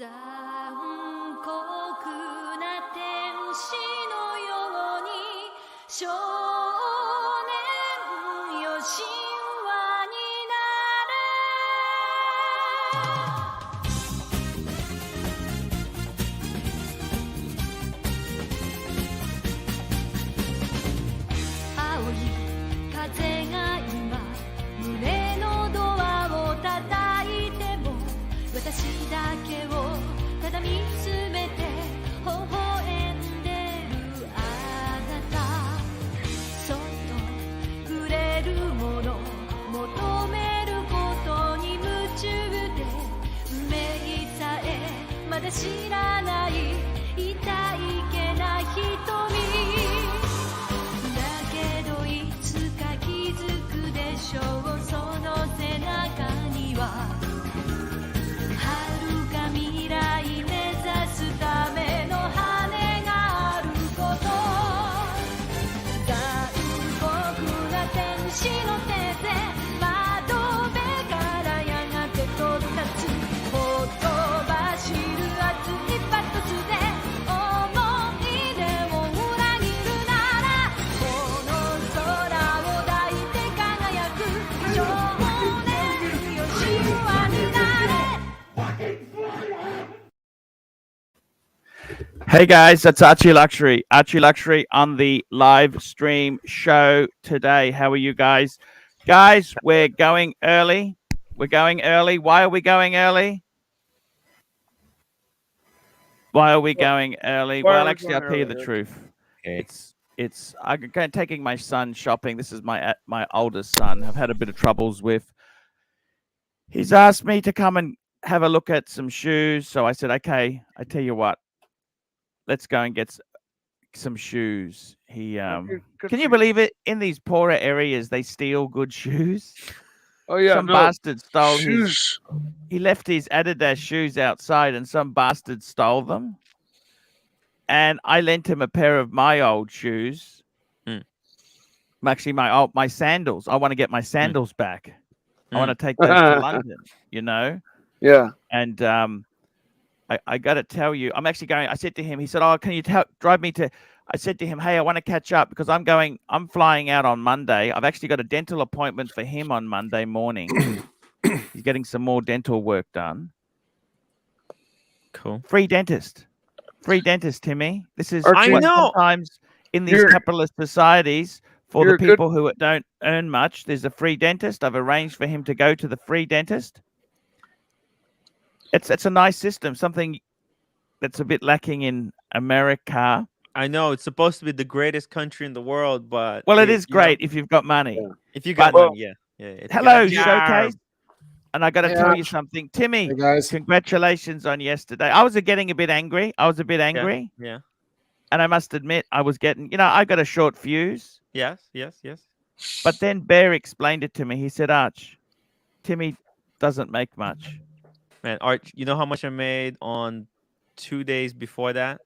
残酷な天使のように少年よ神話になる青い風が今胸のドアを叩いても私だけをただ見つめて微笑んでるあなたそっと触れるもの求めることに夢中で運命さえまだ知らない痛いけな瞳だけどいつか気づくでしょうその背中には未来目指すための羽があること残酷な天使の手で窓辺からやがて飛び立つほとばしる熱いパトスで思い出を裏切るならこの空を抱いて輝く少年よ神話になれHey guys, that's Archieluxury. Archieluxury on the live stream show today. How are you guys? Guys, we're going early. We're going early. Why are we going early? Why are we going early? Well, actually, I'll tell you the truth. Okay. I'm taking my son shopping. This is my oldest son. I've had a bit of troubles with. He's asked me to come and have a look at some shoes. So I said, okay, I tell you what. Let's go and get some shoes. Can you believe it? In these poorer areas, they steal good shoes. Oh yeah, some bastard stole his. He left his Adidas shoes outside, and some bastard stole them. And I lent him a pair of my old shoes. Actually, my sandals. I want to get my sandals back. I want to take those to London. You know. Yeah. And I got to tell you, I'm actually going. I said to him, he said, "Oh, can you drive me to?" I said to him, "Hey, I want to catch up because I'm flying out on Monday. I've actually got a dental appointment for him on Monday morning. He's getting some more dental work done. Cool. Free dentist, Timmy. This is Archie, sometimes in these capitalist societies for the people who don't earn much. There's a free dentist. I've arranged for him to go to the free dentist. It's a nice system, something that's a bit lacking in America. I know it's supposed to be the greatest country in the world, but it is great if you've got money. Yeah. If you got money, yeah. Hello, Showcase. And I got to tell you something, Timmy. Hey guys. Congratulations on yesterday. I was getting a bit angry. Yeah. And I must admit, I was getting. I got a short fuse. Yes. But then Bear explained it to me. He said, "Arch, Timmy doesn't make much." Man, Arch, you know how much I made on 2 days before that?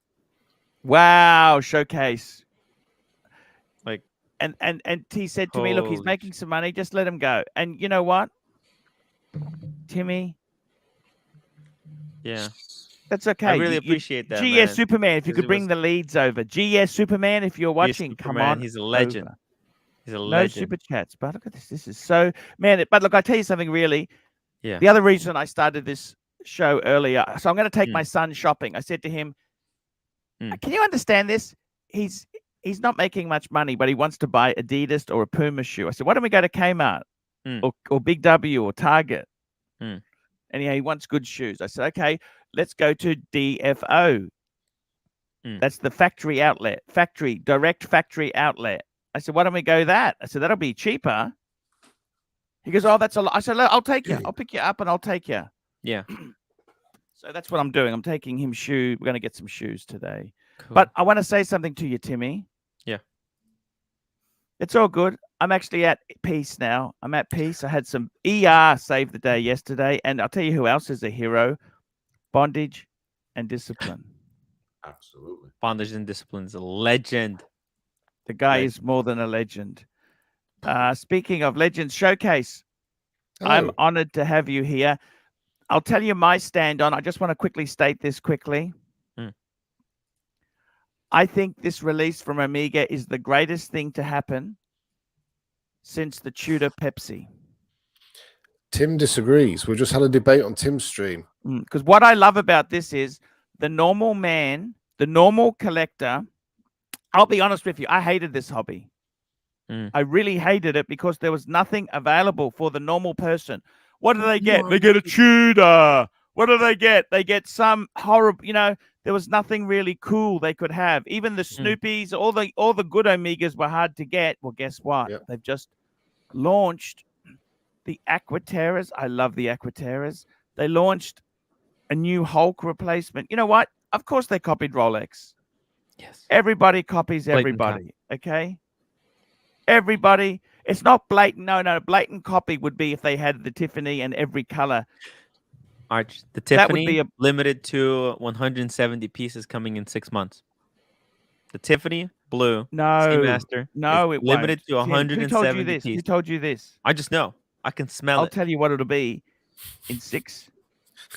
Wow, Showcase. Like, and he said to me, "Look, he's making some money. Just let him go." And you know what, Timmy? Yeah, that's okay. I really appreciate that. GS Superman, if you could bring the leads over. GS Superman, if you're watching, come on. He's a legend. Over. He's a legend. No super chats, but look at this. This is so But look, I tell you something really. Yeah. The other reason I started this show earlier, so I'm going to take my son shopping. I said to him, "Can you understand this? He's not making much money, but he wants to buy Adidas or a Puma shoe." I said, "Why don't we go to Kmart or Big W or Target?" Anyhow, he wants good shoes. I said, "Okay, let's go to DFO. That's the factory outlet, direct factory outlet." I said, "Why don't we go that?" I said, "That'll be cheaper." He goes, "Oh, that's a lot." I said, "Look, I'll take you. I'll pick you up and I'll take you." Yeah. So that's what I'm doing. I'm taking him shoes. We're going to get some shoes today. Cool. But I want to say something to you, Timmy. Yeah. It's all good. I'm actually at peace now. I'm at peace. I had some ER save the day yesterday. And I'll tell you who else is a hero. Bondage and discipline. Absolutely. Bondage and discipline is a legend. The guy is more than a legend. Speaking of Legends Showcase, I'm honored to have you here. I'll tell you my stand on. I just want to quickly state this quickly. I think this release from Omega is the greatest thing to happen since the Tudor Pepsi. Tim disagrees. We just had a debate on Tim's stream. Because what I love about this is the normal man, the normal collector. I'll be honest with you. I hated this hobby. I really hated it because there was nothing available for the normal person. What do they get? They get a Tudor. What do they get? They get some horrible, there was nothing really cool they could have. Even the Snoopies, all the good Omegas were hard to get. Well, guess what? Yep. They've just launched the Aquaterras. I love the Aquaterras. They launched a new Hulk replacement. You know what? Of course they copied Rolex. Yes. Everybody copies Blatant everybody. Okay? Everybody. It's not blatant. No. Blatant copy would be if they had the Tiffany and every color. Arch, the That would Tiffany be a- limited to 170 pieces coming in 6 months. The Tiffany blue No. Seamaster No, is it limited won't. to Tim, 170 who told you this? pieces. Who told you this? I just know. I can smell I'll it. tell you what it'll be. In 6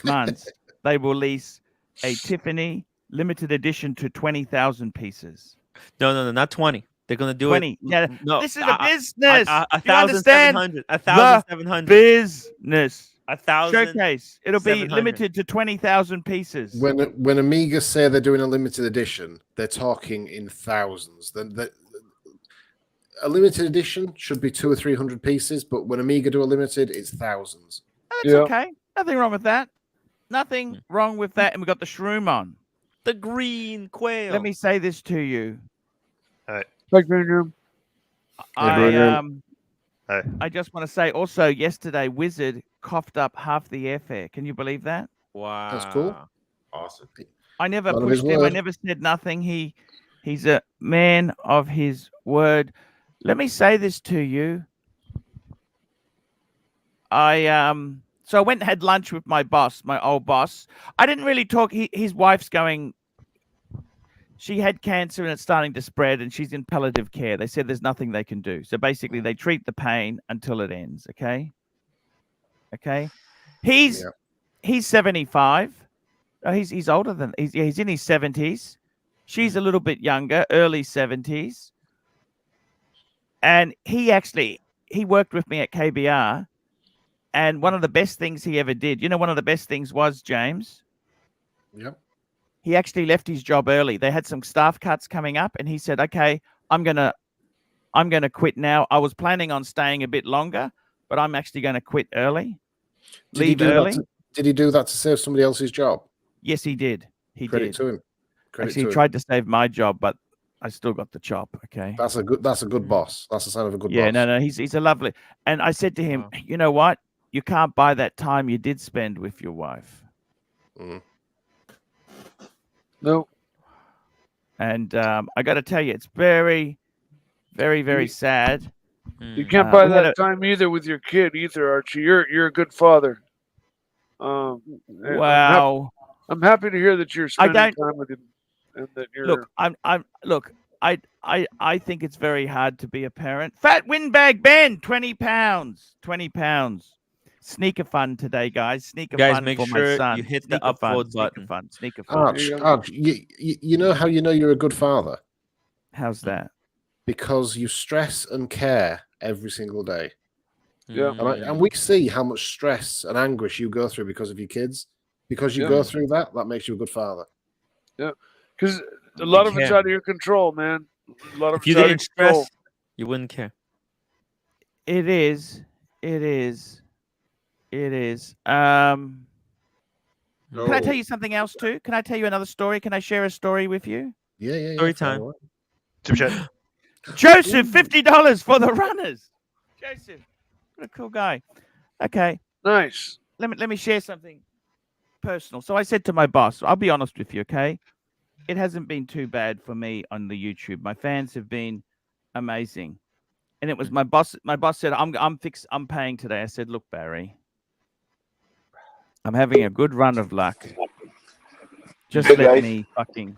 months, they will release a Tiffany limited edition to 20,000 pieces. No, not 20. They're gonna do 20. it. Yeah, No, this is a business. Do you 1,700. understand? 1,700. Business. 1,000. Showcase. It'll be 700. limited to 20,000 pieces. When Amiga say they're doing a limited edition, they're talking in thousands. A limited edition should be 200 or 300 pieces, but when Amiga do a limited, it's thousands. That's okay. Nothing wrong with that. Nothing wrong with that. And we got the shroom on. The green quail. Let me say this to you. Like green room. I just want to say also yesterday, Wizard coughed up half the airfare. Can you believe that? Wow. That's cool. Awesome. I never Man of his pushed him. I word. never said nothing. He's a man of his word. Let me say this to you. So I went and had lunch with my boss, my old boss. I didn't really talk. His wife's going. She had cancer and it's starting to spread, and she's in palliative care. They said there's nothing they can do. So basically, they treat the pain until it ends. Okay. He's 75. Oh, he's older than he's in his 70s. She's a little bit younger, early 70s. And he worked with me at KBR. And one of the best things he ever did, one of the best things was, James. Yep. He actually left his job early. They had some staff cuts coming up, and he said, "Okay, I'm gonna quit now. I was planning on staying a bit longer, but I'm actually going to quit early, leave early." Did he do that to save somebody else's job? Yes, he did. He Credit did. to him. Actually, he tried to save my job, but I still got the chop. Okay. That's a good boss. That's the sign of a good boss. Yeah, no, he's a lovely. And I said to him, "You know what? You can't buy that time you did spend with your wife." No. And I got to tell you, it's very, very, very sad. You can't buy we had that time either with your kid either, Archie. You're a good father. Wow. I'm happy to hear that you're spending time with him and that you're I think it's very hard to be a parent. Fat windbag Ben, 20 pounds. 20 pounds. Sneaker fun today, guys. Sneaker fun make for sure my son. you hit Sneaker the fun, upvote button. Sneaker fun. Arch, you know how you know you're a good father? How's that? Because you stress and care every single day. Yeah. And we see how much stress and anguish you go through because of your kids. Because you go through that makes you a good father. Yeah. Because a lot of it's out of your control, man. A lot of If you didn't stress, you wouldn't care. It is. Can I tell you something else too? Can I tell you another story? Can I share a story with you? Yeah. Story time. Joseph, $50 for the runners. Joseph, what a cool guy. Okay. Nice. Let me share something personal. So I said to my boss, I'll be honest with you, okay? It hasn't been too bad for me on the YouTube. My fans have been amazing. And it was my boss said, I'm paying today. I said, "Look, Barry, I'm having a good run of luck. Just let me fucking,"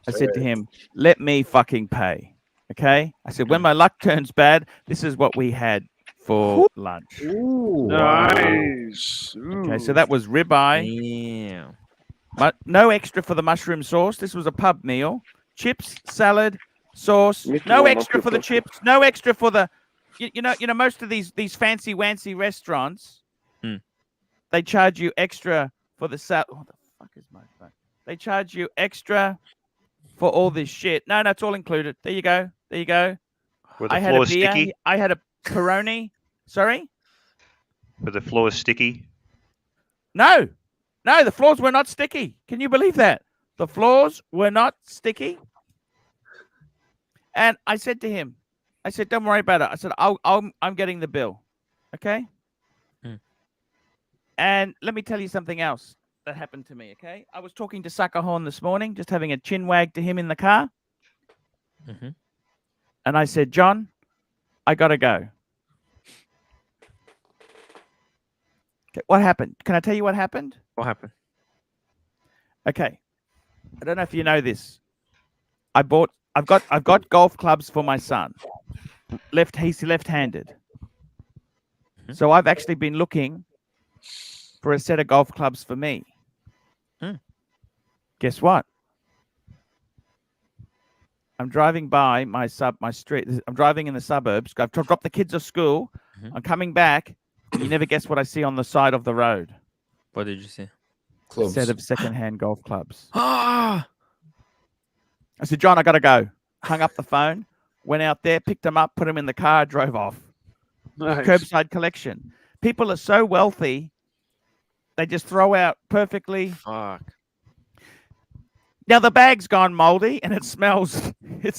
I said to him, "Let me fucking pay." Okay? I said, "When my luck turns bad, this is what we had for lunch. Ooh, Nice. Okay, so Ooh. that was ribeye. Damn. No extra for the mushroom sauce. This was a pub meal. Chips, salad, sauce. Need to No warm up extra your for the plastic. chips. No extra for the. You know, most of these fancy wancy restaurants, they charge you extra for the salad. What the fuck is my phone? They charge you extra for all this shit. No, it's all included. There you go. There you go. Were the I had a floors beer. sticky? I had a Peroni. Sorry. Were the floors sticky? No, the floors were not sticky. Can you believe that? The floors were not sticky. And I said to him, I said, don't worry about it. I said, I'm getting the bill. Okay. And let me tell you something else that happened to me. Okay. I was talking to Suckerhorn this morning, just having a chin wag to him in the car. And I said, John, I got to go. Okay, what happened? Can I tell you what happened? What happened? Okay. I don't know if you know this. I've got golf clubs for my son. He's left-handed. So I've actually been looking for a set of golf clubs for me. Guess what? I'm driving by my street. I'm driving in the suburbs. I've dropped the kids at school. I'm coming back. And you never guess what I see on the side of the road. What did you see? A set of second-hand golf clubs. Ah! I said, John, I got to go. Hung up the phone, went out there, picked them up, put them in the car, drove off. Nice. Curbside collection. People are so wealthy, they just throw out perfectly. Fuck. Now the bag's gone moldy and it smells. It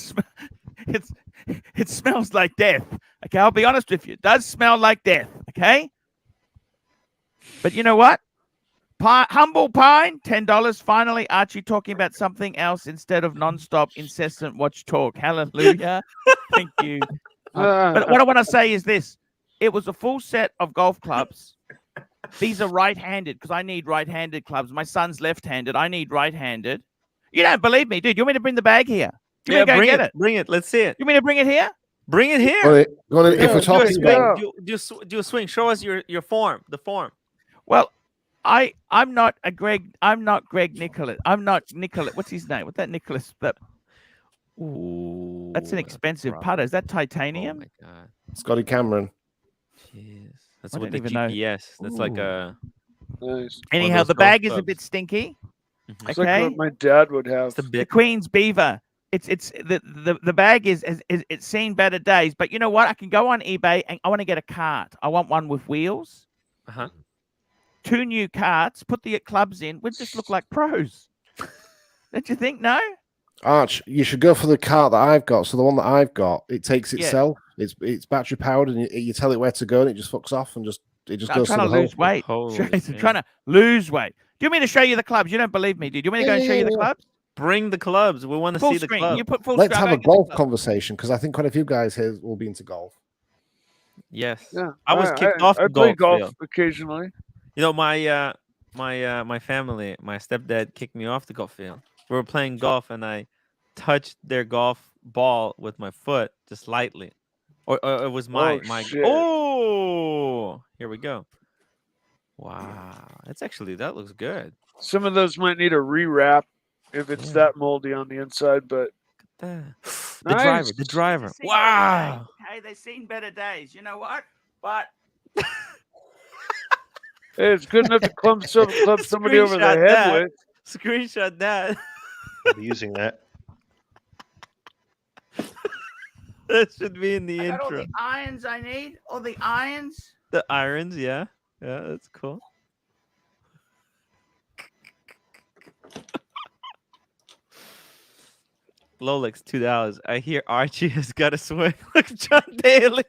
smells like death. Okay, I'll be honest with you. It does smell like death. Okay, but you know what? Humble Pine, $10. Finally, Archie talking about something else instead of non-stop, incessant watch talk. Hallelujah. Thank you. But what I want to say is this. It was a full set of golf clubs. These are right-handed because I need right-handed clubs. My son's left-handed. I need right-handed. You don't believe me, dude. You want me to bring the bag here? You want me to go get it? Bring it. Let's see it. You want me to bring it here? Bring it here. Well, if we're talking about, Do a swing. Show us your form. The form. Well, I'm not Greg Nicholas. I'm not Nicholas. What's his name? What's that Nicholas? Ooh, That's an expensive putter. Is that titanium? Oh my god. Scotty Cameron. Jeez. That's I with don't the even know. GPS. That's like a. Nice. Anyhow, those the golf bag is a clubs. bit stinky. It's Okay. like what my dad would have. It's the The big. Queen's Beaver. It's the bag is it's seen better days. But you know what? I can go on eBay and I want to get a cart. I want one with wheels. 2 new carts. Put the clubs in. We'd just look like pros. Don't you think? No. Arch, you should go for the cart that I've got. So the one that I've got, it takes Yeah. itself. It's battery powered, and you tell it where to go, and it just fucks off and it just I'm goes to trying the to lose hole. weight. Holy I'm shit. trying to lose weight. Do you want me to show you the clubs? You don't believe me, dude. Do you want me to go and show you the clubs? Bring the clubs. We want to Full see the screen. club. You put full Let's screen. have a golf conversation because I think quite a few guys here will be into golf. Yes. Yeah. I was kicked off I the play golf golf field. occasionally. You know, my family, my stepdad kicked me off the golf field. We were playing golf, and I touched their golf ball with my foot just lightly, or it was my. Shit. Oh, here we go. Wow, that looks good. Some of those might need a rewrap if it's that moldy on the inside, but The Nice. driver. They've seen Wow. better days. Hey, they've seen better days. You know what? But hey, it's good enough to club somebody over the Screenshot head that. with. Screenshot that. I'll be using that. That should be in the I got all intro. the irons I need. All the irons. The irons, yeah, that's cool. Lolex $2. I hear Archie has got a swing like John Daly.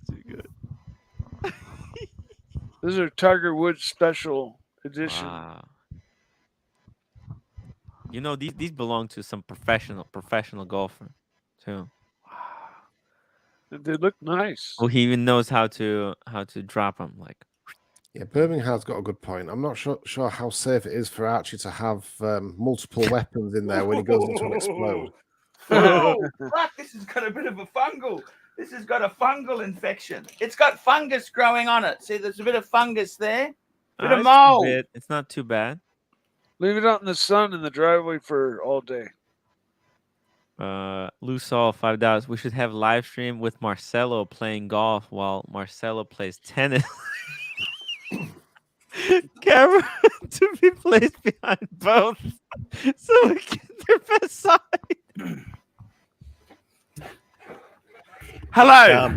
Too good. Those are Tiger Woods special edition. Wow. You know, these belong to some professional golfer too. They look nice. Oh, he even knows how to drop them. Like, Yeah, Birmingham's got a good point. I'm not sure how safe it is for Archie to have multiple weapons in there when he goes into an explode. Oh, fuck, this has got a bit of a fungal. This has got a fungal infection. It's got fungus growing on it. See, there's a bit of fungus there. Bit of It's mold. It's not too bad. Leave it out in the sun in the driveway for all day. Loose all $5. We should have live stream with Marcelo playing golf while Marcelo plays tennis. Camera to be placed behind both, so we get their best side. Hello.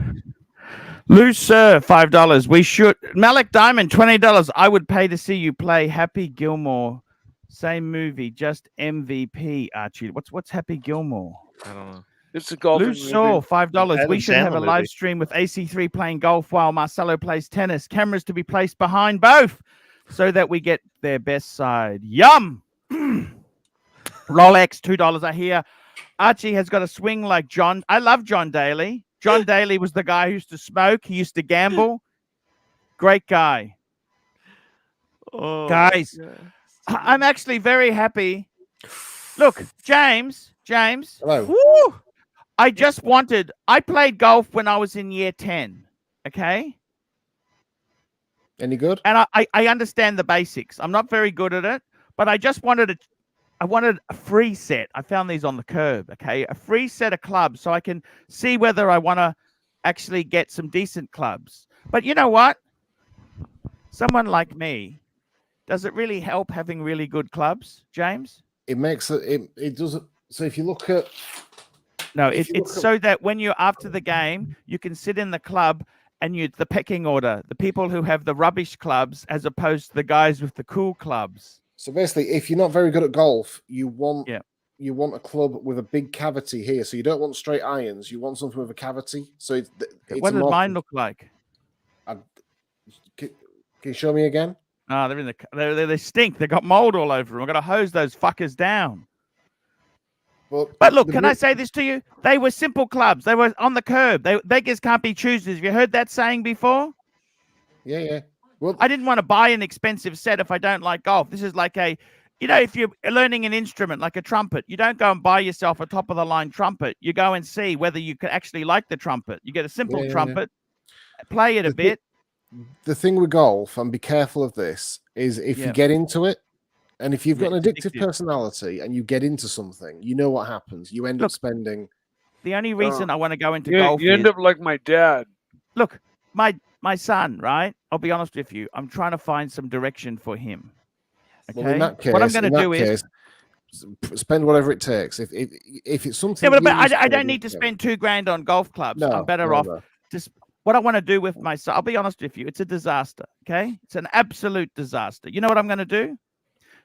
Loose Sir, $5. We should. Malik Diamond, $20. I would pay to see you play Happy Gilmore. Same movie, just MVP, Archie. What's Happy Gilmore? I don't know. It's a golfing Loose Saw, movie. $5. We Adam should have a Sandler live movie. stream with AC3 playing golf while Marcelo plays tennis. Cameras to be placed behind both so that we get their best side. Yum! Rolex, $2. I hear Archie has got a swing like John. I love John Daly. John Daly was the guy who used to smoke. He used to gamble. Great guy. Oh, Guys, I'm actually very happy. Look, James. Hello. Woo! I played golf when I was in year 10. Okay. Any good? And I understand the basics. I'm not very good at it, but I just wanted a free set. I found these on the curb. Okay. A free set of clubs so I can see whether I want to actually get some decent clubs. But you know what? Someone like me, does it really help having really good clubs, James? It makes it doesn't. So if you look at No, If you it's look at- so that when you're after the game, you can sit in the club and the pecking order, the people who have the rubbish clubs as opposed to the guys with the cool clubs. So basically, if you're not very good at golf, you want Yeah. you want a club with a big cavity here. So you don't want straight irons. You want something with a cavity. So it's What a does more- mine look like? Can you show me again? Oh, they're in the they stink. They got mold all over them. I'm gonna hose those fuckers down. But look, can I say this to you? They were simple clubs. They were on the curb. Beggars can't be choosers. Have you heard that saying before? Yeah. Well, I didn't want to buy an expensive set if I don't like golf. This is like if you're learning an instrument like a trumpet, you don't go and buy yourself a top of the line trumpet. You go and see whether you can actually like the trumpet. You get a simple Yeah. trumpet, play it a The thi- bit. the thing with golf, and be careful of this, is if Yeah. you get into it, and if you've Yeah, got an it's addictive addictive. personality and you get into something, you know what happens. You end up Look, spending. The only reason I want to go into You, golf you end is, up like my dad. look, my son, right? I'll be honest with you. I'm trying to find some direction for him. Okay. Well, in that case, what I'm going to do is, spend whatever it takes. If it's something, yeah, but you used I to don't do, need to yeah. spend $2,000 on golf clubs. No, I'm better no, off no. just what I want to do with my son. I'll be honest with you. It's a disaster. Okay. It's an absolute disaster. You know what I'm going to do?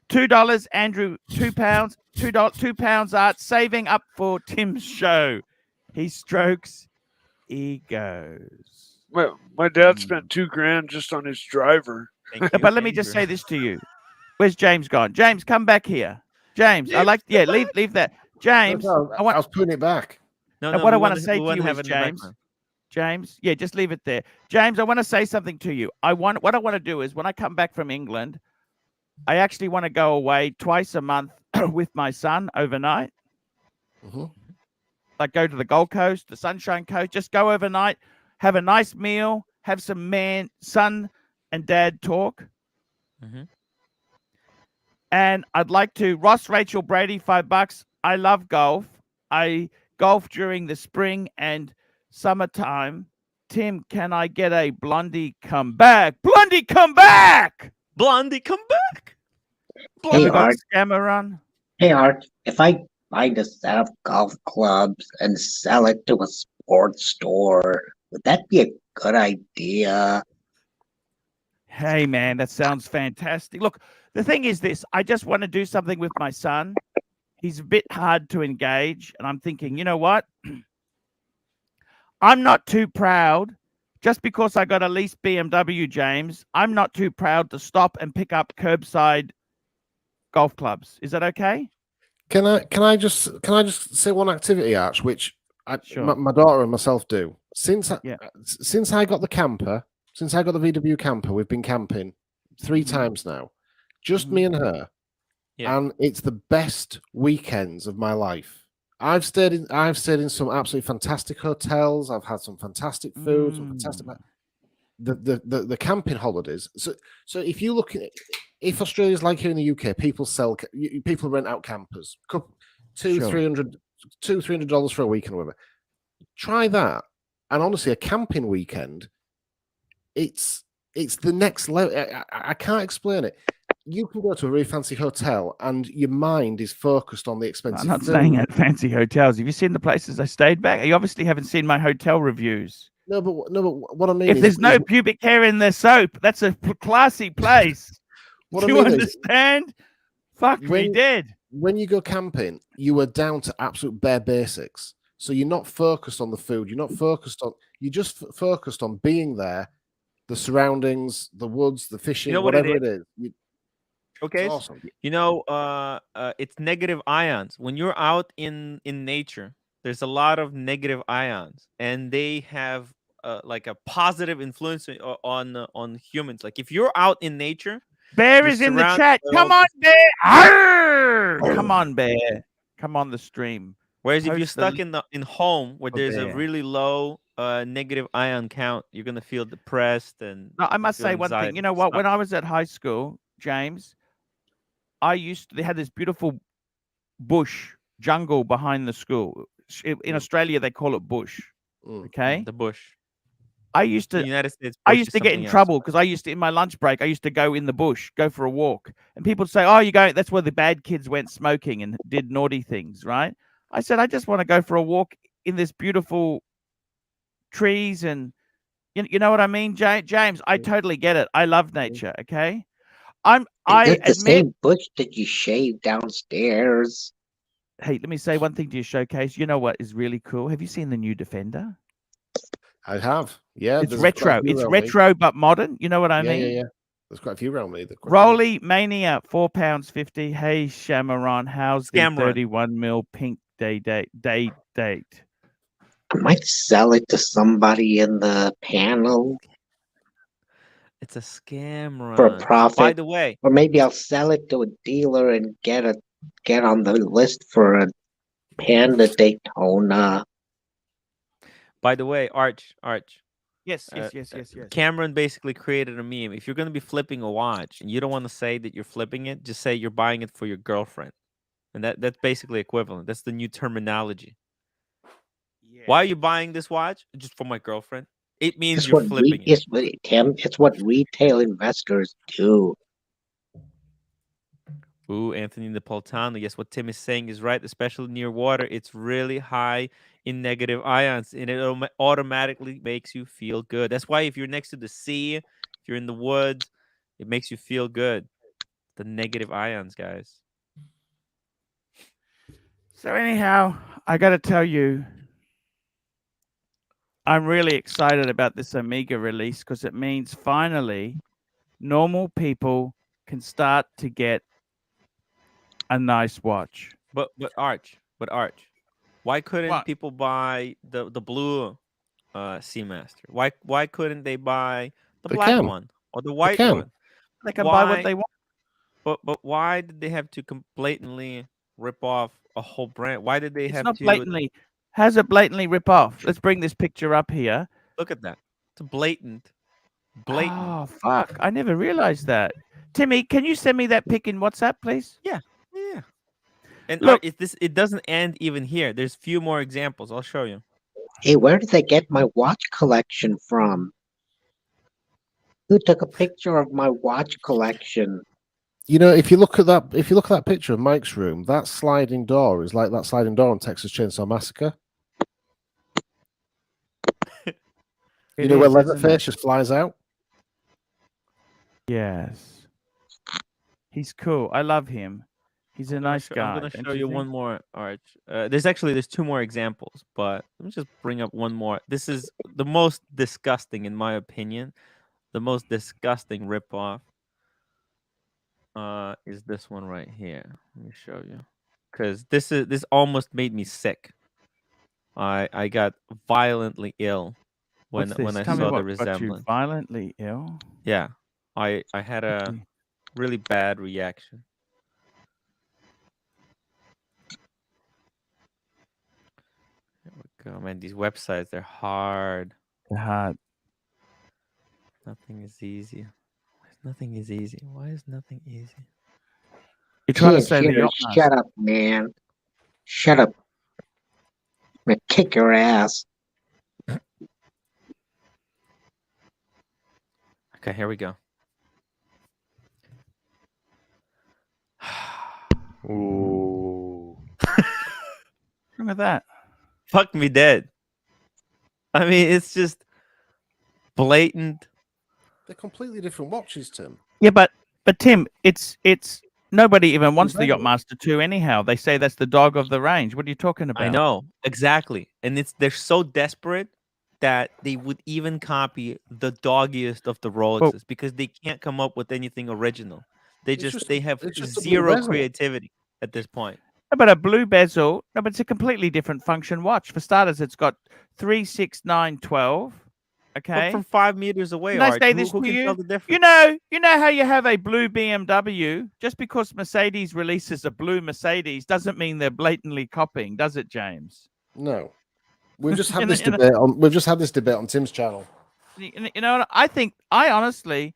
$2, Andrew, £2, £2 Art, saving up for Tim's show. He strokes, he goes. My dad spent $2,000 just on his driver. But let me just say this to you. Where's James gone? James, come back here. James, leave that. James, No, I want was putting it back. No, And no, what I we wanna want say to you is, James, yeah, just leave it there. James, I want to say something to you. What I want to do is when I come back from England, I actually want to go away twice a month with my son overnight. Mhm. Like go to the Gold Coast, the Sunshine Coast, just go overnight, have a nice meal, have some son and dad talk. Mhm. And I'd like to, Ross, Rachel, Brady, $5. I love golf. I golf during the spring and summertime. Tim, can I get a Blondie come back? Blondie come back! Blondie, come back. Have we Hey, got Art. Scammer run? Hey, Art, if I find a set of golf clubs and sell it to a sports store, would that be a good idea? Hey, man, that sounds fantastic. Look, the thing is this. I just want to do something with my son. He's a bit hard to engage. And I'm thinking, you know what? I'm not too proud. Just because I got a leased BMW, James, I'm not too proud to stop and pick up curbside golf clubs. Is that okay? Can I just say one activity, Arch, which Sure. my daughter and myself do since Yeah. since I got the camper. Since I got the VW camper, we've been camping 3 times now. Just me and her. Yeah. And it's the best weekends of my life. I've stayed in some absolutely fantastic hotels. I've had some fantastic food, some fantastic the camping holidays. So if you look at if Australia's like here in the UK, people rent out campers, $200-$300 for a weekend or whatever. Try that, and honestly, a camping weekend, it's the next level. I can't explain it. You can go to a really fancy hotel, and your mind is focused on the expensive. I'm not staying at fancy hotels. Have you seen the places I stayed back? You obviously haven't seen my hotel reviews. No, but what I mean if there's no pubic hair in their soap, that's a classy place. Do you understand? Fuck me dead. When you go camping, you are down to absolute bare basics. So you're not focused on the food. You're not focused on. You're just focused on being there, the surroundings, the woods, the fishing, whatever it is. Okay, it's awesome. It's negative ions. When you're out in nature, there's a lot of negative ions, and they have like a positive influence on humans. Like if you're out in nature, Bear is in the chat. Come on, Bear. Arr! Come on, Bear. Come on the stream. Whereas if you're stuck in home where there's a really low negative ion count, you're gonna feel depressed and. No, I must say one thing. You know what? When I was at high school, James, they had this beautiful bush jungle behind the school. In Australia, they call it bush. Okay, the bush. I used to. The United States. I used to get in trouble because I used to, in my lunch break, I used to go in the bush, go for a walk, and people would say, "Oh, you go." That's where the bad kids went smoking and did naughty things, right? I said, I just want to go for a walk in this beautiful trees, and you know what I mean, James. I totally get it. I love nature. Okay, I admit the same bush that you shaved downstairs. Hey, let me say one thing to your showcase. You know what is really cool? Have you seen the new Defender? I have. Yeah, it's retro. It's retro but modern. You know what I mean? Yeah. There's quite a few around me. Rolly Mania, £4.50. Hey Shamaron, how's the 31mm pink date? I might sell it to somebody in the panel. It's a scam run. For a profit. By the way. Or maybe I'll sell it to a dealer and get on the list for a Panda Daytona. By the way, Arch. Yes. Cameron basically created a meme. If you're going to be flipping a watch and you don't want to say that you're flipping it, just say you're buying it for your girlfriend. And that's basically equivalent. That's the new terminology. Yeah. Why are you buying this watch? Just for my girlfriend. It means you're flipping it. It's what retail investors do. Ooh, Anthony Napolitano. Yes, what Tim is saying is right. Especially near water, it's really high in negative ions, and it automatically makes you feel good. That's why if you're next to the sea, if you're in the woods, it makes you feel good. The negative ions, guys. So anyhow, I got to tell you, I'm really excited about this Omega release because it means finally normal people can start to get a nice watch. But Arch, why couldn't people buy the blue Seamaster? Why couldn't they buy the black one or the white one? They can buy what they want. But why did they have to blatantly rip off a whole brand? Why did they have to blatantly? How's it blatantly rip off? Let's bring this picture up here. Look at that. It's blatant. Oh fuck! I never realized that. Timmy, can you send me that pic in WhatsApp, please? Yeah. And look, it doesn't end even here. There's a few more examples. I'll show you. Hey, where did they get my watch collection from? Who took a picture of my watch collection? You know, if you look at that picture of Mike's room, that sliding door is like that sliding door on Texas Chainsaw Massacre. You know where Leatherface just flies out? Yes. He's cool. I love him. He's a nice guy. I'm going to show you one more, Arch. There's 2 more examples, but let me just bring up one more. This is the most disgusting, in my opinion. The most disgusting ripoff is this one right here. Let me show you. Because this almost made me sick. I got violently ill What's when this? I Tell me saw the what got you resemblance. violently ill. Yeah, I had a Okay. really bad reaction. There we go, man. These websites, they're hard. Hard. Nothing is easy. Nothing is easy. Why is nothing easy? You're trying to Here, say the here, yacht shut up, man. Shut up. I'm gonna kick your ass. Okay, here we go. Ooh. What's wrong with that? Fuck me dead. I mean, it's just blatant. They're completely different watches, Tim. Yeah, but Tim, it's nobody even wants the Exactly. Yachtmaster 2 anyhow. They say that's the dog of the range. What are you talking about? I know exactly, and they're so desperate that they would even copy the doggiest of the Rolexes because they can't come up with anything original. They have it's just a blue zero bezel. creativity at this point. No, but a blue bezel. No, but it's a completely different function watch. For starters, it's got 3, 6, 9, 12. But Okay. from 5 meters away, Can I Arch, say who this to can you? tell the difference? You know how you have a blue BMW. Just because Mercedes releases a blue Mercedes doesn't mean they're blatantly copying, does it, James? No. We've just had You this know- debate on. We've just had this debate on Tim's channel. You know what? I honestly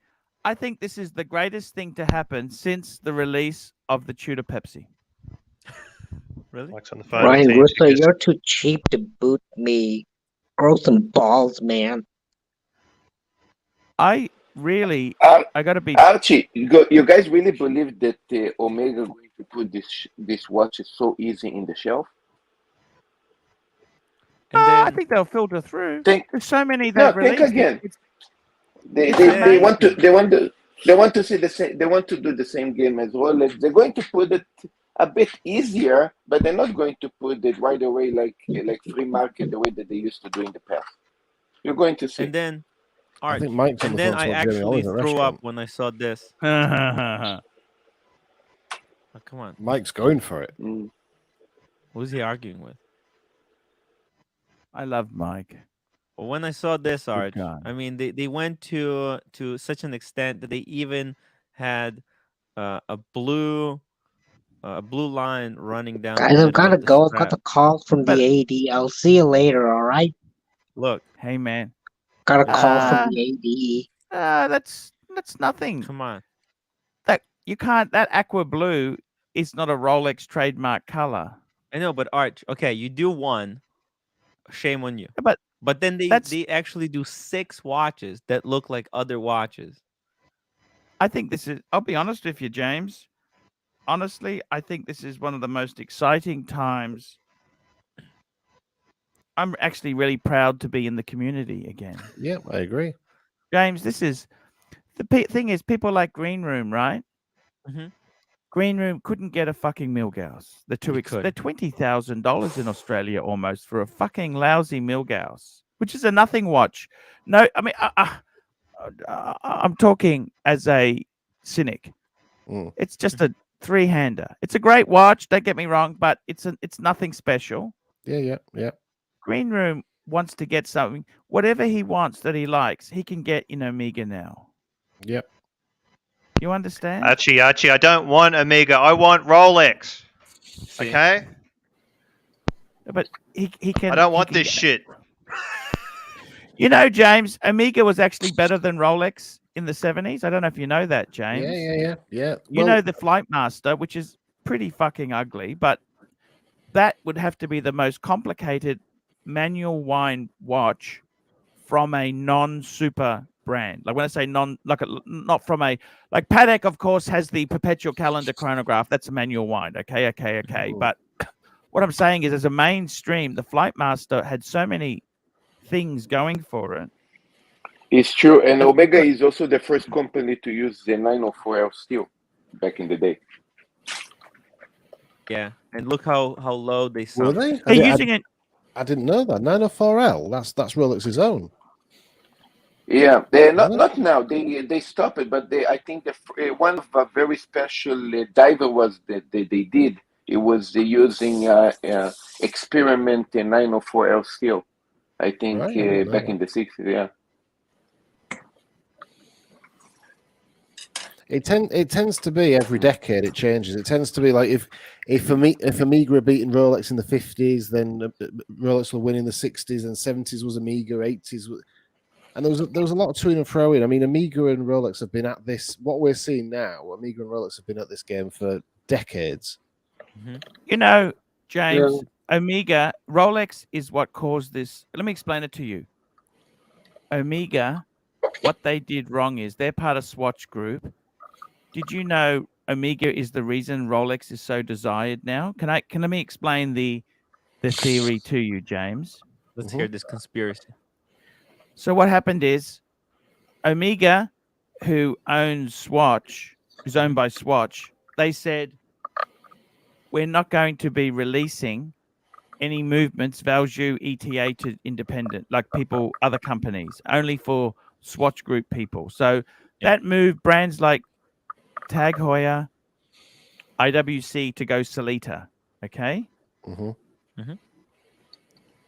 think this is the greatest thing to happen since the release of the Tudor Pepsi. Really? Mike's on the phone. Ryan Teams, Russo, you guys- you're too cheap to boot me. Grow some balls, man. I really, I got to be. Archie, you guys really believe that Omega going to put this watch is so easy in the shelf? And I then think they'll filter through. Think There's so many no, they've think released. again. It's They amazing. want to see the same. They want to do the same game as well. They're going to put it a bit easier, but they're not going to put it right away like free market the way that they used to do in the past. You're going to see. and then I Arch, think Mike's on and the then phone I to Jamie actually Oliver at a threw restaurant. up when I saw this. I Oh, come on, Mike's going for it. Mm. who's he arguing with? love Mike. Well, when I saw this, Arch, guy. I mean, they went to such an extent that they even had a blue line running down. Guys, the I've middle gotta of the go. I've strap. got the call from But- the AD. I'll see you later, all right? Look, Hey man, Got a call Ah. from the AD. that's nothing. come on. That you can't. That aqua blue is not a Rolex trademark color. I know, but Arch, okay, you do one, shame on you. But then that's- they actually do 6 watches that look like other watches. I think this is. I'll be honest with you, James. Honestly, I think this is one of the most exciting times. I'm actually really proud to be in the community again. Yeah, I agree. James, this is the thing is people like Green Room, right? Mhm. Green Room couldn't get a fucking Milgauss. They're too You They're could. $20,000 in Australia almost for a fucking lousy Milgauss, which is a nothing watch. No, I mean, I'm talking as a cynic. Mm. It's just a 3-hander. It's a great watch. Don't get me wrong, but it's nothing special. Yeah. Green Room wants to get something, whatever he wants that he likes, he can get in Omega now. Yep. You understand? Archie, I don't want Omega. I want Rolex. See? Okay? But he can. I don't he want can this get- shit. You know, James, Omega was actually better than Rolex in the 70s. I don't know if you know that, James. Yeah. You know the Flight Master, which is pretty fucking ugly, but that would have to be the most complicated manual wind watch from a non-super brand. Like when I say non, not from a, like Patek, of course, has the perpetual calendar chronograph. That's a manual wind. Okay. Mhm. But what I'm saying is, as a mainstream, the Flight Master had so many things going for it. It's true, and Omega is also the first company to use the 904L steel back in the day. Yeah, and look how low they Were sunk. they? They're using it. I didn't know that. 904L. That's Rolex's own. Yeah, they not Really? not now. They stopped it, but I think one of a very special diver was that they did. It was using experiment in 904L steel. I think Right, I didn't know back that. in the 60s. Yeah. It tends to be every decade it changes. It tends to be like if Amiga are beating Rolex in the 50s, then Rolex will win in the 60s, and 70s was Amiga, 80s was, and there was a lot of to and fro in. I mean, Amiga and Rolex have been at this. What we're seeing now, Amiga and Rolex have been at this game for decades. You know, James, Omega, Rolex is what caused this. Let me explain it to you. Omega, what they did wrong is they're part of Swatch Group. Did you know Omega is the reason Rolex is so desired now? Can let me explain the theory to you, James? Let's hear this conspiracy. So what happened is Omega, who owns Swatch, is owned by Swatch, they said, we're not going to be releasing any movements, value, ETA to independent, like people, other companies, only for Swatch Group people. So that moved brands like Tag Heuer, IWC to go Solita. Okay.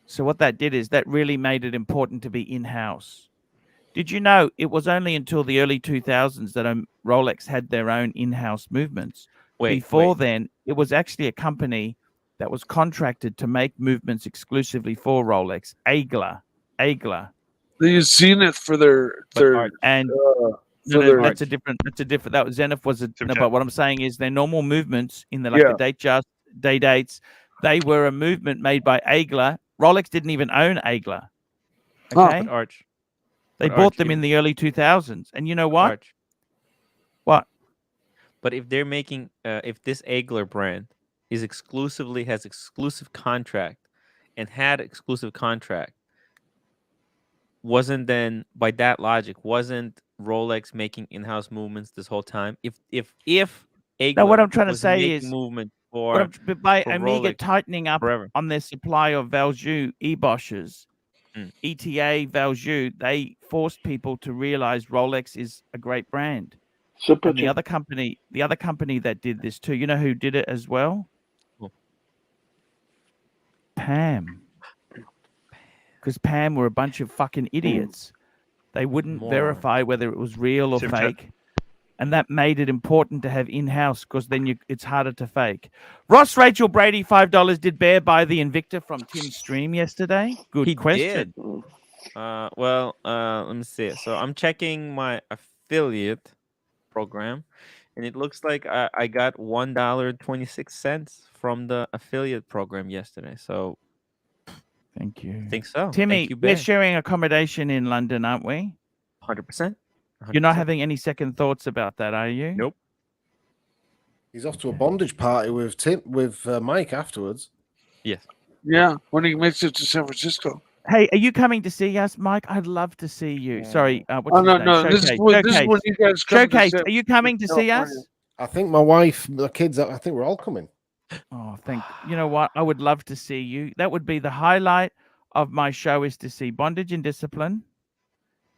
So what that did is that really made it important to be in-house. Did you know it was only until the early 2000s that Rolex had their own in-house movements? Before then, it was actually a company that was contracted to make movements exclusively for Rolex. Agler. They use Zenith for their and that's a different. That was Zenith was a. No, but what I'm saying is their normal movements in the day dates. They were a movement made by Agler. Rolex didn't even own Agler. Okay, they bought them in the early 2000s, and you know what? What? But if they're making, if this Agler brand has exclusive contract and had exclusive contract, wasn't then by that logic wasn't Rolex making in-house movements this whole time? If Agler now what I'm trying to was say making is movement for Omega Rolex tightening up forever. on their supply of Valjoux e-Bosches, ETA Valjoux, they forced people to realize Rolex is a great brand. And the other company that did this too, you know who did it as well? Pam. Because Pam were a bunch of fucking idiots. They wouldn't verify whether it was real or fake. And that made it important to have in-house because then it's harder to fake. Ross Rachel Brady, $5. Did Bear buy the Invicta from Tim's stream yesterday? Good question. Did. Let me see. So I'm checking my affiliate program, and it looks like I got $1.26 from the affiliate program yesterday. So thank you. I think so. Timmy, Thank you, we're Ben. sharing accommodation in London, aren't we? 100%. You're not having any second thoughts about that, are you? Nope. He's off to a bondage party with Mike afterwards. Yes. Yeah, when he makes it to San Francisco. Hey, are you coming to see us, Mike? I'd love to see you. Sorry, what's his name? No. This is when you guys come. Showcase. Are you coming to see us? I think my wife, the kids, I think we're all coming. Oh, you know what? I would love to see you. That would be the highlight of my show, is to see Bondage and Discipline.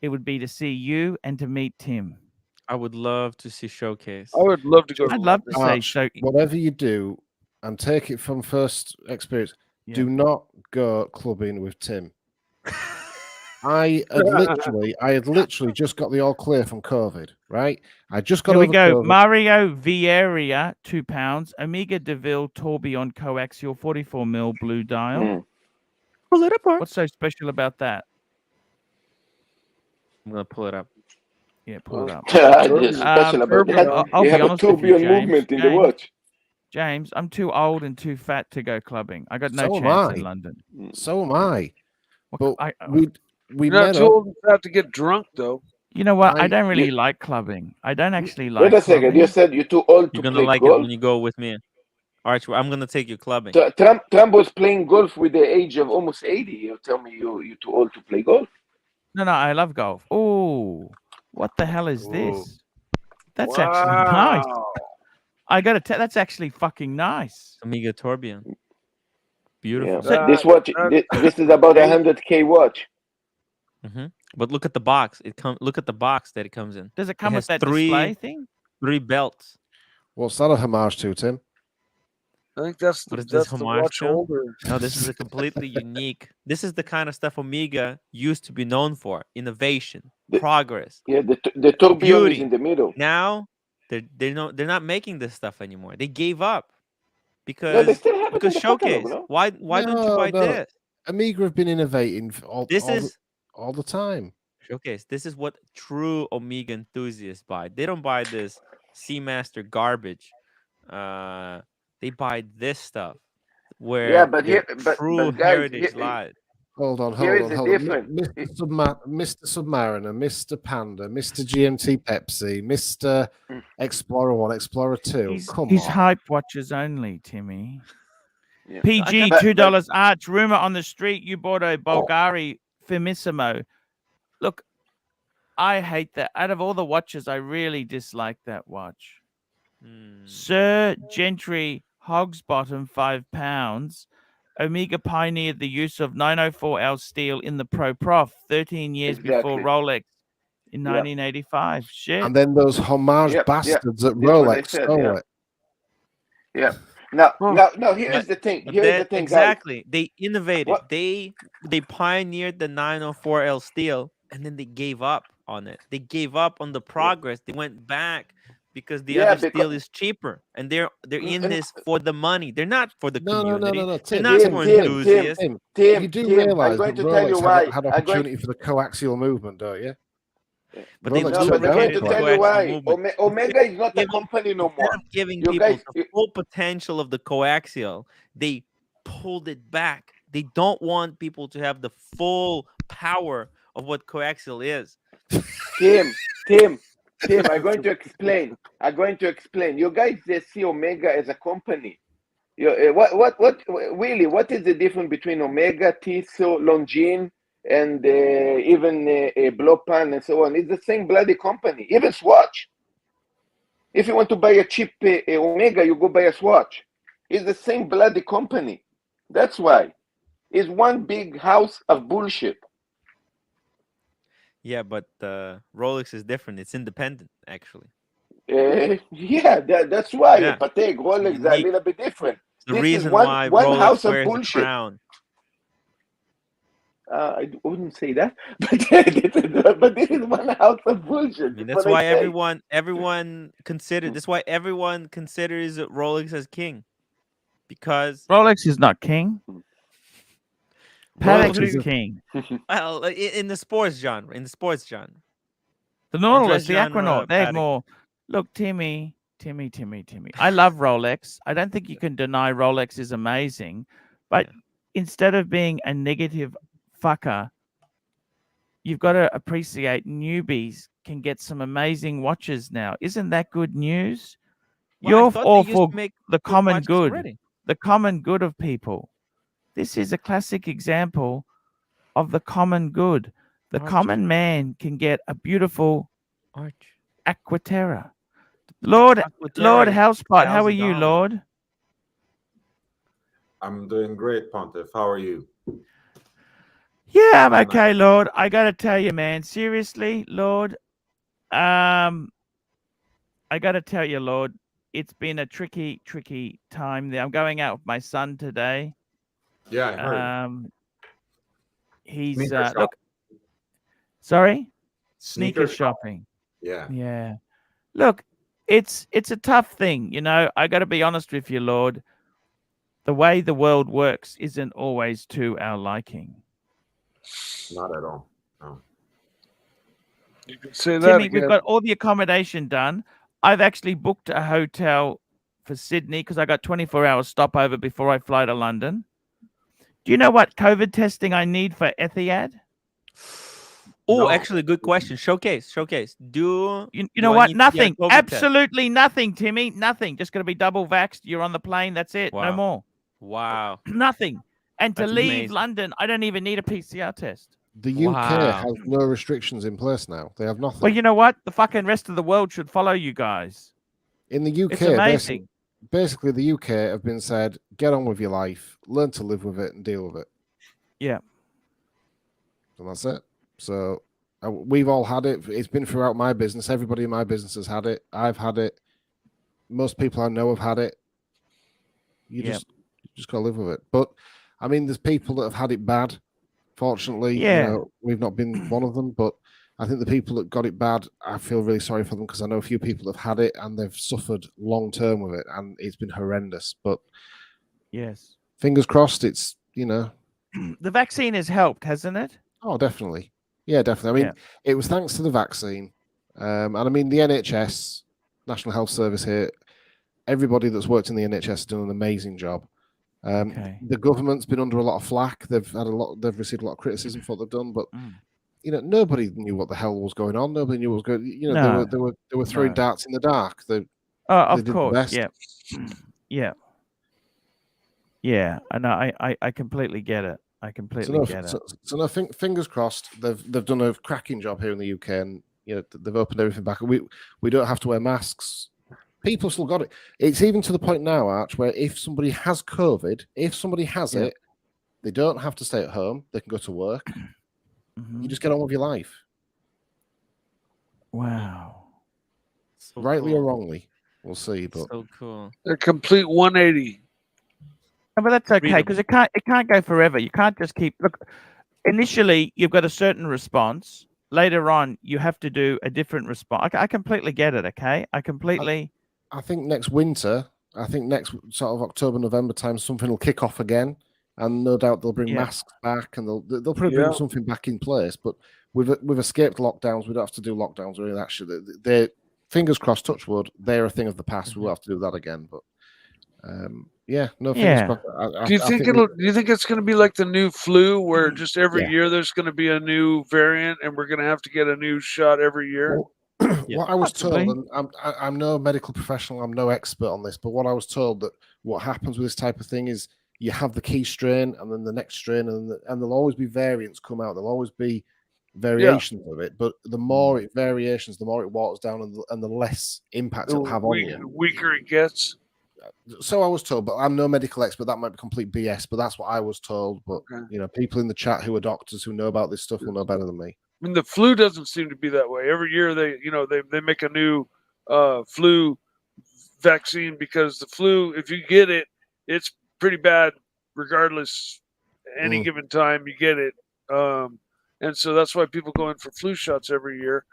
It would be to see you and to meet Tim. I would love to see Showcase. I would love to go. I'd love to say so. Whatever you do, and take it from first experience, do not go clubbing with Tim. I had literally just got the all clear from COVID, right? I just got. Here we go. COVID. Mario Vieira, £2. Omega Deville Tourbillon Coaxial 44mm blue dial. Pull it apart. What's so special about that? I'm gonna pull it up. Yeah, pull it up. Special about that. I'll You be have a honest with you, tourbillon James. movement in the watch. James, I'm too old and too fat to go clubbing. I got no So am chance I. in London. So am I. But we You're not met too up. old to get drunk, though. You know what? I don't really like clubbing. I don't actually like. Wait a second. clubbing. You said you're too old to You're gonna play like golf. it when you go with me, Archie. I'm gonna take you clubbing. Trump was playing golf with the age of almost 80. You tell me you're too old to play golf? No, I love golf. Oh, what the hell is this? That's actually nice. I gotta tell. That's actually fucking nice. Amiga Tourbillon. Beautiful. Yeah. This watch. This is about $100K watch. But look at the box. Look at the box that it comes in. Does it come with has that display thing? 3 belts. What's that a homage to, Tim? I think that's What the is this that's the homage watch to? holder. No, this is a completely unique. This is the kind of stuff Omega used to be known for: innovation, The- progress, Yeah, the tourbillon is beauty. in the middle. Now they're not making this stuff anymore. They gave up No, they because still have it in the showcase. catalog, no? Why don't you No, buy no. this? Amiga have been innovating for This is all the time. Showcase. This is what true Omega enthusiasts buy. They don't buy this Seamaster garbage. They buy this stuff where Yeah, but their here, but true guys, heritage here, lies. Hold on, here hold is on, the hold on. difference. Mr. Submariner, Mr. Panda, Mr. GMT Pepsi, Mr. Explorer 1, Explorer 2. Come He's on. hype watches only, Timmy. Yeah. PG, But- $2. Arch, rumor on the street you bought a Bulgari Firmissimo. Look, I hate that. Out of all the watches, I really dislike that watch. Sir Gentry Hogsbottom, £5. Omega pioneered the use of 904L steel in the Pro Prof 13 years before Exactly. Rolex in Yeah. 1985. Shit. And then those homage Yep, bastards at That's what I Rolex said, stole yeah. it. Yeah. Now, Huh. now, here's the thing. But Here's the that- thing, exactly. They innovated. What- They pioneered the 904L steel, and then they gave up on it. They gave up on the progress. They went back because the Yeah, other steel is cheaper, and they're in and- this for the money. They're not for the No, community. no. They're Tim, not Tim, for Tim, enthusiasts. Tim, Tim, you do Tim, I'm realize going that to tell you Rolex why. had I'm going- opportunity for the coaxial movement, don't you? But they Rolex No, took but I'm going lubricated to the tell you coaxial why. movement. Omega is not a Giving- company no Instead more. of giving You people guys- the full potential of the coaxial, they pulled it back. They don't want people to have the full power of what coaxial is. Tim, I'm going to explain. You guys see Omega as a company. What really? What is the difference between Omega, Tissot, Longines, and even Blopan and so on? It's the same bloody company. Even Swatch. If you want to buy a cheap Omega, you go buy a Swatch. It's the same bloody company. That's why. It's one big house of bullshit. Yeah, but Rolex is different. It's independent, actually. Yeah, that's why. Yeah. Patek, Rolex are a Unique. little bit different. It's the This is reason one why one Rolex house of wears the bullshit. crown. I wouldn't say that, but this is one house of bullshit. I mean, that's why everyone considers. That's why everyone considers Rolex as king, because Rolex is not king. Rolex Patek is is- king. well, in the sports genre, The Nautilus, dress the genre, Aquanaut, they're Patek. more. Look, Timmy. I love Rolex. I don't think you can deny Rolex is amazing, but instead of being a negative fucker, you've got to appreciate newbies can get some amazing watches now. Isn't that good news? Well, I You're thought all they used for to make the good common watches good, already. the common good of people. This is a classic example of the common good. The Archie. common man can get a beautiful Arch. Aquaterra. Lord Aquaterra is Housepot, how are you, $1,000. Lord? I'm doing great, Pontiff. How are you? Yeah, I'm Very okay, Lord. I gotta tell you, man. Seriously, Lord. I gotta tell you, Lord, it's been a tricky time there. I'm going out with my son today. Yeah, I heard. He's Sneaker shop. look. Sorry, Sneaker sneaker shopping. Yeah. Yeah. Look, it's a tough thing, you know. I got to be honest with you, Lord. The way the world works isn't always to our liking. Not at all. No. You can say that Timmy, again. we've got all the accommodation done. I've actually booked a hotel for Sydney because I got 24-hour stopover before I fly to London. Do you know what COVID testing I need for Etihad? Oh, No. actually, good question. Showcase. Do You do know I what? need to get a Nothing. COVID test? Absolutely nothing, Timmy. Nothing. Just going to be double vaxxed. You're on the plane. That's it. No Wow. more. Wow. Nothing. And to That's leave amazing. London, I don't even need a PCR test. The UK Wow. has no restrictions in place now. They have nothing. Well, you know what? The fucking rest of the world should follow you guys. In the UK, It's amazing. basically the UK have been said, get on with your life, learn to live with it and deal with it. Yeah. And that's it. So we've all had it. It's been throughout my business. Everybody in my business has had it. I've had it. Most people I know have had it. You just got to live with it. But I mean, there's people that have had it bad. Fortunately, we've not been one of them. But I think the people that got it bad, I feel really sorry for them because I know a few people have had it and they've suffered long term with it, and it's been horrendous. But yes, fingers crossed, it's the vaccine has helped, hasn't it? Oh, definitely. Yeah, definitely. I mean, it was thanks to the vaccine. And I mean, the NHS, National Health Service here, everybody that's worked in the NHS has done an amazing job. The government's been under a lot of flack. They've received a lot of criticism for what they've done, but nobody knew what the hell was going on. Nobody knew what was going. They were throwing darts in the dark. Of course, yeah. I know. I completely get it. I completely get it. So I think fingers crossed. They've done a cracking job here in the UK, and they've opened everything back. We don't have to wear masks. People still got it. It's even to the point now, Arch, where if somebody has COVID, if somebody has it, they don't have to stay at home. They can go to work. You just get on with your life. Wow. So Rightly cool. or wrongly, we'll see. But so cool. A complete 180. But that's okay because it can't go forever. You can't just keep initially you've got a certain response. Later on, you have to do a different response. I completely get it. Okay, I completely. I think next winter, next sort of October, November time, something will kick off again, and no doubt they'll bring masks back, and they'll probably bring something back in place. But we've escaped lockdowns. We don't have to do lockdowns or any of that shit. They fingers crossed, touch wood. They're a thing of the past. We'll have to do that again. But fingers crossed. Do you think it's going to be like the new flu, where just every year there's going to be a new variant, and we're going to have to get a new shot every year? What I was told, and I'm no medical professional, I'm no expert on this, but what I was told that what happens with this type of thing is you have the key strain and then the next strain, and there'll always be variants come out. There'll always be variations of it, but the more variations, the more it waters down, and the less impact it'll have on you. Weaker it gets. So I was told, but I'm no medical expert. That might be complete BS, but that's what I was told. But people in the chat who are doctors who know about this stuff will know better than me. I mean, the flu doesn't seem to be that way. Every year they make a new flu vaccine, because the flu, if you get it, it's pretty bad regardless. Any given time you get it, and so that's why people go in for flu shots every year.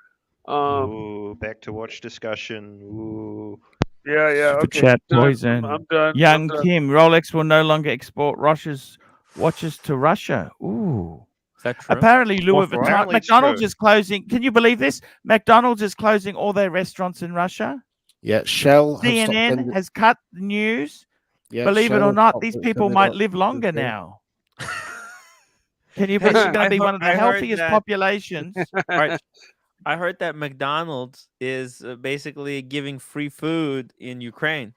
Back to watch discussion. Ooh. Yeah. Okay. Chat poison. I'm done. Young Kim, Rolex will no longer export Russia's watches to Russia. Ooh. Is that true? Apparently, Louis Vuitton. McDonald's is closing. Can you believe this? McDonald's is closing all their restaurants in Russia. Yeah, Shell. CNN has cut the news. Yeah, believe Shell it or not, these people might live longer now. Can you believe it's going to be one of the healthiest populations? Right. I heard that McDonald's is basically giving free food in Ukraine.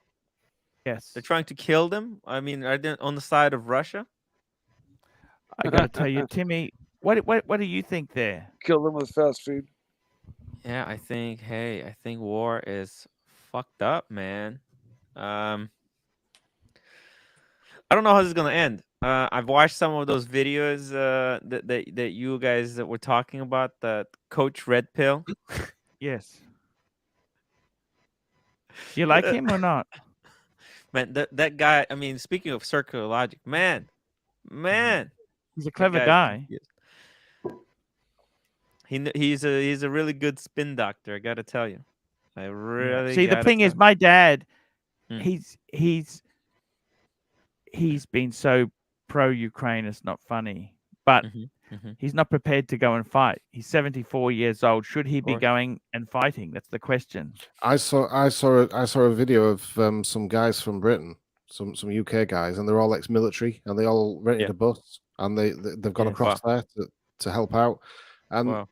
Yes. They're trying to kill them. I mean, are they on the side of Russia? I got to tell you, Timmy, what do you think there? Kill them with fast food. Yeah, I think war is fucked up, man. I don't know how this is going to end. I've watched some of those videos that you guys that were talking about, the Coach Red Pill. Yes. Do you like him or not? Man, that guy, I mean, speaking of circular logic, man. He's a clever guy. He's a really good spin doctor, I got to tell you. I really see. The thing is, my dad, he's been so pro-Ukraine, it's not funny, but he's not prepared to go and fight. He's 74 years old. Should he be going and fighting? That's the question. I saw a video of some guys from Britain, some UK guys, and they're all ex-military, and they all rented a bus, and they've gone across there to help out. And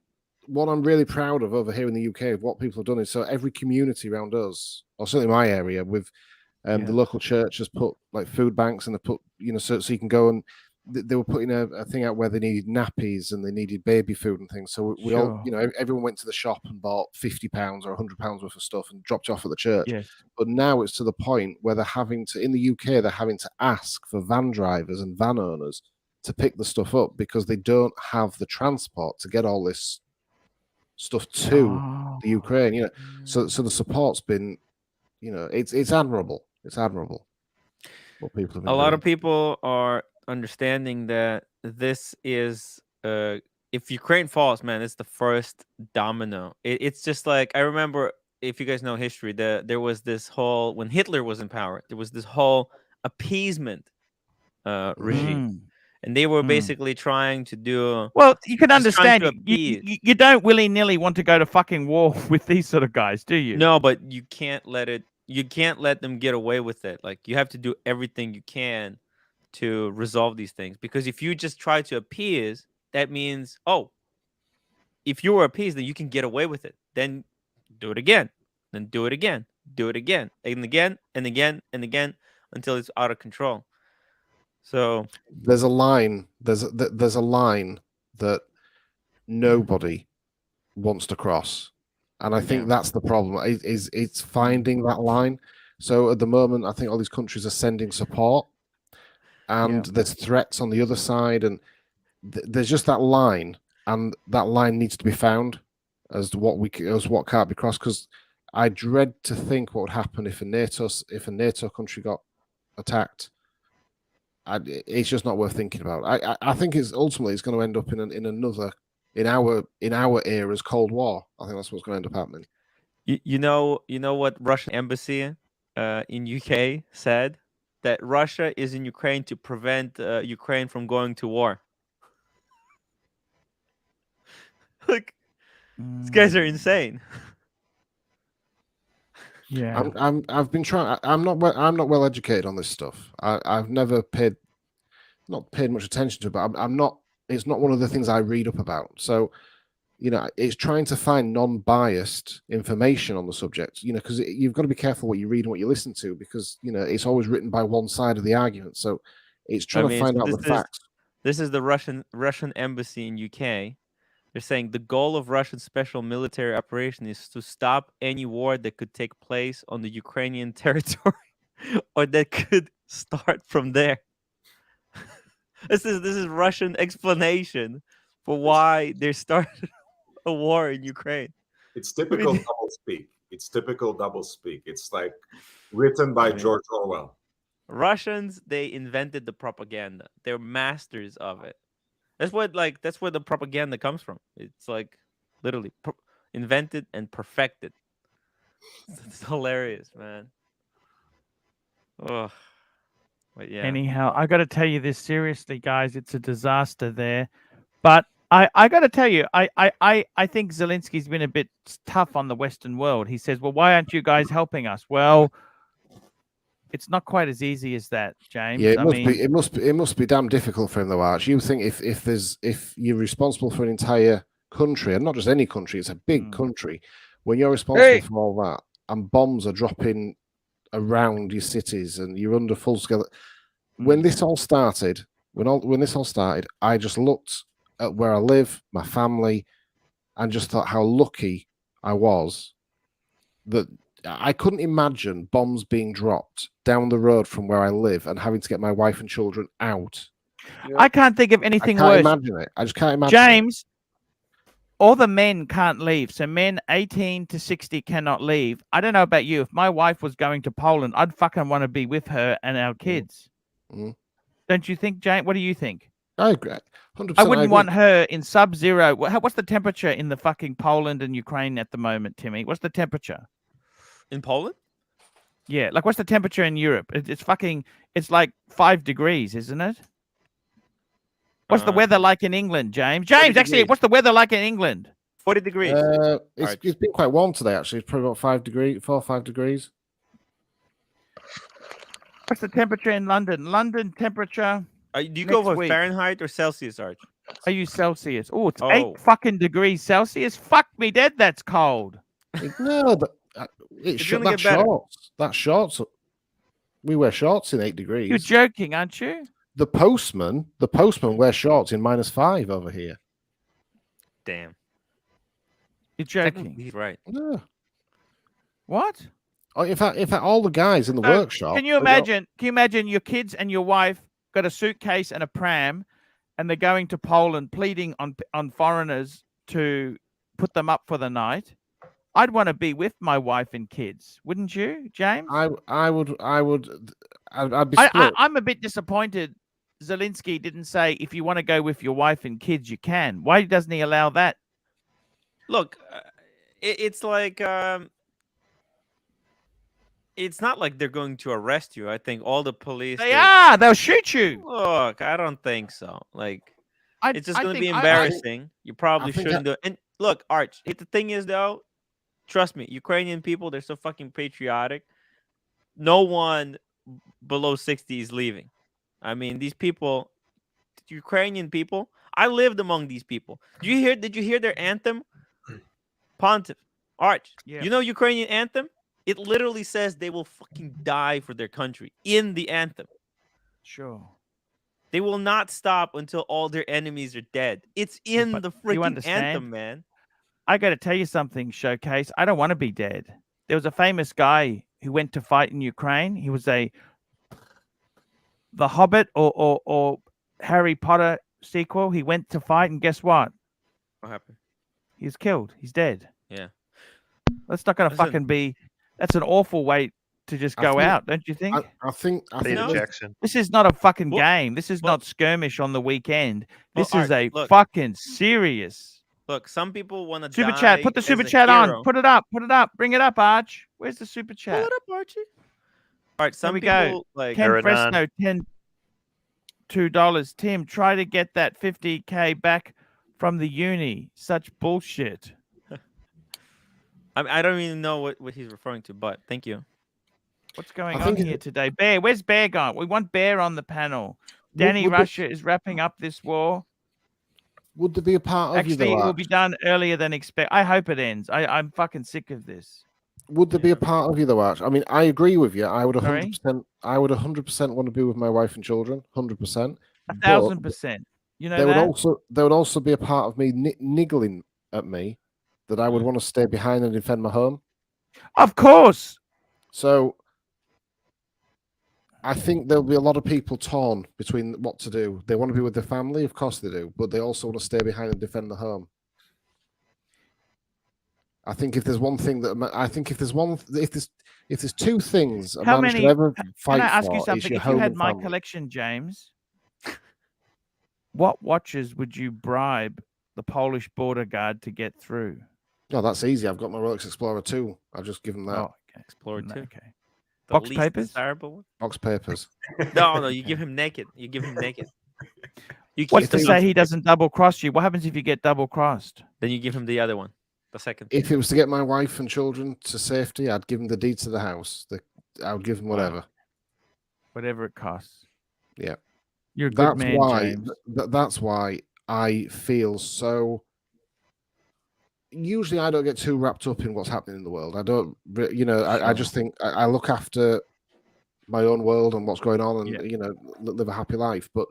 what I'm really proud of over here in the UK, of what people have done, is so every community around us, or certainly my area, with the local church has put like food banks, and they put so you can go, and they were putting a thing out where they needed nappies and they needed baby food and things. So we all, everyone went to the shop and bought £50 or £100 worth of stuff and dropped it off at the church. Yes. But now it's to the point where they're having to, in the UK, they're having to ask for van drivers and van owners to pick the stuff up because they don't have the transport to get all this stuff to the Ukraine. So the support's been, it's admirable. It's admirable. what people have A been lot doing. of people are understanding that this is if Ukraine falls, man, it's the first domino. It's just like, I remember, if you guys know history, there was this whole, when Hitler was in power, there was this whole appeasement regime, and they were basically trying to do. Well, you can just trying understand. to appease. You don't willy-nilly want to go to fucking war with these sort of guys, do you? No, but you can't let it. You can't let them get away with it. Like, you have to do everything you can to resolve these things, because if you just try to appease, that means, oh, if you were appeased, then you can get away with it. Then do it again, then do it again, do it again, and again, and again, and again, until it's out of control. So there's a line. There's a line that nobody wants to cross, and I think that's the problem. It's finding that line. So at the moment, I think all these countries are sending support, and there's threats on the other side, and there's just that line, and that line needs to be found as to what can't be crossed. Because I dread to think what would happen if a NATO country got attacked. It's just not worth thinking about. I think it's ultimately it's going to end up in our era's Cold War. I think that's what's going to end up happening. you know what Russian embassy in UK said? That Russia is in Ukraine to prevent Ukraine from going to war. Like, these guys are insane. Yeah. I've been trying. I'm not well educated on this stuff. I've never paid much attention to it, but I'm not. It's not one of the things I read up about. So, it's trying to find non-biased information on the subject. Because you've got to be careful what you read and what you listen to, because it's always written by one side of the argument. So, it's trying to find out the facts. This is the Russian embassy in UK. They're saying the goal of Russian special military operation is to stop any war that could take place on the Ukrainian territory, or that could start from there. This is Russian explanation for why they started a war in Ukraine. It's typical doublespeak. It's typical doublespeak. It's like written by George Orwell. Russians, they invented the propaganda. They're masters of it. That's where the propaganda comes from. It's like literally invented and perfected. It's hilarious, man. Oh, but yeah. Anyhow, I got to tell you this seriously, guys. It's a disaster there. But I got to tell you, I think Zelensky's been a bit tough on the Western world. He says, well, why aren't you guys helping us? Well, it's not quite as easy as that, James. Yeah, it must be damn difficult for him though, Arch. You think if you're responsible for an entire country, and not just any country, it's a big country, when you're responsible for all that, and bombs are dropping around your cities, and you're under full scale. When this all started, I just looked at where I live, my family, and just thought how lucky I was that I couldn't imagine bombs being dropped down the road from where I live and having to get my wife and children out. I can't think of anything worse. Imagine it. I just can't imagine James, all the men can't leave. So men 18 to 60 cannot leave. I don't know about you. If my wife was going to Poland, I'd fucking want to be with her and our kids. Don't you think, James? What do you think? I agree. 100%. I wouldn't want her in sub-zero. What's the temperature in the fucking Poland and Ukraine at the moment, Timmy? What's the temperature? In Poland? Yeah, like what's the temperature in Europe? It's like 5 degrees, isn't it? What's the weather like in England, James? James, actually, what's the weather like in England? 40 degrees. It's been quite warm today, actually. It's probably about 4 or 5 degrees. What's the temperature in London? London temperature. Do you go for Fahrenheit or Celsius, Arch? I use Celsius. Oh, it's 8 fucking degrees Celsius. Fuck me dead, that's cold. No, but that's shorts. That's shorts. We wear shorts in 8 degrees. You're joking, aren't you? The postman wears shorts in -5 over here. Damn. You're joking. He's right. Yeah. What? Oh, in fact, all the guys in the workshop. Can you imagine your kids and your wife got a suitcase and a pram, and they're going to Poland pleading on foreigners to put them up for the night? I'd want to be with my wife and kids, wouldn't you, James? I would. I'd be split. I'm a bit disappointed. Zelensky didn't say if you want to go with your wife and kids, you can. Why doesn't he allow that? Look, it's like it's not like they're going to arrest you. I think all the police. They are. They'll shoot you. Look, I don't think so. Like, it's just I going to be think- embarrassing. You probably think shouldn't do it. And look, Arch, the thing is, though, trust me, Ukrainian people, they're so fucking patriotic. No one below 60 is leaving. I mean, these people, Ukrainian people, I lived among these people. Did you hear their anthem? Pontiff, Arch, Yeah. you know Ukrainian anthem? It literally says they will fucking die for their country in the anthem. Sure. They will not stop until all their enemies are dead. It's in But the do you freaking understand? anthem, man. I got to tell you something, Showcase. I don't want to be dead. There was a famous guy who went to fight in Ukraine. He was the Hobbit or Harry Potter sequel. He went to fight, and guess what? What happened? He was killed. He's dead. Yeah. That's not going to Listen. fucking be. That's an awful way to just I go think- out, don't you think? I think Peter No. Jackson. This is not a fucking Well- game. This is well- not skirmish on the weekend. Well, This is Art, a look. fucking serious. Look, some people want to Super die chat. Put the as super a chat hero. on. Put it up. Put it up. Bring it up, Arch. Where's the super Pull chat? it up, Archie. All right, some we go. people like Ken Aaron, Fresno, $2. Tim, try to get that 50K back from the uni. Such bullshit. I don't even know what he's referring to, but thank you. What's going I on think here today? Bear, where's Bear gone? We want Bear on the panel. Danny would Russia is wrapping up this war. Would there be a part of you Actually, it though? will be done earlier than expect. I hope it ends. I'm fucking sick of this. Would there be a part of you though, Arch? I mean, I agree with you. I would Sorry? 100%. I would 100% want to be with my wife and children. 100%. 1,000%. You know There that? would also be a part of me niggling at me that I would want to stay behind and defend my home. Of course. So I think there'll be a lot of people torn between what to do. They want to be with their family, of course they do, but they also want to stay behind and defend the home. I think if there's one thing that I think if there's two things a How man should many? ever Can fight I ask for, you it's something? your If you home had and my family. collection, James, what watches would you bribe the Polish border guard to get through? No, that's easy. I've got my Rolex Explorer 2. I'll just give them that. Oh, okay. Explorer No, 2. Okay. The Box least papers? desirable one? Box papers. No, you give him naked. You give him naked. You What's keep to the say other- he doesn't double cross you? What happens if you get double crossed? Then you give him the other one, the second. If it was to get my wife and children to safety, I'd give them the deed to the house. I would give them whatever. Whatever it costs. Yeah. You're a good That's man, why. James. That's why I feel so. Usually, I don't get too wrapped up in what's happening in the world. I don't. I just think I look after my own world and what's going on, and live a happy life. But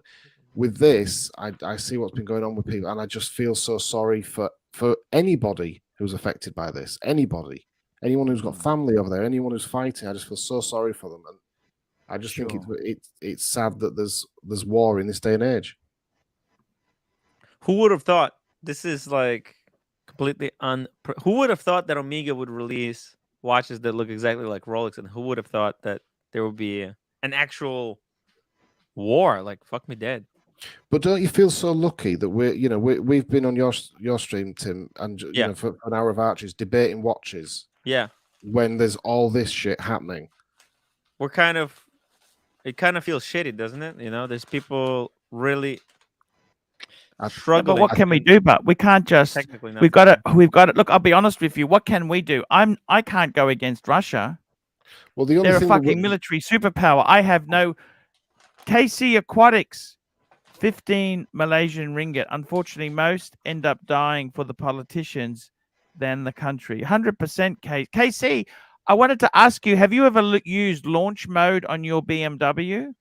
with this, I see what's been going on with people, and I just feel so sorry for anybody who's affected by this. Anybody, anyone who's got family over there, anyone who's fighting. I just feel so sorry for them, and I just think it's sad that there's war in this day and age. Who would have thought this is like completely Who would have thought that Omega would release watches that look exactly like Rolex, and who would have thought that there would be an actual war? Like, fuck me dead. But don't you feel so lucky that we've been on your stream, Tim, and for an hour of Arches debating watches. Yeah, when there's all this shit happening, it kind of feels shitty, doesn't it? There's people really struggling. But what can we do? But we can't just. Technically, We've got to. Look, I'll be honest with you. What can we do? I can't go against Russia. Well, the only they're a thing fucking military superpower. I have no. KC Aquatics, 15 Malaysian ringgit. Unfortunately, most end up dying for the politicians than the country. 100% KC. I wanted to ask you: have you ever used launch mode on your BMW?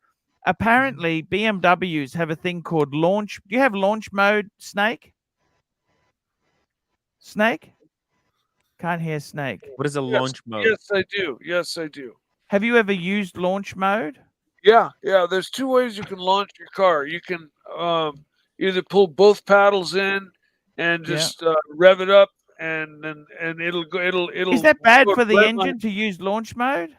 Apparently, BMWs have a thing called launch. Do you have launch mode, Snake? Snake? Can't hear Snake. What is a launch mode? Yes, I do. Yes, I do. Have you ever used launch mode? Yeah. There's two ways you can launch your car. You can either pull both paddles in and just rev it up, and it'll go. It'll. Is that bad go for the red engine line. to use launch mode?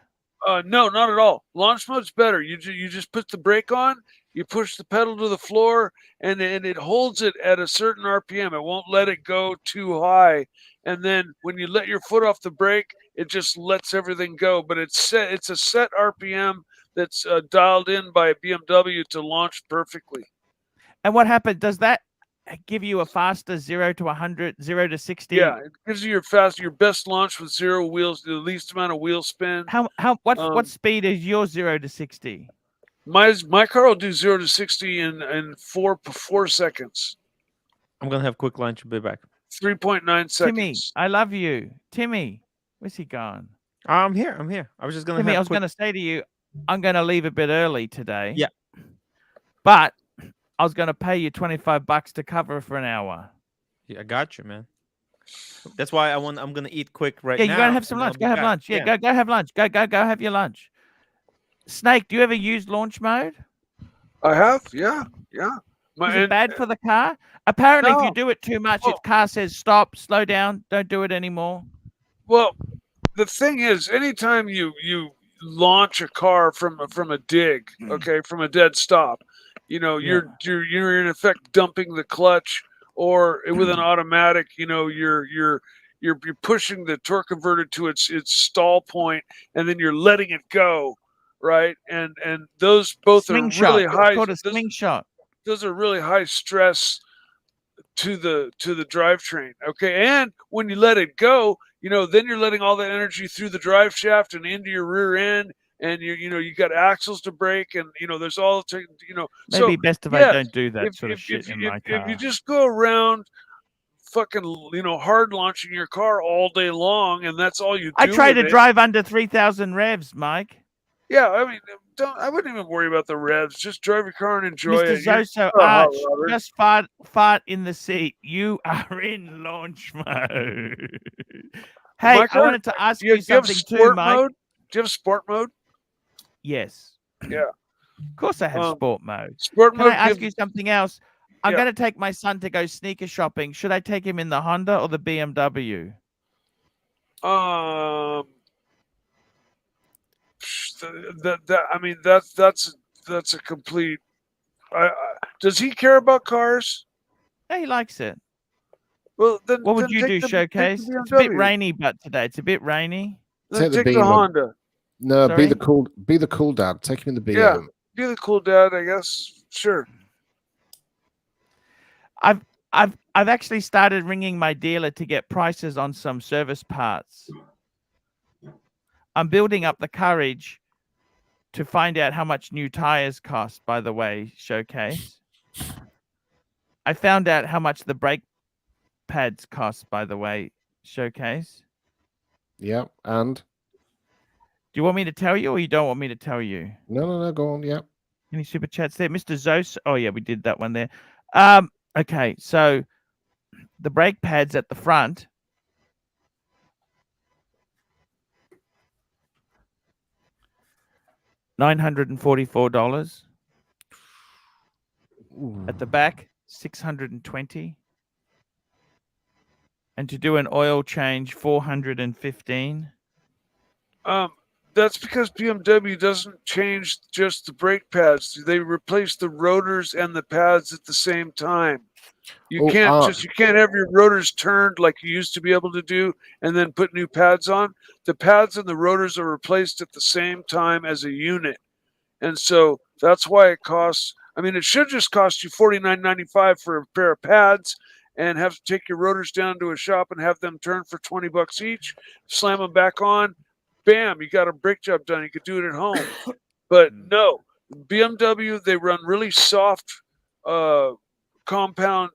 No, not at all. Launch mode's better. You just put the brake on, you push the pedal to the floor, and it holds it at a certain RPM. It won't let it go too high. And then when you let your foot off the brake, it just lets everything go. But it's a set RPM that's dialed in by BMW to launch perfectly. And what happened? Does that give you a faster 0 to 100, 0 to 60? Yeah, it gives you your best launch with 0 wheels, the least amount of wheel spin. What speed is your 0 to 60? My car will do 0 to 60 in 4 seconds. I'm gonna have quick lunch and be back. 3.9 seconds. Timmy, I love you. Timmy, where's he gone? I'm here. I was just gonna. Timmy, I was going to say to you, I'm going to leave a bit early today. Yeah. But I was going to pay you $25 to cover for an hour. Yeah, I got you, man. That's why I'm gonna eat quick right now. now. Yeah, you're going to have some lunch. Go have lunch. Yeah, go have lunch. Go have your lunch. Snake, do you ever use launch mode? I have, yeah. Is it bad for the car? Apparently, if you do it too much, if car says stop, slow down, don't do it anymore. Well, the thing is, anytime you launch a car from a dig, okay, from a dead stop, you're in effect dumping the clutch, or with an automatic, you're pushing the torque converter to its stall point, and then you're letting it go, right? And those both are really high. It's called a slingshot. Those are really high stress to the drivetrain, okay? And when you let it go, then you're letting all that energy through the drive shaft and into your rear end, and you got axles to brake, and there's all Maybe best if I don't do that sort of shit in my car. If you just go around fucking hard launching your car all day long, and that's all you do. I try to drive under 3,000 revs, Mike. Yeah, I mean, I wouldn't even worry about the revs. Just drive your car and enjoy it. Mr. Zoso, Arch, just fart in the seat. You are in launch mode. Hey, I wanted to ask you something too, Mike. Mode? Do you have sport mode? Yes. Yeah. Of course I have sport mode. Sport mode. Can I ask you something else? I'm going to take my son to go sneaker shopping. Should I take him in the Honda or the BMW? I mean, that's a complete. Does he care about cars? Yeah, he likes it. Well, then what would you do, Showcase? It's a bit rainy, but today it's a bit rainy. Then take the Honda. No, be the cool dad. Take him in the BM. Yeah, be the cool dad, I guess. Sure. I've actually started ringing my dealer to get prices on some service parts. I'm building up the courage to find out how much new tires cost, by the way, Showcase. I found out how much the brake pads cost, by the way, Showcase. Yeah, and? Do you want me to tell you, or you don't want me to tell you? No, go on, yeah. Any super chats there? Mr. Zos? Oh, yeah, we did that one there. Okay, so the brake pads at the front, $944. At the back, $620. And to do an oil change, $415. That's because BMW doesn't change just the brake pads. They replace the rotors and the pads at the same time. You can't have your rotors turned like you used to be able to do and then put new pads on. The pads and the rotors are replaced at the same time as a unit. And so that's why it costs, I mean, it should just cost you $49.95 for a pair of pads and have to take your rotors down to a shop and have them turn for $20 each, slam them back on. Bam, you got a brake job done. You could do it at home. But no, BMW, they run really soft compound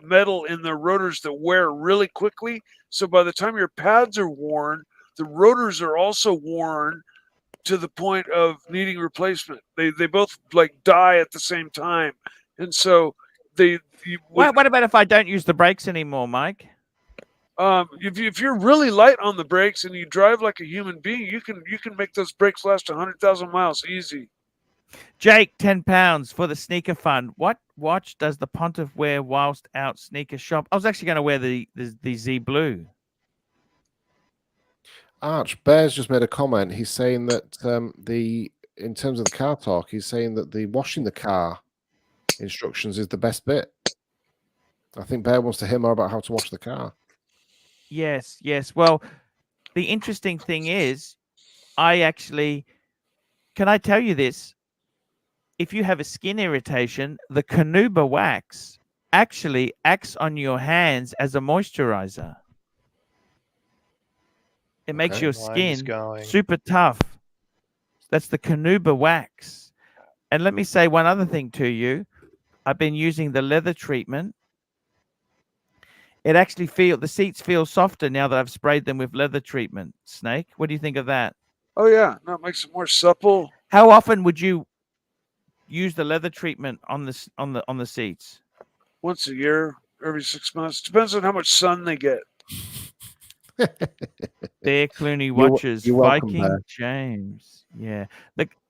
metal in their rotors that wear really quickly. So by the time your pads are worn, the rotors are also worn to the point of needing replacement. They both like die at the same time. And so what about if I don't use the brakes anymore, Mike? If you're really light on the brakes and you drive like a human being, you can make those brakes last 100,000 miles easy. Jake, £10 for the sneaker fund. What watch does the Pontiff wear whilst out sneaker shop? I was actually going to wear the Z Blue. Arch Bear's just made a comment. He's saying that in terms of the car talk, he's saying that the washing the car instructions is the best bit. I think Bear wants to hear more about how to wash the car. Yes, yes. Well, the interesting thing is, can I tell you this? If you have a skin irritation, the Canuba wax actually acts on your hands as a moisturizer. It makes your skin super tough. That's the Canuba wax. And let me say one other thing to you. I've been using the leather treatment. It actually the seats feel softer now that I've sprayed them with leather treatment. Snake, what do you think of that? Oh yeah, no, it makes it more supple. How often would you use the leather treatment on the seats? Once a year, every 6 months. Depends on how much sun they get. There, Clooney watches you're welcome, Viking Bear. James. Yeah.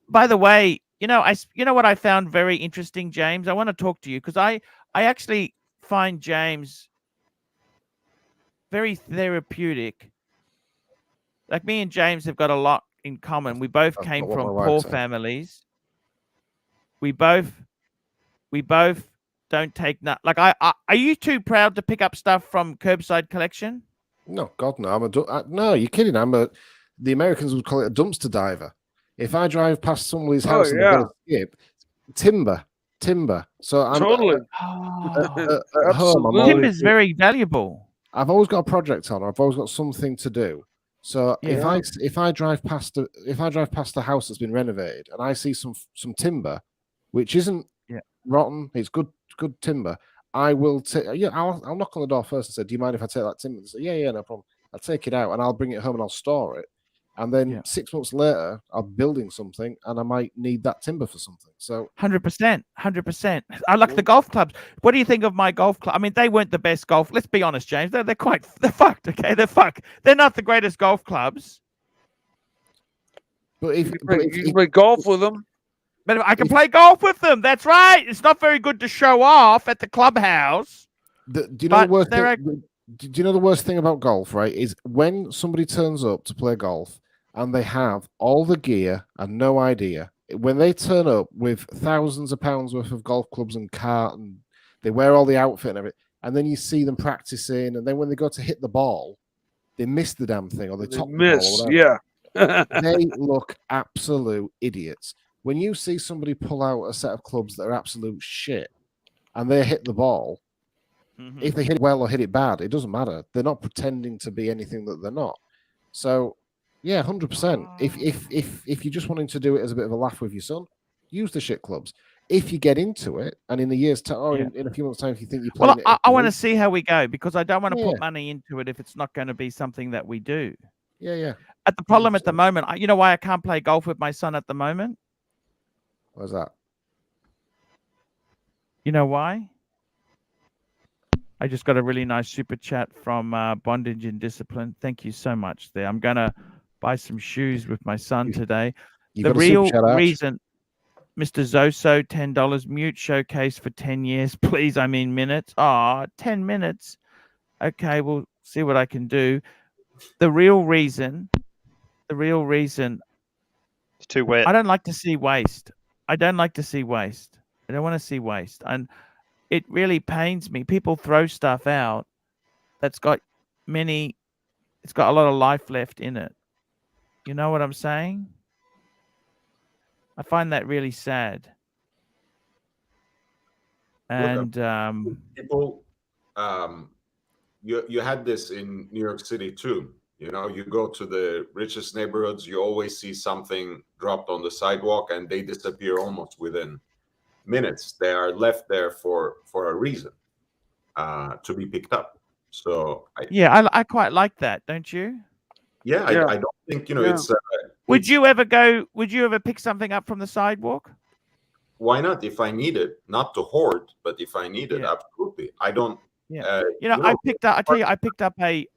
By the way, you know what I found very interesting, James? I want to talk to you because I actually find James very therapeutic. Like me and James have got a lot in common. We both came from poor families. We both don't take like are you too proud to pick up stuff from curbside collection? No, God, no. No, you're kidding. The Americans would call it a dumpster diver. If I drive past somebody's house and they're going to skip, timber. So I'm totally. At home, timber's very valuable. I've always got a project on, or I've always got something to do. So if I drive past the house that's been renovated and I see some timber, which isn't rotten, it's good timber, I will take. I'll knock on the door first and say, "Do you mind if I take that timber?" They say, "Yeah, no problem." I'll take it out and I'll bring it home and I'll store it. And then 6 months later, I'm building something and I might need that timber for something. So 100%. I like the golf clubs. What do you think of my golf club? I mean, they weren't the best golf. Let's be honest, James. They're fucked. Okay, they're fucked. They're not the greatest golf clubs. But if you can play golf with them. But I can play golf with them. That's right. It's not very good to show off at the clubhouse. Do you know the worst thing about golf, right? Is when somebody turns up to play golf and they have all the gear and no idea. When they turn up with thousands of pounds worth of golf clubs and cart and they wear all the outfit and everything, and then you see them practicing, and then when they go to hit the ball, they miss the damn thing or they top miss. The ball, they look absolute idiots. When you see somebody pull out a set of clubs that are absolute shit and they hit the ball, if they hit it well or hit it bad, it doesn't matter. They're not pretending to be anything that they're not. So, yeah, 100%. If you're just wanting to do it as a bit of a laugh with your son, use the shit clubs. If you get into it, and in a year's time, or in a few months' time, if you think you're playing I want to see how we go because I don't want to put money into it if it's not going to be something that we do. Yeah. At the problem at the moment, you know why I can't play golf with my son at the moment? What's that? You know why? I just got a really nice super chat from Bondage and Discipline. Thank you so much there. I'm going to buy some shoes with my son today. The real reason, Mr. Zoso, $10, mute showcase for 10 years. Please, I mean minutes. 10 minutes. Okay, we'll see what I can do. The real reason. It's too wet. I don't like to see waste. I don't want to see waste. And it really pains me. People throw stuff out it's got a lot of life left in it. You know what I'm saying? I find that really sad. And people, you had this in New York City too. You know, you go to the richest neighborhoods, you always see something dropped on the sidewalk and they disappear almost within minutes. They are left there for a reason, to be picked up. So I quite like that, don't you? Yeah, I don't think it's. Would you ever pick something up from the sidewalk? Why not? If I need it, not to hoard, but if I need it, absolutely. I don't. I picked up a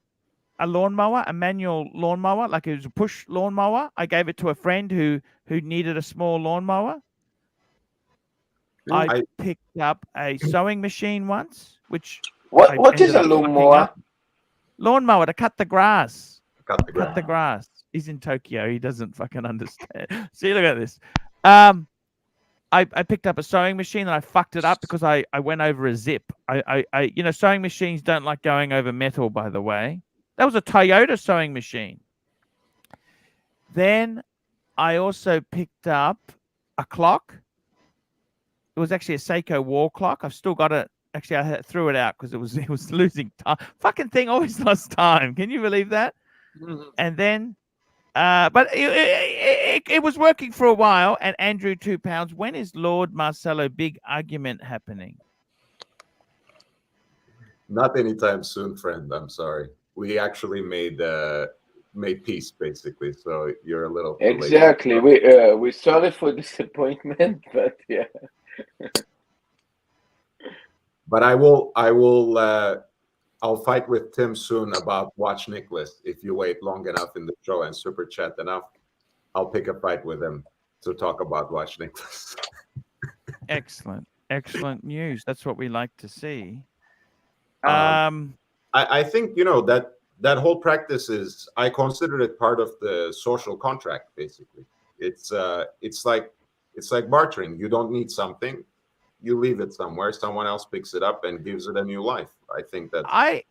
lawnmower, a manual lawnmower, like it was a push lawnmower. I gave it to a friend who needed a small lawnmower. I picked up a sewing machine once, which what is a lawnmower? Lawnmower to cut the grass. Cut the grass. Cut the grass. He's in Tokyo. He doesn't fucking understand. See, look at this. I picked up a sewing machine and I fucked it up because I went over a zip. You know, sewing machines don't like going over metal, by the way. That was a Toyota sewing machine. Then I also picked up a clock. It was actually a Seiko wall clock. I've still got it. Actually, I threw it out because it was losing time. Fucking thing always lost time. Can you believe that? And then, but it was working for a while. And Andrew, £2. When is Lord Marcello big argument happening? Not anytime soon, friend. I'm sorry. We actually made peace, basically. So you're a little too late. Exactly. We're sorry for disappointment, but yeah. But I'll fight with Tim soon about Watch Nicholas. If you wait long enough in the show and super chat enough, I'll pick a fight with him to talk about Watch Nicholas. Excellent news. That's what we like to see. I think, you know, that whole practice is, I consider it part of the social contract. Basically, it's like bartering. You don't need something, you leave it somewhere, someone else picks it up and gives it a new life. I think that I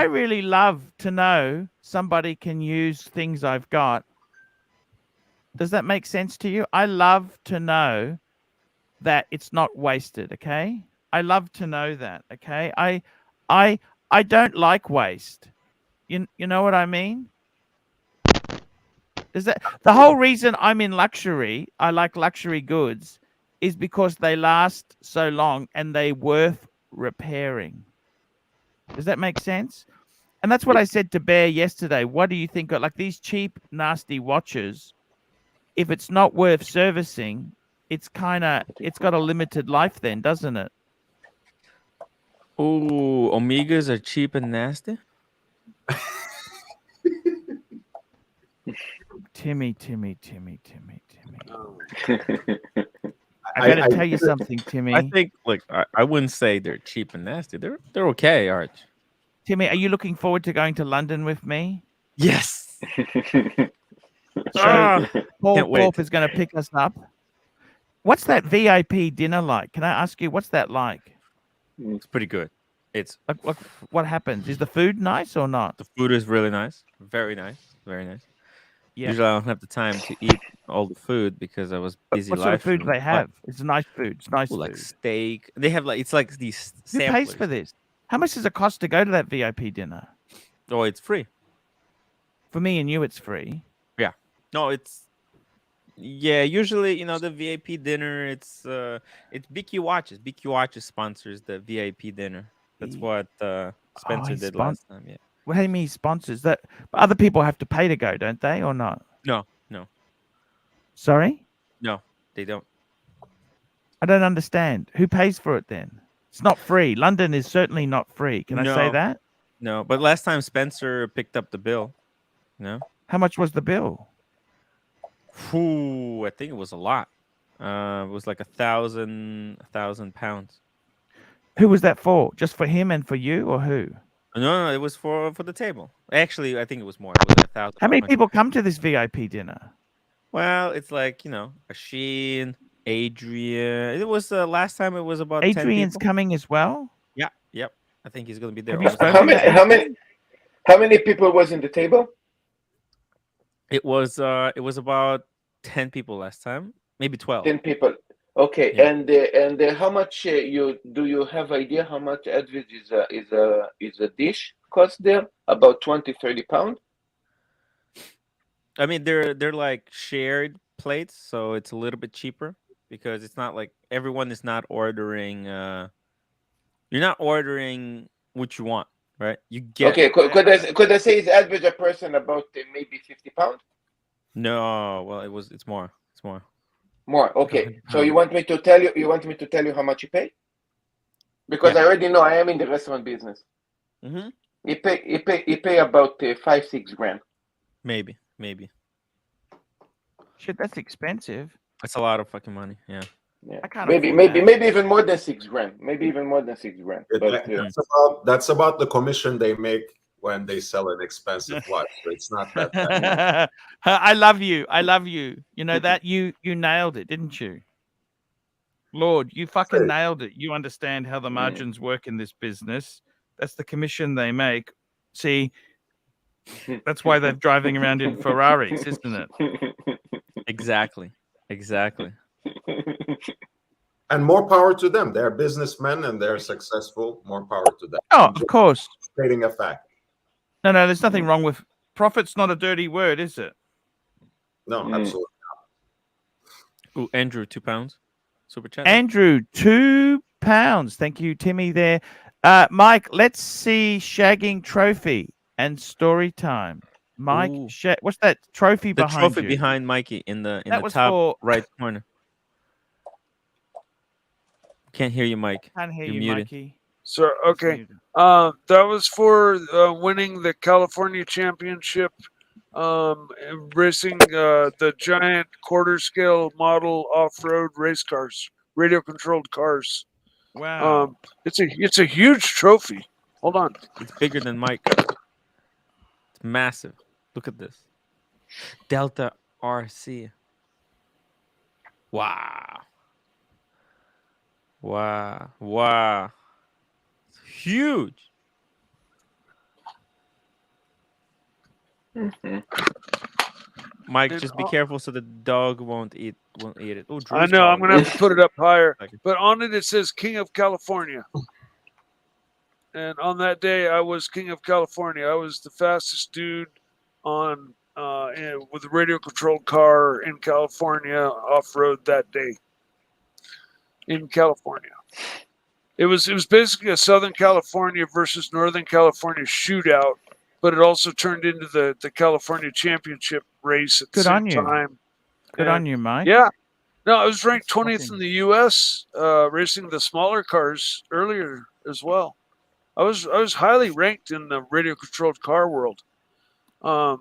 really love to know somebody can use things I've got. Does that make sense to you? I love to know that it's not wasted. Okay, I love to know that. Okay, I don't like waste. You know what I mean? Is that the whole reason I'm in luxury? I like luxury goods is because they last so long and they're worth repairing. Does that make sense? And that's what I said to Bear yesterday. What do you think of like these cheap, nasty watches? If it's not worth servicing, it's got a limited life then, doesn't it? Oh, Omegas are cheap and nasty. Timmy. I gotta tell you something, Timmy. I think, like, I wouldn't say they're cheap and nasty. They're okay, Arch. Timmy, are you looking forward to going to London with me? Yes. So Paul Can't wait. Thorpe is going to pick us up. What's that VIP dinner like? Can I ask you, what's that like? It's pretty good. It's Like, what happens? Is the food nice or not? the food is really nice, very nice, very nice. Yeah. Usually, I don't have the time to eat all the food because I was busy. What sort of food do they have? It's nice food. It's nice like food. steak. They have it's like these Who samplers. pays for this? How much does it cost to go to that VIP dinner? Oh, it's free. For me and you, it's free. Yeah. No, it's usually, the VIP dinner, it's BQ Watches. BQ Watches sponsors the VIP dinner. That's what Spencer did last time. Yeah. What do you mean sponsors that? But other people have to pay to go, don't they, or not? No. Sorry? No, they don't. I don't understand. Who pays for it then? It's not free. London is certainly not free. Can I say No. that? No, but last time Spencer picked up the bill. How much was the bill? Ooh, I think it was a lot. It was like 1,000 pounds. Who was that for? Just for him and for you, or who? No, it was for the table. Actually, I think it was more. It was 1,000. How many people come to this VIP dinner? Well, it's like, Asheen, Adrian. It was last time it was about 10 Adrian's people. coming as well. Yeah, yep. I think he's gonna be there. Have you also. spoken How many people was in the table? It was about 10 people last time, maybe 12. 10 people. Okay, Yeah. and how much do you have idea how much average is a dish cost there? About 20-30 pounds. I mean, they're like shared plates, so it's a little bit cheaper because it's not like everyone is not ordering. You're not ordering what you want, right? You get. Okay, could I say it's average a person about maybe 50 pounds? No, well, it's more. It's more. More. Okay. So you want me to tell you how much you pay? Because Yeah. I already know I am in the restaurant business. Mm-hmm. You pay about 5-6 grand. Maybe. Shit, that's expensive. That's a lot of fucking money. Yeah. Yeah. I can't Maybe afford that. even more than 6 grand. Maybe even more than 6 grand. But That's about the commission they make when they sell an expensive watch. So it's not that bad. I love you. I love you. You know that you nailed it, didn't you? Lord, you fucking nailed it. You understand how the margins work in this business. That's the commission they make. See, that's why they're driving around in Ferraris, isn't it? Exactly. And more power to them. They're businessmen and they're successful. More power to them. Oh, of course. Stating a fact. No, there's nothing wrong with profit's not a dirty word, is it? No, absolutely not. Ooh, Andrew, £2. Super chat. Andrew, £2. Thank you, Timmy. There, Mike. Let's see shagging trophy and story time. Mike, what's that trophy behind you? The trophy behind Mikey in the was top right corner. Can't hear you, Mike. Can't hear You're you, muted. Mikey. So okay, that was for winning the California Championship, racing the giant quarter scale model off-road race cars, radio controlled cars. Wow, it's a huge trophy. Hold on, it's bigger than Mike. It's massive. Look at this, Delta RC. Wow. It's huge. Mike, just be careful so the dog won't eat it. Oh, I know. I'm gonna have to put it up higher, but on it says King of California. And on that day, I was King of California. I was the fastest dude on with a radio controlled car in California off road that day. In California, it was basically a Southern California versus Northern California shootout, but it also turned into the California Championship race at the same time. Good on you, Mike. Yeah, no, I was ranked 20th in the U.S. Racing the smaller cars earlier as well. I was highly ranked in the radio controlled car world.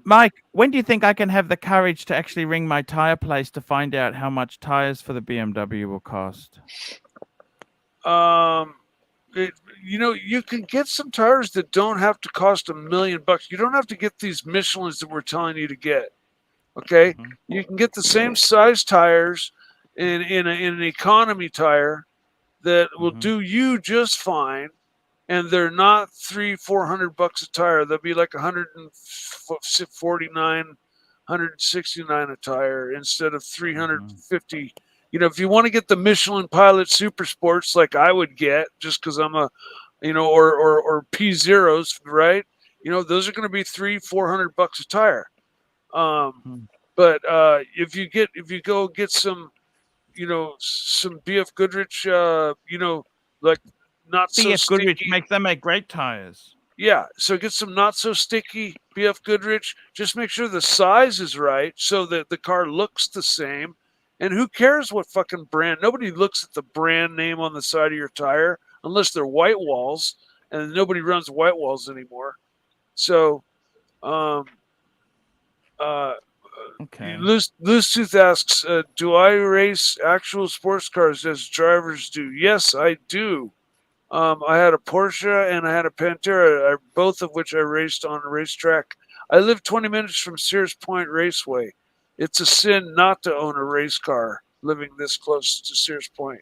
Mike, when do you think I can have the courage to actually ring my tire place to find out how much tires for the BMW will cost? You can get some tires that don't have to cost $1 million. You don't have to get these Michelins that we're telling you to get. Okay, you can get the same size tires in an economy tire that will do you just fine. And they're not $300-400 a tire. They'll be like $149, $169 a tire instead of $350. You know, if you want to get the Michelin Pilot Super Sports, like I would get, just because I'm or P0s, right? You know, those are going to be $300-400 a tire. But if you go get some, some BF Goodrich, like. Not so BF sticky. Goodrich they make great tires. Yeah, so get some not so sticky BF Goodrich. Just make sure the size is right so that the car looks the same. And who cares what fucking brand? Nobody looks at the brand name on the side of your tire unless they're white walls, and nobody runs white walls anymore. So, okay. Loose Tooth asks, do I race actual sports cars as drivers do? Yes, I do. I had a Porsche and I had a Pantera, both of which I raced on a racetrack. I live 20 minutes from Sears Point Raceway. It's a sin not to own a race car living this close to Sears Point.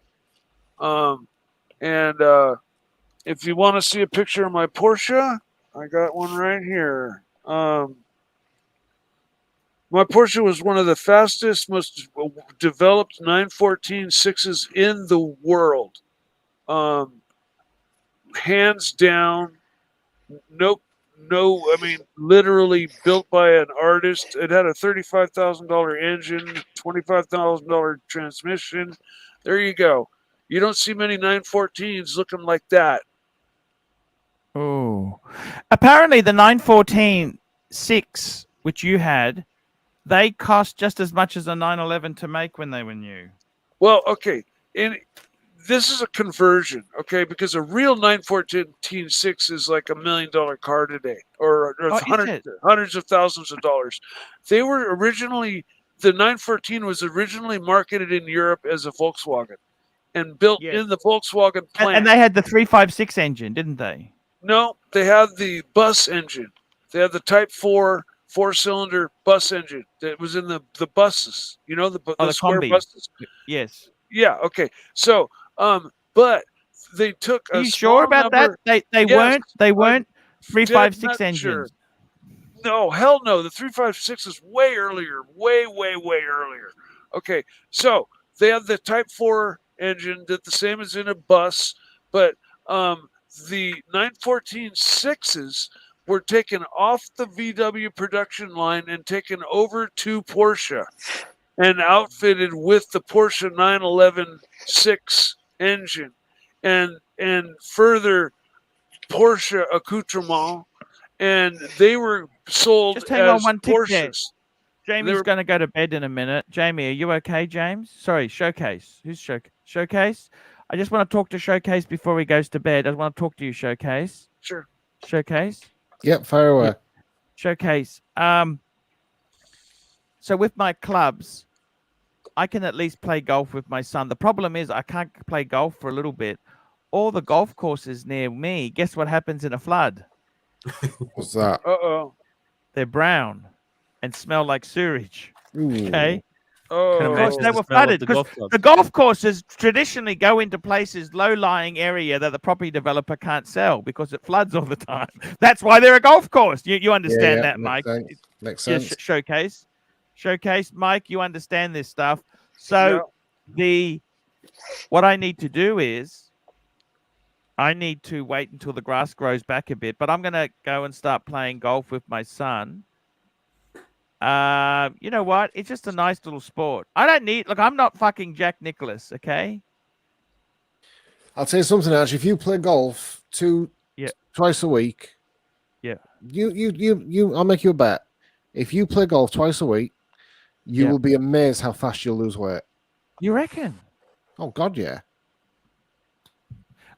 If you want to see a picture of my Porsche, I got one right here. My Porsche was one of the fastest, most developed 914 6s in the world. Hands down, literally built by an artist. It had a $35,000 engine, $25,000 transmission. There you go. You don't see many 914s looking like that. Oh, apparently the 914 6, which you had, they cost just as much as a 911 to make when they were new. Well, okay. This is a conversion, okay? Because a real 914 6 is like $1 million car today, or hundreds of thousands of dollars. They were originally, the 914 was originally marketed in Europe as a Volkswagen and built in the Volkswagen plant. And they had the 356 engine, didn't they? No, they have the bus engine. They have the Type 4 4-cylinder bus engine that was in the buses. You know, the the square combi. buses. Yes. Yeah. Okay. So, but they took Are a you sure small about number. that? They Yes, weren't dead 356 nut engines. sure. No, hell no. The 356 is way earlier, way earlier. Okay, so they have the Type 4 engine that the same as in a bus, but the 914 6s were taken off the VW production line and taken over to Porsche and outfitted with the Porsche 911 6 engine and further Porsche accoutrement, and they were sold Just hang on as one tick there. Porsches. Jamie's going to go to bed in a minute. Jamie, are you okay, James? Sorry, Showcase. Who's Showcase? I just want to talk to Showcase before he goes to bed. I want to talk to you, Showcase. Sure. Showcase. Yep, fire away. Showcase. So with my clubs, I can at least play golf with my son. The problem is I can't play golf for a little bit. All the golf courses near me, guess what happens in a flood? What's that? Uh-oh. They're brown and smell like sewage. Ooh. Okay. Oh. Of course, they were flooded because the golf courses traditionally go into places, low-lying area that the property developer can't sell because it floods all the time. That's why they're a golf course. You understand that, Mike? Makes sense. Showcase, Mike. You understand this stuff. So what I need to do is I need to wait until the grass grows back a bit. But I'm going to go and start playing golf with my son. You know what? It's just a nice little sport. I don't need. Look, I'm not fucking Jack Nicklaus. Okay. I'll tell you something, Archie. If you play golf twice a week, I'll make you a bet. If you play golf twice a week, you will be amazed how fast you'll lose weight. You reckon? Oh God, yeah.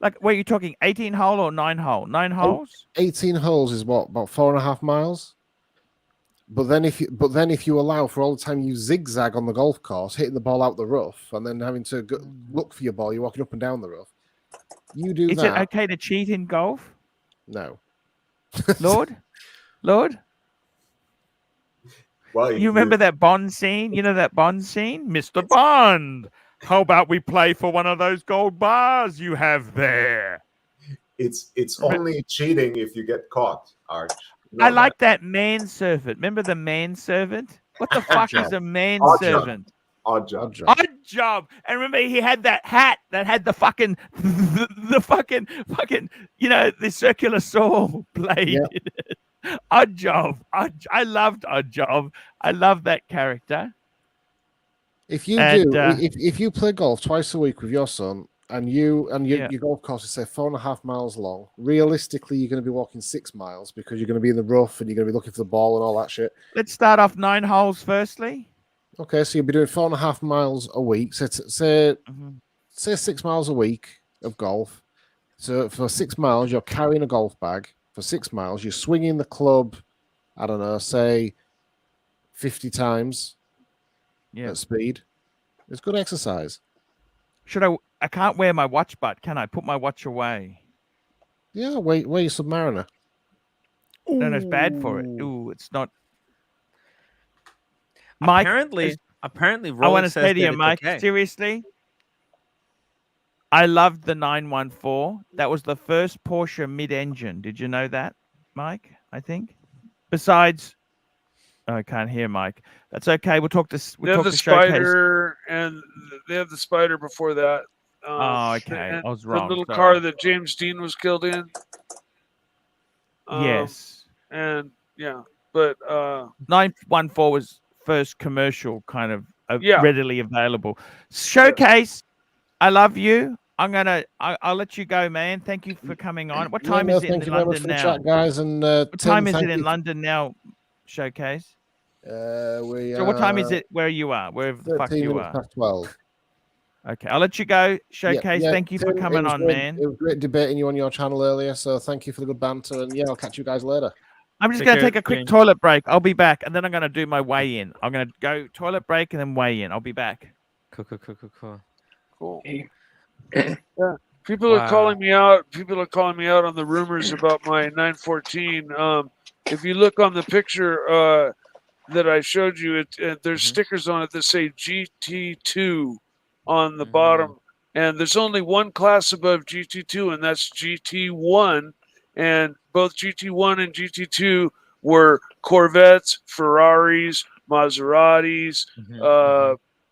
Like, were you talking 18 hole or 9 hole? 9 holes? 18 holes is what, about 4.5 miles. But then if you allow for all the time you zigzag on the golf course, hitting the ball out the rough, and then having to look for your ball, you're walking up and down the rough. You do that. Is it okay to cheat in golf? No. Lord? Well, you remember that Bond scene? You know that Bond scene? Mr. Bond, how about we play for one of those gold bars you have there? It's only cheating if you get caught, Arch. I like that manservant. Remember the manservant? What the fuck is a manservant? Odd job. Odd job. And remember, he had that hat that had the fucking, the fucking, the circular saw blade. Yep. Odd job. I loved Odd Job. I love that character. If you play golf twice a week with your son, and your golf course is say 4.5 miles long, realistically you're going to be walking 6 miles because you're going to be in the rough and you're going to be looking for the ball and all that shit. Let's start off 9 holes firstly. Okay, so you'll be doing 4.5 miles a week. So say 6 miles a week of golf. So for 6 miles, you're carrying a golf bag. For 6 miles, you're swinging the club, I don't know, say 50 times at speed. It's good exercise. I can't wear my watch, but can I put my watch away? Yeah, wear your Submariner. No, it's bad for it. Ooh, it's not. Mike, apparently, I want to say to you, Mike, seriously, I loved the 914. That was the first Porsche mid-engine. Did you know that, Mike? I think. Besides, I can't hear Mike. That's okay. We'll talk to. They have the Spider, and they have the Spider before that. Okay. I was wrong. The little car that James Dean was killed in. Yes. And but 914 was first commercial kind of readily available. Showcase. I love you. I'll let you go, man. Thank you for coming on. What time is it in London now? Chat, guys, and what time is it in London now, Showcase? So what time is it where you are? Wherever the fuck you are. Past 12. Okay, I'll let you go. Showcase, thank you for coming on, man. It was great debating you on your channel earlier, so thank you for the good banter, and I'll catch you guys later. I'm just going to take a quick toilet break. I'll be back, and then I'm going to do my weigh-in. I'm going to go toilet break and then weigh-in. I'll be back. Cool. Cool. People are calling me out. People are calling me out on the rumors about my 914. If you look on the picture that I showed you, there's stickers on it that say GT2 on the bottom, and there's only one class above GT2, and that's GT1. And both GT1 and GT2 were Corvettes, Ferraris, Maseratis.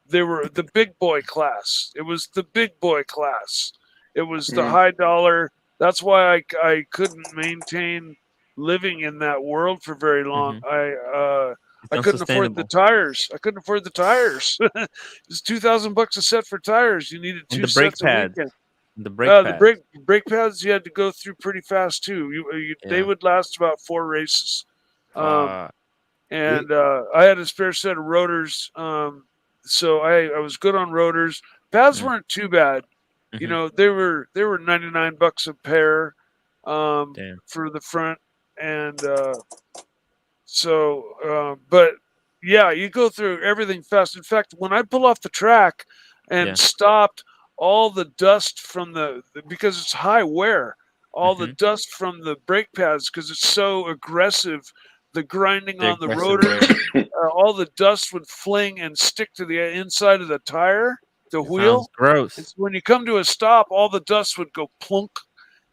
They were the big boy class. It was the big boy class. It was the high dollar. That's why I couldn't maintain living in that world for very long. I couldn't afford the tires. I couldn't afford the tires. It was $2,000 a set for tires. You needed two sets a weekend. The brake pads. The brake pads you had to go through pretty fast too. They would last about 4 races. I had a spare set of rotors. So I was good on rotors. Pads weren't too bad. You know, they were $99 a pair for the front, and but yeah, you go through everything fast. In fact, when I pull off the track and stopped, all the dust from because it's high wear, all the dust from the brake pads, because it's so aggressive, the grinding on the rotor, all the dust would fling and stick to the inside of the tire, the wheel. Sounds gross. And so when you come to a stop, all the dust would go plunk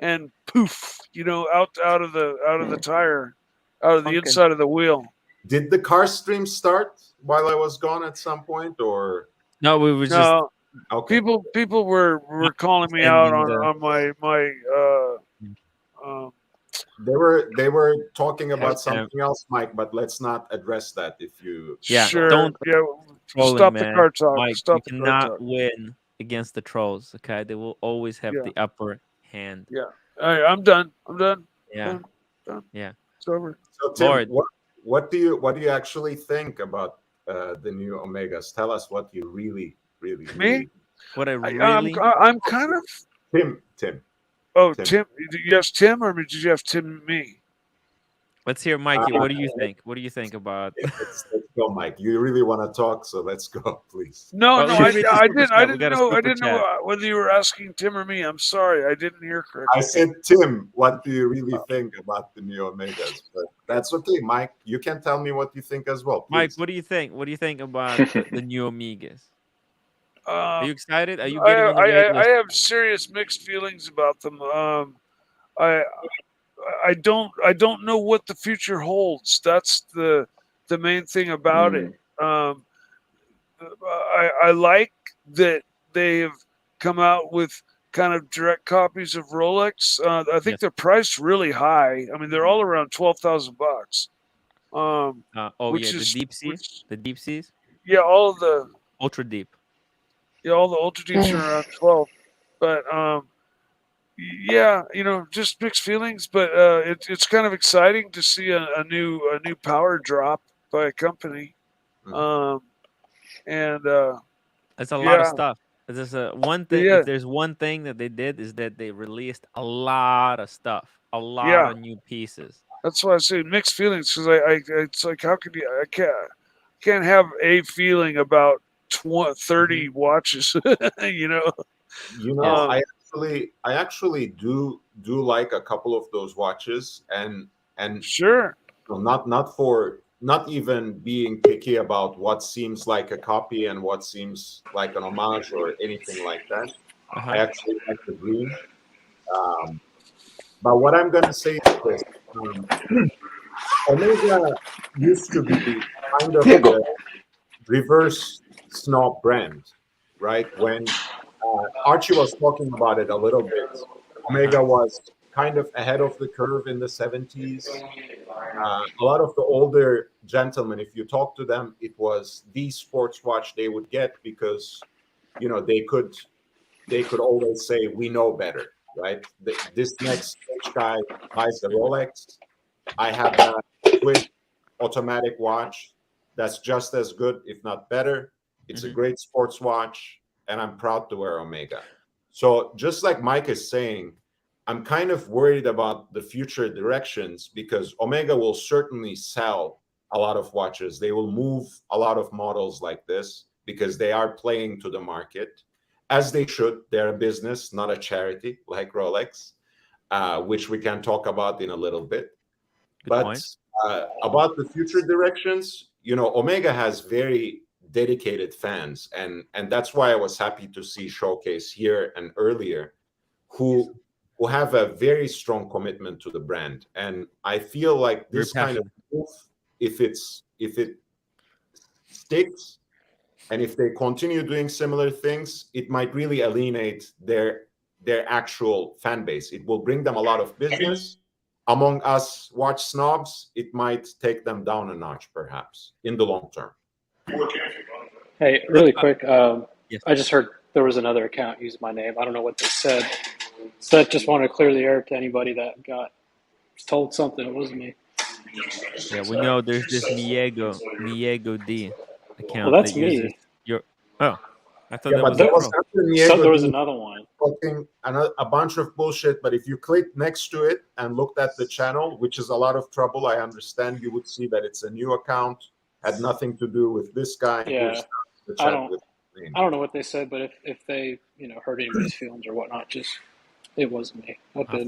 and poof, out of the tire, out of the inside of the wheel. Did the car stream start while I was gone at some point, or no? We were just okay. People were calling me out on my They were talking about something else, Mike. But let's not address that. If you don't stop the car talk. Mike, Stop you cannot win against the trolls. Okay, they will always have the upper hand. Yeah. All right, I'm done. Yeah. Done. Yeah. It's over. So Tim, what do you actually think about the new Omegas? Tell us what you really me. What I'm kind of Tim. Oh, Tim. Did you ask Tim, or did you ask Tim and me? Let's hear Mikey. What do you think? What do you think about? Let's go, Mike. You really want to talk, so let's go, please. No, I didn't know whether you were asking Tim or me. I'm sorry, I didn't hear correctly. I said, Tim, what do you really think about the new Omegas? But that's okay, Mike. You can tell me what you think as well, please. Mike, what do you think? What do you think about the new Omegas? Are you excited? Are you getting on the wait list? I have serious mixed feelings about them. I don't know what the future holds. That's the main thing about it. I like that they have come out with kind of direct copies of Rolex. I think they're priced really high. I mean, they're all around $12,000. The deep seas. Yeah, all of the ultra deep. Yeah, all the ultra deeps are around 12. But yeah, just mixed feelings. But it's kind of exciting to see a new power drop by a company. And it's a lot of stuff. There's one thing. If there's one thing that they did, is that they released a lot of stuff, a lot of new pieces. That's why I say mixed feelings, because it's like, how could you? I can't have a feeling about 30 watches. I actually do like a couple of those watches, and sure, not even being picky about what seems like a copy and what seems like an homage or anything like that. I actually like the green. But what I'm going to say is this. Omega used to be kind of a reverse snob brand, right? When Archie was talking about it a little bit, Omega was kind of ahead of the curve in the 70s. A lot of the older gentlemen, if you talk to them, it was the sports watch they would get, because they could always say, we know better, right? This next guy buys the Rolex. I have a quick automatic watch that's just as good, if not better. It's a great sports watch, and I'm proud to wear Omega. So just like Mike is saying, I'm kind of worried about the future directions, because Omega will certainly sell a lot of watches. They will move a lot of models like this because they are playing to the market. as they should. They're a business, not a charity like Rolex, which we can talk about in a little bit. But about the future directions, Omega has very dedicated fans, and that's why I was happy to see Showcase here and earlier, who have a very strong commitment to the brand. And I feel like this kind of move, if it sticks, and if they continue doing similar things, it might really alienate their actual fan base. It will bring them a lot of business. Among us watch snobs, it might take them down a notch, perhaps, in the long term. Hey, really quick. I just heard there was another account using my name. I don't know what they said. So I just wanted to clear the air to anybody that got told something. It wasn't me. Yeah, we know there's this Miego D account. Well, that's me. I thought that was there was another one. Talking a bunch of bullshit, but if you click next to it and looked at the channel, which is a lot of trouble, I understand, you would see that it's a new account, had nothing to do with this guy. Yeah, I don't know what they said, but if they hurt anybody's feelings or whatnot, it wasn't me.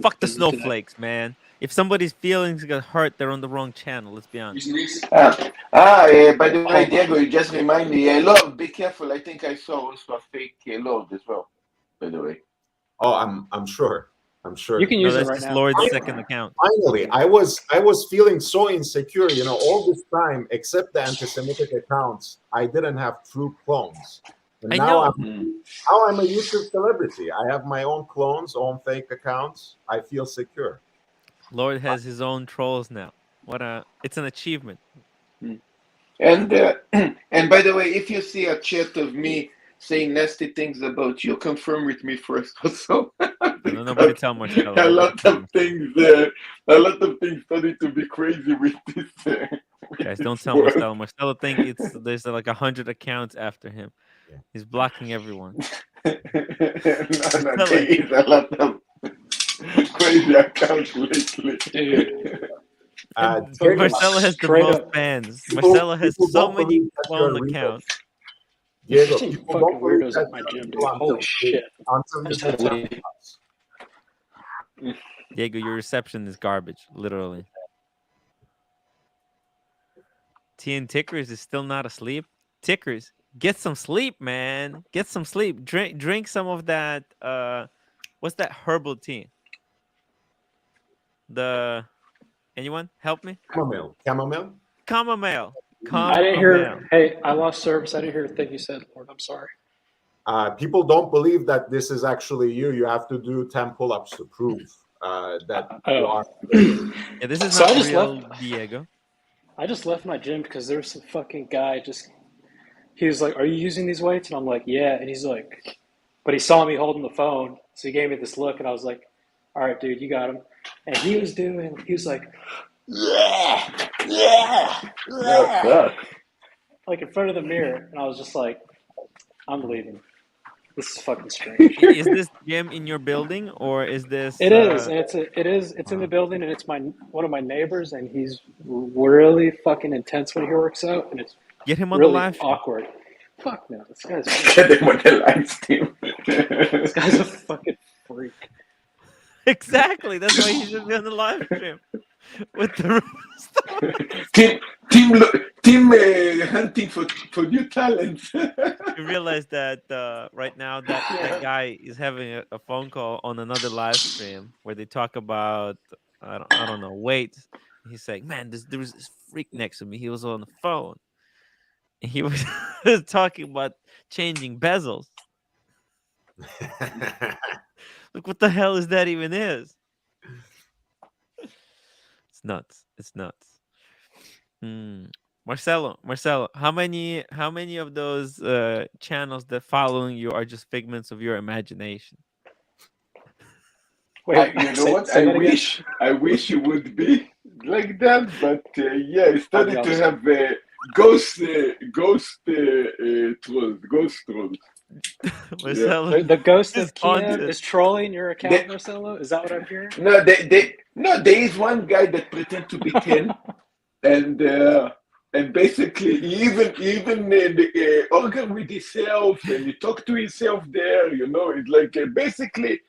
Fuck the snowflakes, man. If somebody's feelings got hurt, they're on the wrong channel. Let's be honest. By the way, Diego, you just remind me. Lord, be careful. I think I saw also a fake Lord as well. By the way. Oh, I'm sure. You can use it right now. Lord's second account. Finally, I was feeling so insecure. All this time, except the anti-Semitic accounts, I didn't have true clones. And now I'm a YouTube celebrity. I have my own clones, own fake accounts. I feel secure. Lord has his own trolls now. It's an achievement. And by the way, if you see a chat of me saying nasty things about you, confirm with me first also. Nobody tell Marcelo. A lot of things starting to be crazy with this. Guys, don't tell Marcelo. Marcelo think there's like 100 accounts after him. Yeah. He's blocking everyone. There is a lot of crazy accounts lately. Marcelo has the most fans. Marcelo has so many clone accounts. Diego, fucking weirdos at my gym, dude. Holy shit. Diego, your reception is garbage, literally. TN Tickers is still not asleep. Tickers, get some sleep, man. Get some sleep. Drink some of that. What's that herbal tea? Anyone help me? Chamomile. I didn't hear. Hey, I lost service. I didn't hear a thing you said, Lord. I'm sorry. People don't believe that this is actually you. You have to do 10 pull-ups to prove that you are. Yeah, this is not real, Diego. I just left my gym because there's some fucking guy he was like, "Are you using these weights?" And I'm like, "Yeah." And he's like, but he saw me holding the phone, so he gave me this look, and I was like, "All right, dude, you got him." And he was like, like in front of the mirror, and I was just like, I'm leaving. This is fucking strange. Is this gym in your building, or is this? It is. It's in the building, and it's one of my neighbors, and he's really fucking intense when he works out, and it's get him on really the live stream. Awkward. Fuck no, this guy's get him on the live stream. This guy's a fucking freak. Exactly. That's why he should be on the live stream with the team hunting for new talents. You realize that right now that guy is having a phone call on another live stream where they talk about I don't know weights. He's saying, "Man, there was this freak next to me. He was on the phone. And he was talking about changing bezels." Look, what the hell is that even is? It's nuts. It's nuts. Marcelo, how many of those channels that following you are just figments of your imagination? Wait, you know what? I wish it would be like that, but I started to have ghost trolls. Marcelo, the ghost of Kia is trolling your account, Marcelo? Is that what I'm hearing? No, there is one guy that pretends to be Ken, and And basically, he even argue with himself, and he talk to himself there. You know, it's like basically.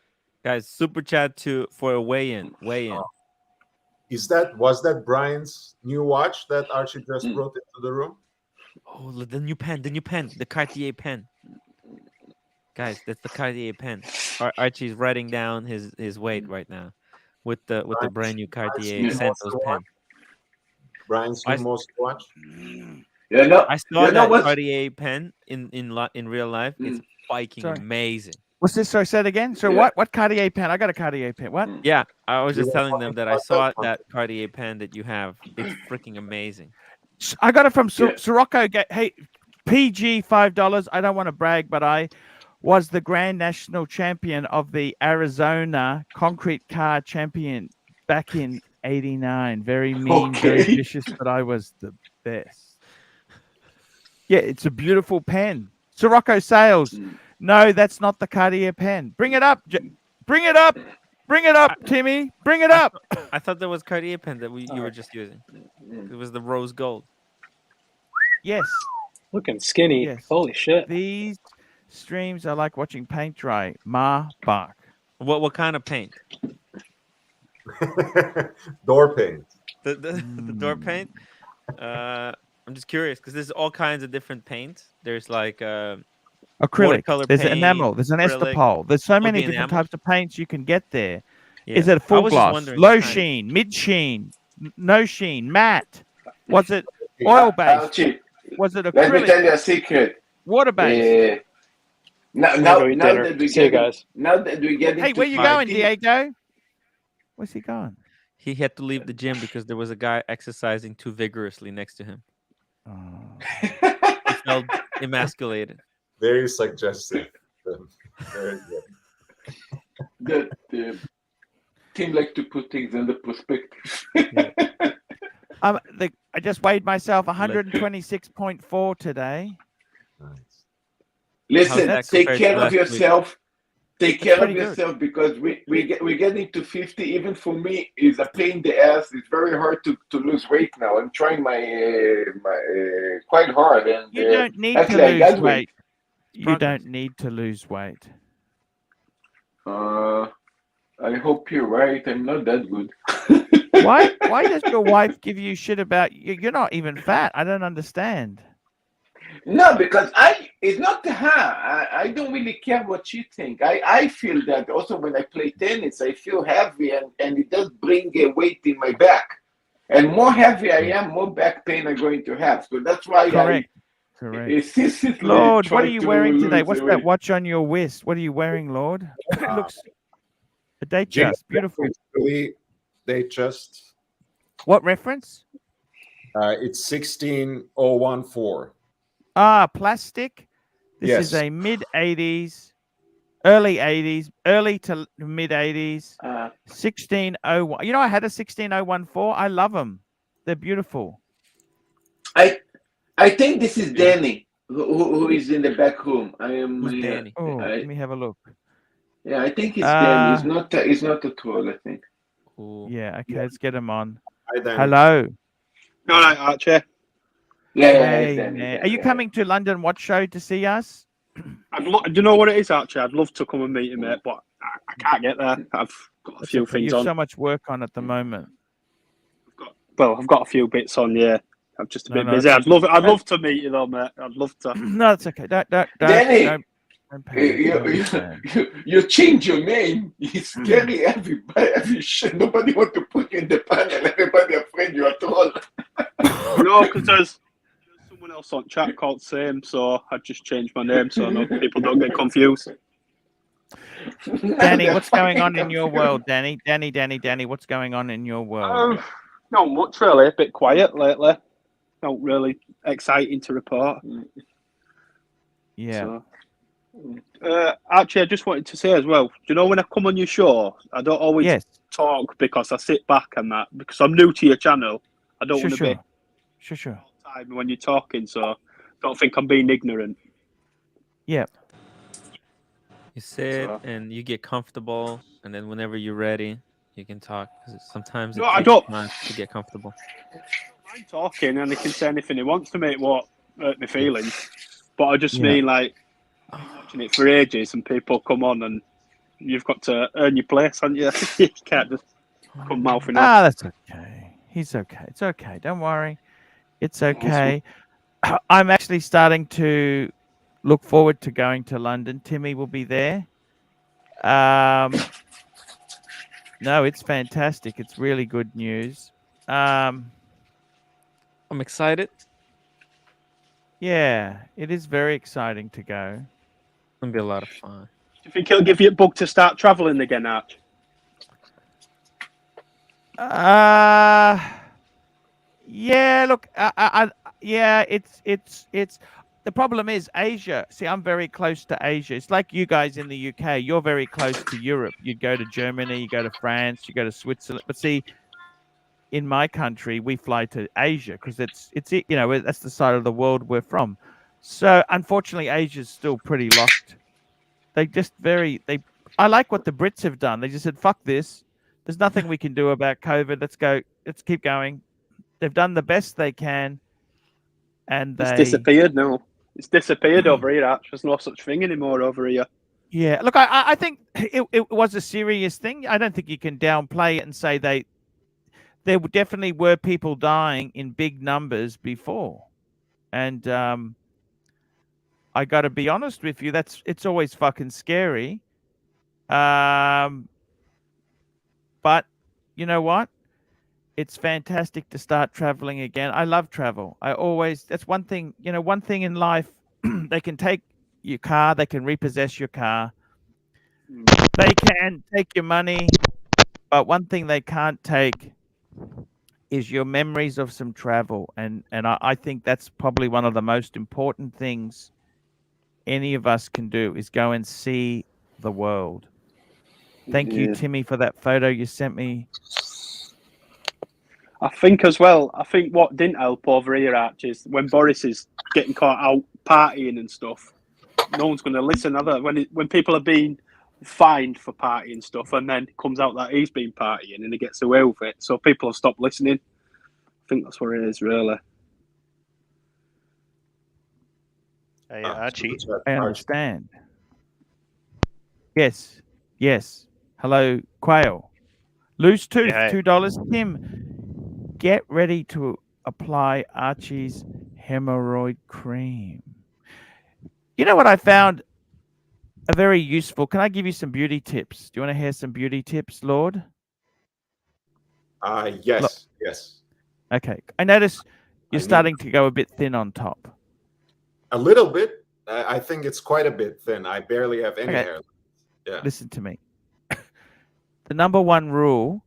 Guys, super chat for a weigh-in. Was that Brian's new watch that Archie just brought into the room? Oh, the new pen, the Cartier pen. Guys, that's the Cartier pen. Archie's writing down his weight right now with the brand new Cartier Santos pen. Brian's new most watch. I saw that Cartier pen in real life. It's fucking amazing. What's this? Sorry, say it again. So what Cartier pen? I got a Cartier pen. What? Yeah, I was just telling them that I saw that Cartier pen that you have. It's freaking amazing. I got it from Sirocco. Hey, PG $5. I don't want to brag, but I was the Grand National Champion of the Arizona Concrete Car Champion back in '89. Very mean, very vicious, but I was the best. Yeah, it's a beautiful pen. Sirocco Sales. No, that's not the Cartier pen. Bring it up. Bring it up. Bring it up, Timmy. Bring it up. I thought that was Cartier pen that you were just using. It was the rose gold. Yes. Looking skinny. Yes. Holy shit. These streams are like watching paint dry. Bark. What kind of paint? Door paint. The door paint? I'm just curious because there's all kinds of different paints. There's like acrylic. There's paint, enamel. There's an acrylic. estopol. There's so many There'll be different enamel. types of paints you can get there. Yeah. Is it I full was just gloss, wondering low what kind. sheen, mid sheen, no sheen, matte? Was it oil based? Archie, Was it let me tell acrylic? you a secret. Water based? Now that we See you get guys. now that we get Hey, into where you going, fighting- Diego? Where's he going? He had to leave the gym because there was a guy exercising too vigorously next to him. Oh. He felt emasculated. Very suggestive. Very good. that team like to put things into perspective. I just weighed myself 126.4 today. Nice. Listen, that take compared care to of last week? yourself. Take That's care of pretty good. yourself because we get into 50. Even for me, is a pain in the ass. It's very hard to lose weight now. I'm trying my quite hard, and You don't need to actually I lose got weight. You Progress. don't need to lose weight. I hope you're right. I'm not that good. Why does your wife give you shit about you? You're not even fat. I don't understand. No, because it's not her. I don't really care what she think. I feel that also when I play tennis, I feel heavy and it does bring a weight in my back. And more heavy I am, more back pain I'm going to have. So that's why Correct. Lord, what are you wearing today? What's that watch on your wrist? What are you wearing, Lord? It looks a date just beautiful. Really, they just What reference? it's 16014. Ah, plastic. This is Yes. a mid 80s, early 80s, early to mid 80s. 1601. You know, I had a 16014. I love them. They're beautiful. I think this is Danny who is in the back room. I am. Who's Danny? Oh, let me have a look. Yeah, I think it's Danny. It's not a troll. I think. Ooh. Yeah, okay, let's get him on. Hi, Danny. Hello. All right, Archie. Yeah, Hey, it's Danny, man. Danny, Are you yeah. coming to London Watch Show to see us? Do you know what it is, Archie? I'd love to come and meet you, mate, but I can't get there. I've got a few Okay, things you have on. so much work on at the moment. I've got a few bits on. Yeah, I'm just a bit No, busy. it's I'd love to meet you though, mate. I'd love to. No, it's okay. Don't Danny, don't panic. Don't understand. you change your name. You scary every shit. Nobody want to put you in the panel. Everybody afraid you are troll. No, because there's someone else on chat called Same, so I just changed my name so no people don't get confused. Danny, what's going on in your world, Danny? Danny, what's going on in your world? Not much really. A bit quiet lately. Not really exciting to report. Yeah. So, actually, I just wanted to say as well. Do you know when I come on your show, I don't always talk because I sit back and that because I'm new to your channel. I don't want to be Sure. time when you're talking, so don't think I'm being ignorant. Yeah. You sit and you get comfortable, and then whenever you're ready, you can talk. 'Cause sometimes it No, I takes don't- time to get comfortable. I'm talking, and he can say anything he wants to me. It won't hurt my feelings. But I just Yeah. mean, like, I've been watching it for ages, and people come on, and you've got to earn your place, haven't you? You can't just come mouthing off. That's okay. He's okay. It's okay. Don't worry. It's okay. I'm actually starting to look forward to going to London. Timmy will be there. No, it's fantastic. It's really good news. I'm excited. Yeah, it is very exciting to go. It's gonna be a lot of fun. Do you think he'll give you a bug to start travelling again, Arch? Yeah, look, yeah, it's the problem is Asia. See, I'm very close to Asia. It's like you guys in the UK. You're very close to Europe. You'd go to Germany, you go to France, you go to Switzerland. But see, in my country, we fly to Asia because it's that's the side of the world we're from. So unfortunately, Asia's still pretty locked. I like what the Brits have done. They just said, "Fuck this. There's nothing we can do about COVID. Let's go. Let's keep going." They've done the best they can, and It's disappeared now. It's disappeared over here, Arch. There's no such thing anymore over here. Yeah, look, I think it was a serious thing. I don't think you can downplay it and say there definitely were people dying in big numbers before, and I got to be honest with you, it's always fucking scary. But you know what? It's fantastic to start traveling again. I love travel. That's one thing, one thing in life. They can take your car, they can repossess your car, they can take your money, but one thing they can't take is your memories of some travel. And I think that's probably one of the most important things any of us can do is go and see the world. Thank you, Timmy, for that photo you sent me. I think as well, what didn't help over here, Arch, is when Boris is getting caught out partying and stuff, no one's going to listen, are they? When people are being fined for partying stuff, and then it comes out that he's been partying and he gets away with it, so people have stopped listening. I think that's what it is, really. Hey, Archie. I understand. Yes. Hello, Quail. Loose tooth, Yeah. $2. Tim, get ready to apply Archie's hemorrhoid cream. You know what I found a very useful? Can I give you some beauty tips? Do you want to hear some beauty tips, Lord? Yes. Okay. I notice you're starting to go a bit thin on top. A little bit. I think it's quite a bit thin. I barely have any hair. Yeah. Listen to me. The number one rule,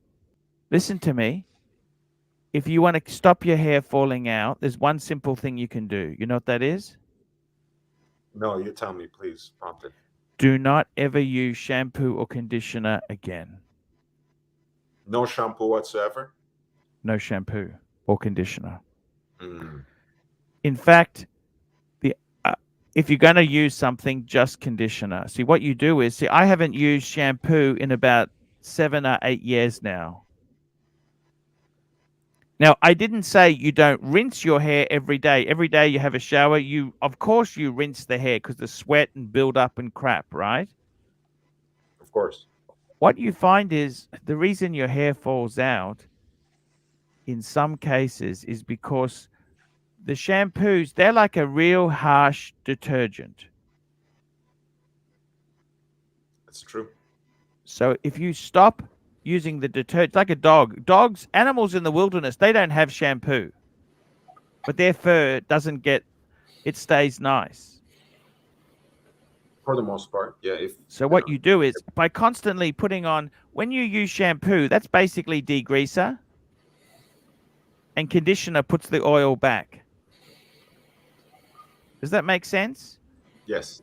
listen to me. If you want to stop your hair falling out, there's one simple thing you can do. You know what that is? No, you tell me, please. Prompt it. Do not ever use shampoo or conditioner again. No shampoo whatsoever? No shampoo or conditioner. Mm. In fact, if you're going to use something, just conditioner. See, what you do is, I haven't used shampoo in about 7 or 8 years now. Now, I didn't say you don't rinse your hair every day. Every day you have a shower. Of course, you rinse the hair because the sweat and build up and crap, right? Of course. What you find is the reason your hair falls out in some cases is because the shampoos, they're like a real harsh detergent. That's true. So if you stop using the detergent, like a dog, animals in the wilderness, they don't have shampoo, but their fur it stays nice. For the most part, yeah. So what you do is by constantly putting on, when you use shampoo, that's basically degreaser, and conditioner puts the oil back. Does that make sense? Yes.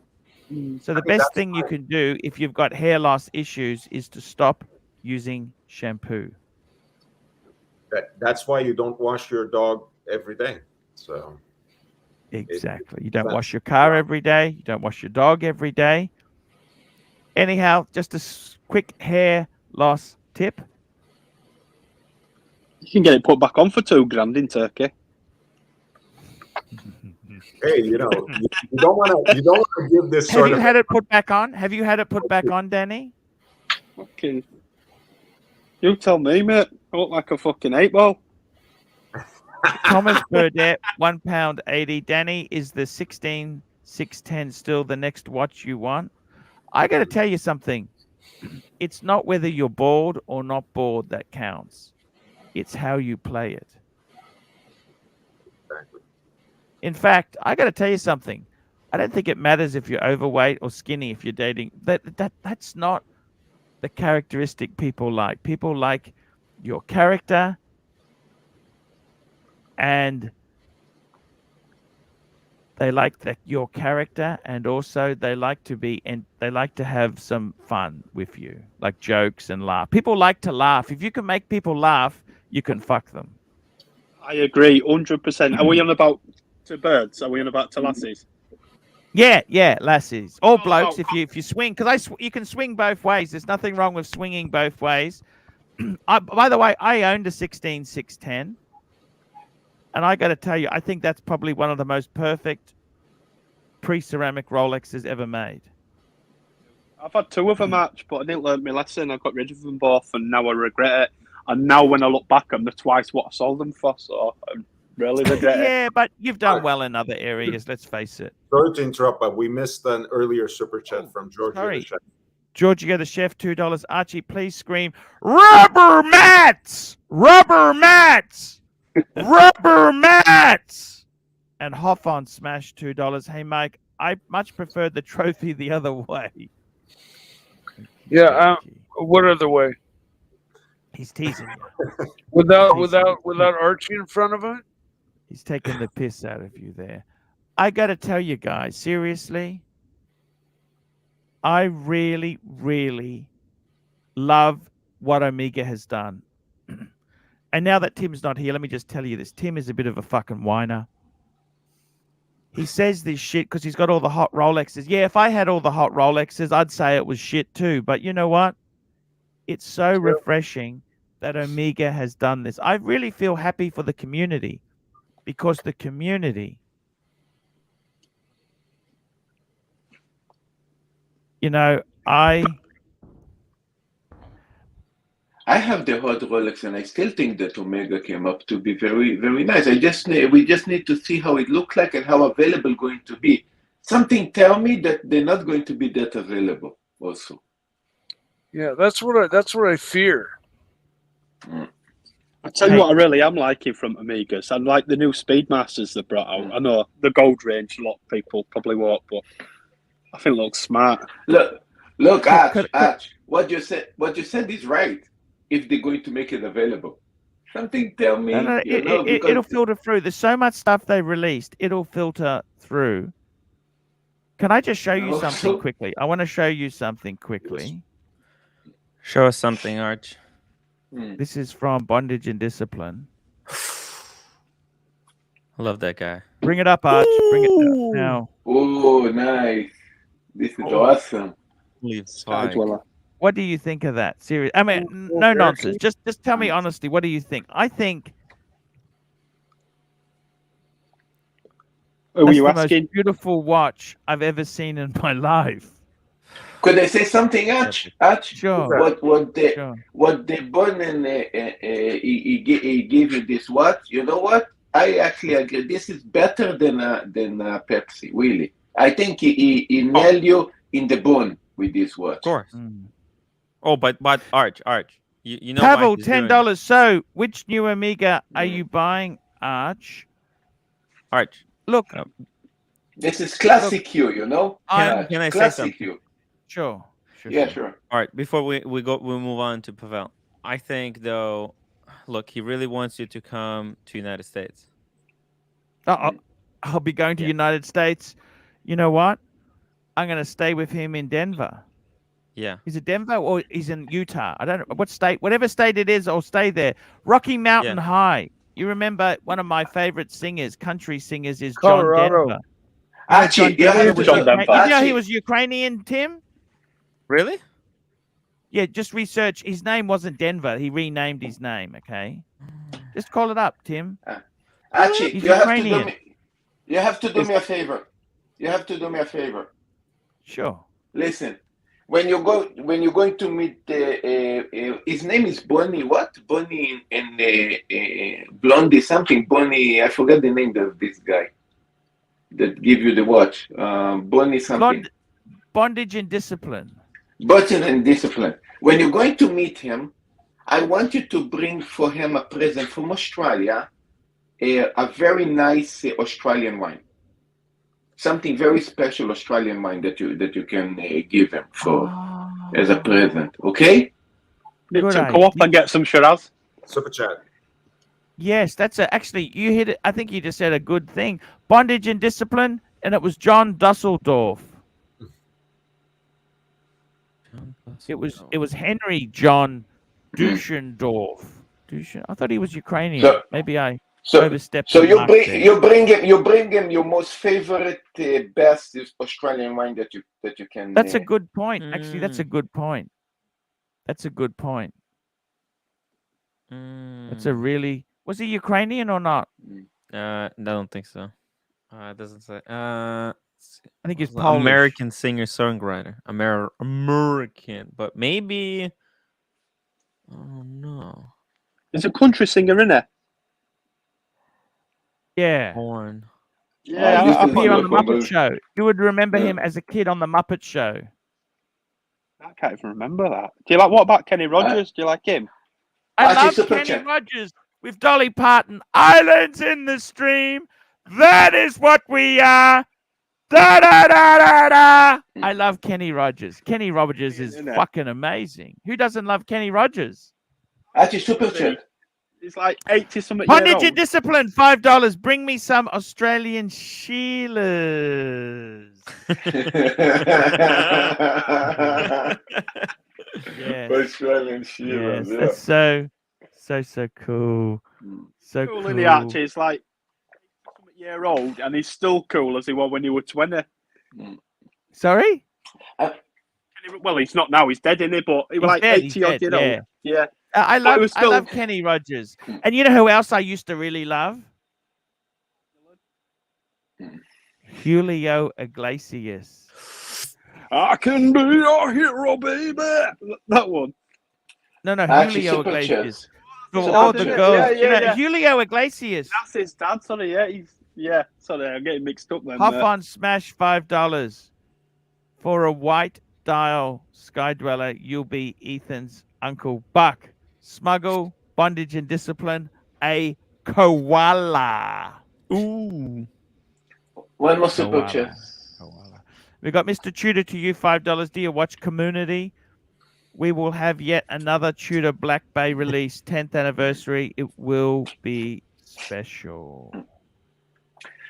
So the best thing you can do if you've got hair loss issues is to stop using shampoo. That's why you don't wash your dog every day. So exactly. You don't wash your car every day. You don't wash your dog every day. Anyhow, just a quick hair loss tip. You can get it put back on for $2,000 in Turkey. Hey, you don't want to give this Have sort you of. had it put back on? Have you had it put back on, Danny? Fucking. You tell me, mate. I look like a fucking 8-ball. Thomas Burdett, £1.80. Danny, is the 16610 still the next watch you want? I got to tell you something. It's not whether you're bored or not bored that counts. It's how you play it. In fact, I got to tell you something. I don't think it matters if you're overweight or skinny if you're dating. That's not the characteristic people like. People like your character, and they like your character, and also they like to have some fun with you, like jokes and laugh. People like to laugh. If you can make people laugh, you can fuck them. I agree, 100%. Are we on about to birds? Are we on about to lassies? Yeah, lassies. All blokes, if you swing, because you can swing both ways. There's nothing wrong with swinging both ways. By the way, I owned a 16610, and I got to tell you, I think that's probably one of the most perfect pre-ceramic Rolexes ever made. I've had two of them, match, but I didn't learn my lesson. I got rid of them both, and now I regret it. And now when I look back, I'm the twice what I sold them for, so I really regret it. Yeah, but you've done well in other areas, let's face it. Sorry to interrupt, but we missed an earlier super chat from George. Sorry. Giorgio the Chef, $2. Archie, please scream, rubber mats! Rubber mats! Rubber mats! And Hoffon Smash, $2. Hey, Mike, I much preferred the trophy the other way. Yeah, what other way? He's teasing you. Without Archie in front of it? He's taking the piss out of you there. I got to tell you guys, seriously, I really, really love what Omega has done. And now that Tim's not here, let me just tell you this. Tim is a bit of a fucking whiner. He says this shit because he's got all the hot Rolexes. Yeah, if I had all the hot Rolexes, I'd say it was shit too. But you know what? It's so refreshing that Omega has done this. I really feel happy for the community, because the community, you know, I have the hot Rolex, and I still think that Omega came up to be very, very nice. We just need to see how it looks like and how available going to be. Something tell me that they're not going to be that available also. Yeah, that's what I fear. I tell you what I really am liking from Omegas. I like the new Speedmasters they brought out. I know the gold range, a lot of people probably won't, but I think it looks smart. Look, Arch, what you said is right. If they're going to make it available, something tell me. It'll filter through. There's so much stuff they released. It'll filter through. Can I just show you something quickly? I want to show you something quickly. Show us something, Arch. This is from Bondage and Discipline. I love that guy. Bring it up, Arch. Bring it up now. Oh, nice. This is awesome. What do you think of that? Serious? I mean, no nonsense. Just tell me honestly. What do you think? I think were you the asking? most beautiful watch I've ever seen in my life. Could I say something, Arch? Sure. What the born and he gave you this watch? You know what? I actually agree. This is better than Pepsi. Really, I think he nailed you in the bone with this watch. Of course. Oh, but Arch, you know. Pavel, $10. So, which new Omega are you buying, Arch? Arch, look. This is classic Q. You know. Can I say something? Q. Sure. Yeah, sure. All right, before we move on to Pavel. I think though, look, he really wants you to come to United States. I'll be going to United States. You know what? I'm going to stay with him in Denver. Yeah. Is it Denver or he's in Utah? I don't know what state. Whatever state it is, I'll stay there. Rocky Mountain High. You remember one of my favorite singers, country singers, is Colorado. John Denver. Archie, You know he was Ukrainian, Tim? Really? Yeah, just research. His name wasn't Denver. He renamed his name. Okay, just call it up, Tim. Archie, He's you have to do Ukrainian. me. You have to do me a favor. You have to do me a favor. Sure. Listen, when you're going to meet his name is Bonnie. What? Bonnie and Blondie something. Bonnie. I forgot the name of this guy that give you the watch. Bonnie something. Bondage and discipline. Bondage and discipline. When you're going to meet him, I want you to bring for him a present from Australia, a very nice Australian wine. Something very special Australian wine that you can give him for as a present. Okay? Need to go up and get some Shiraz. Super chat. Yes, that's actually you hit it. I think you just said a good thing. Bondage and discipline, and it was John Dusseldorf. It was Henry John Duschendorf. I thought he was Ukrainian. So- Maybe I So, overstepped. so the you mark bring there. you bring him your most favorite best Australian wine that you can. That's a good point. Actually, that's a good point. That's a good point. That's a really. Was he Ukrainian or not? I don't think so. It doesn't say. I think he's Polish. American singer-songwriter. American, but maybe. Oh no. There's a country singer in there. Yeah. Born. Yeah, He used to I appear on the probably- Muppet Show. You would remember him as a kid on the Muppet Show. I can't even remember that. Do you like? What about Kenny Rogers? Do you like him? I Archie, love super Kenny chat. Rogers with Dolly Parton. Islands in the stream. That is what we are. Da da da da da. I love Kenny Rogers. Kenny Rogers is Isn't it? fucking amazing. Who doesn't love Kenny Rogers? Actually, super chat. He's like 80-something years Bondage old. and discipline, $5. Bring me some Australian Sheilas. Yes. Australian Yes, Shiraz, yeah. that's so cool. So Cool cool. in the Archie. He's like 80-something year old, and he's still cool as he was when he was 20. Sorry? Well, he's not now. He's dead, isn't he? But he was He's like dead, 80 he's odd dead, year yeah. old. Yeah. I But it was still- love Kenny Rogers. And you know who else I used to really love? Julio Iglesias. I can be your hero, baby. That one. No, Actually, Julio super Iglesias. chat. For Super all the chat. girls. Yeah, You know, yeah. Julio Iglesias. That's his dad. Sorry, yeah. Sorry, I'm getting mixed up then. Hop on Smash $5 for a white dial Sky Dweller. You'll be Ethan's Uncle Buck. Smuggle, bondage and discipline, a koala. Ooh. One more super Koala. chat. Koala. We got Mr. Tudor to you, $5. Dear Watch community, we will have yet another Tudor Black Bay release, 10th anniversary. It will be special.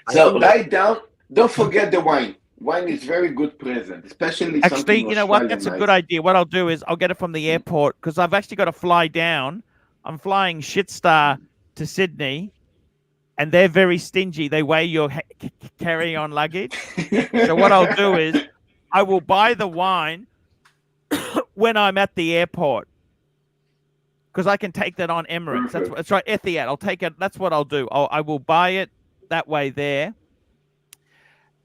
So write down. Don't forget the wine. Wine is very good present, especially Actually, something you know what? Australian That's a nice. good idea. What I'll do is I'll get it from the airport because I've actually got to fly down. I'm flying Shitstar to Sydney, and they're very stingy. They weigh your carry-on luggage. So what I'll do is I will buy the wine when I'm at the airport because I can take that on Emirates. That's right, Etihad. I'll take it. That's what I'll do. I will buy it that way there.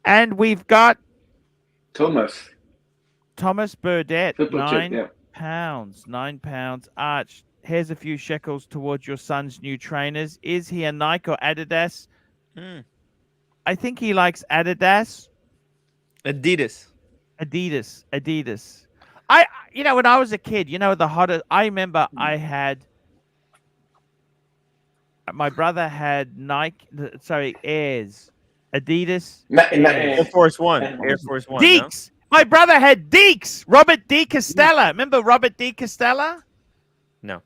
And we've got Thomas Burdett, Super chat, £9. yeah. £9. Arch, here's a few shekels towards your son's new trainers. Is he a Nike or Adidas? I think he likes Adidas. Adidas. You know, when I was a kid, you know, the hottest, I remember I had, my brother had Airs. Adidas. Air Force One. Air Force One. No? Deeks. My brother had Deeks. Robert D. Costella. Remember Robert D. Costella? No.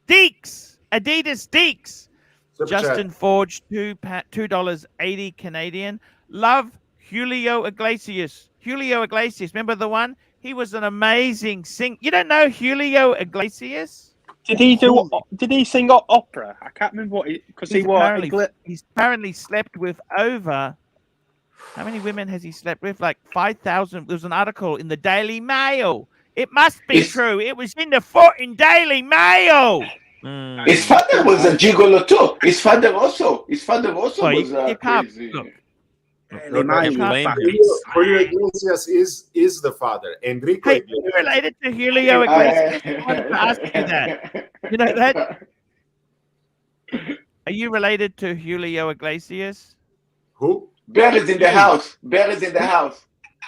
Deeks. Adidas Deeks. Super Justin chat. Forge, $2.80 Canadian. Love Julio Iglesias. Remember the one? He was an amazing singer. You don't know Julio Iglesias? Did he sing opera? I can't remember what because he was. He's apparently slept with over. How many women has he slept with? Like 5,000. There was an article in the Daily Mail It must be true. It was in the fucking Daily Mail. His father was a gigolo too. His father also Well, was you can't crazy. look. You can't blame him. Julio Iglesias is the father. Enrico Hey, are Iglesias. you related to Julio Iglesias? I wanted to ask you that. You know that? Are you related to Julio Iglesias? Who? Bear is in the house. Bear is in the house.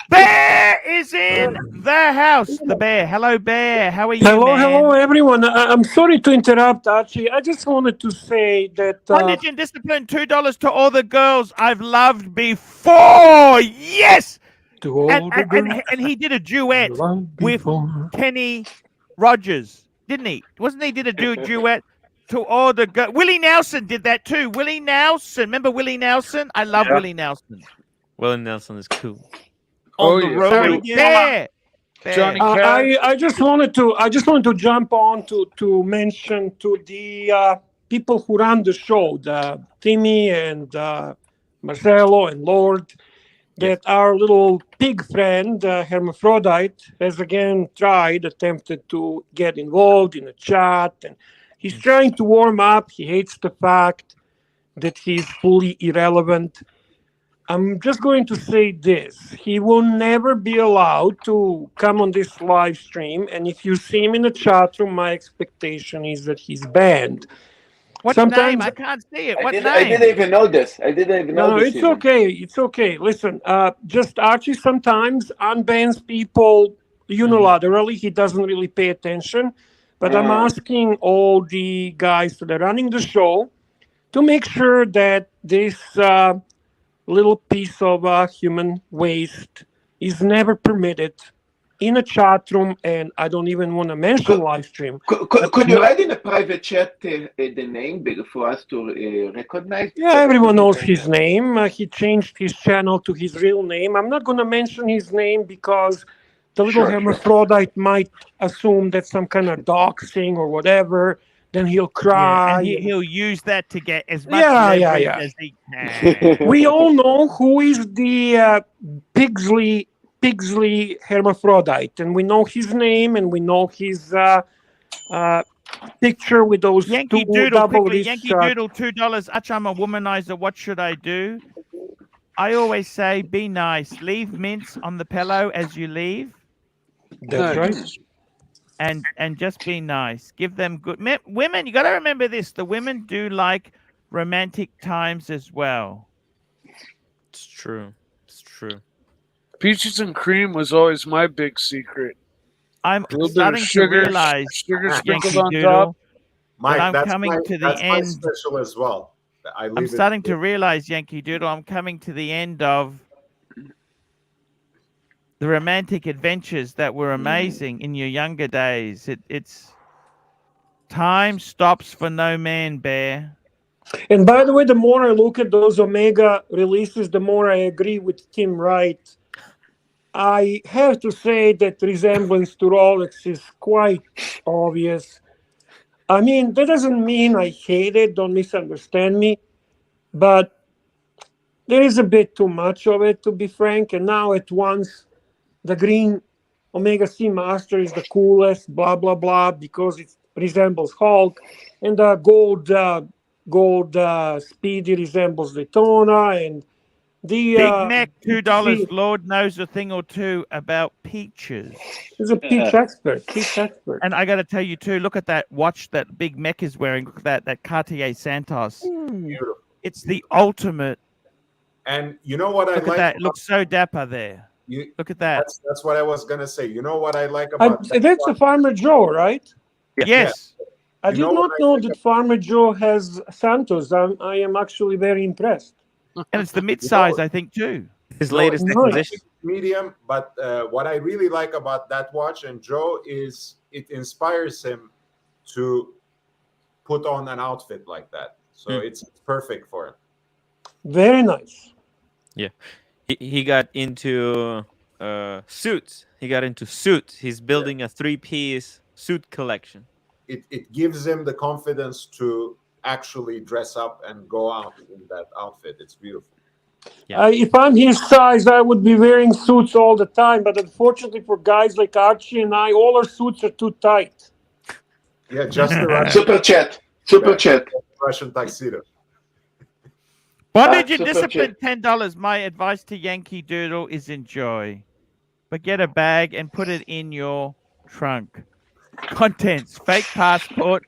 Bear is in the house. The bear. Hello, Bear. How are you, Hello, man? hello, everyone. I'm sorry to interrupt, Archie. I just wanted to say that. Religion, discipline, $2 to all the girls I've loved before. Yes. To all the girls And he did a duet loved with before. Kenny Rogers, didn't he? Wasn't he did a duet to all the girls? Willie Nelson did that too. Willie Nelson. Remember Willie Nelson? I love Willie Nelson. Willie Nelson is cool. Oh, On the yeah. road Sorry, again. Bear. Johnny Cash. I just wanted to jump on to mention to the people who run the show, the Timmy and Marcelo and Lord, that our little pig friend, Hermaphrodite, has again attempted to get involved in a chat, and he's trying to warm up. He hates the fact that he's fully irrelevant. I'm just going to say this. He will never be allowed to come on this live stream, and if you see him in the chat room, my expectation is that he's banned. What name? I can't see it. What name? I didn't even know this. I didn't even know No, this. it's okay. It's okay. Listen, just Archie sometimes unbans people unilaterally. He doesn't really pay attention. But I'm asking all the guys that are running the show to make sure that this little piece of human waste is never permitted in a chat room, and I don't even want to mention live stream. Could you write in a private chat the name for us to recognize? Yeah, everyone knows his name. He changed his channel to his real name. I'm not going to mention his name because the little hermaphrodite might assume that's some kind of doxing or whatever. Then he'll cry. Yeah, and he'll use that to get as much leverage as he can. We all know who is the Pigsley hermaphrodite, and we know his name, and we know his picture with those Yankee two Doodle, double quickly. wrist Yankee Doodle, $2. Arch, I'm a womanizer. What should I do? I always say, be nice. Leave mints on the pillow as you leave. That's right. And just be nice. Give them good women. You got to remember this: the women do like romantic times as well. It's true. It's true. Peaches and cream was always my big secret. I'm A little bit starting of sugar, to realize, sugar sprinkled Yankee on Doodle, top. Mike, that I'm that's coming my, to the that's my end. special as well. I'm starting to realize, Yankee Doodle, I'm coming to the end of the romantic adventures that were amazing in your younger days. It's time stops for no man, Bear. And by the way, the more I look at those Omega releases, the more I agree with Tim Wright. I have to say that resemblance to Rolex is quite obvious. I mean, that doesn't mean I hate it, don't misunderstand me, but there is a bit too much of it, to be frank. And now at once, the green Omega C Master is the coolest, blah, blah, blah, because it resembles Hulk, and the gold Speedy resembles Daytona, and the Big Mac, $2. Lord knows a thing or two about peaches. He's a peach expert. And I got to tell you too. Look at that watch that Big Mac is wearing. Look at that Cartier Santos. Beautiful. It's the ultimate. And you know what I look like? At that. It looks so dapper there. Look at that. That's what I was gonna say. You know what I like about that's a Farmer Joe, right? Yes. I did not know that Farmer Joe has Santos. I am actually very impressed. And it's the mid-size, I think, too. His latest acquisition. Medium, but what I really like about that watch and Joe is it inspires him to put on an outfit like that. So it's perfect for him. Very nice. Yeah. He got into suits. He got into suits. He's building a 3-piece suit collection. It gives him the confidence to actually dress up and go out in that outfit. It's beautiful. If I'm his size, I would be wearing suits all the time. But unfortunately, for guys like Archie and I, all our suits are too tight. Yeah, just the Russian, Super chat. Super chat. Russian tuxedo. Bondage and Super discipline, chat. $10. My advice to Yankee Doodle is enjoy. But get a bag and put it in your trunk. Contents: fake passport,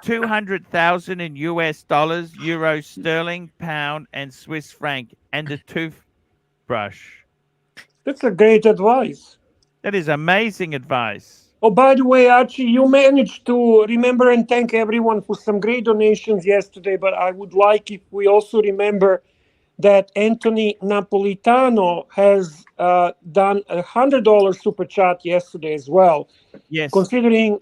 200,000 in US dollars, euro, sterling, pound, and Swiss franc, and a toothbrush. That's a great advice. That is amazing advice. Oh, by the way, Archie, you managed to remember and thank everyone for some great donations yesterday, but I would like if we also remember that Anthony Napolitano has done a $100 super chat yesterday as well. Yes. Considering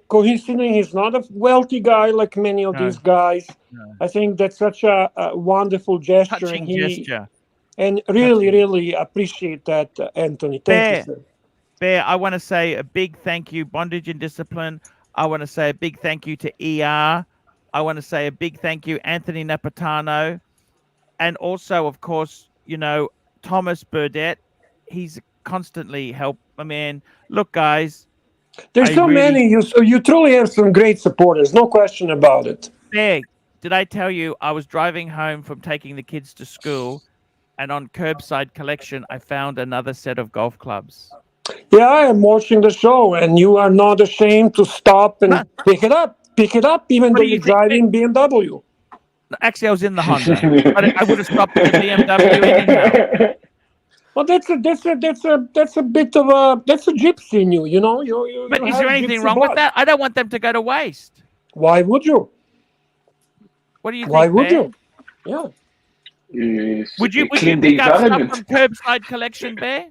he's not a wealthy guy like many of these guys, I think that's such a wonderful gesture. Touching gesture. And really appreciate that, Anthony. Thank you, sir. Bear, I want to say a big thank you, Bondage and Discipline. I want to say a big thank you to ER. I want to say a big thank you, Anthony Napolitano. And also, of course, Thomas Burdett. He's constantly helped. I mean, look, guys. There's many. You truly have some great supporters. No question about it. Bear, did I tell you I was driving home from taking the kids to school, and on Curbside Collection, I found another set of golf clubs. Yeah, I am watching the show, and you are not ashamed to stop and pick it up. Pick it up, even though you're driving BMW. Actually, I was in the Honda, but I would have stopped at the BMW anyhow. Well, that's a bit of a gypsy in you, But is there anything wrong with that? I don't want them to go to waste. Why would you? What do you think? Why would Bear? you? Yeah. Would you pick up stuff from Curbside Collection, Bear?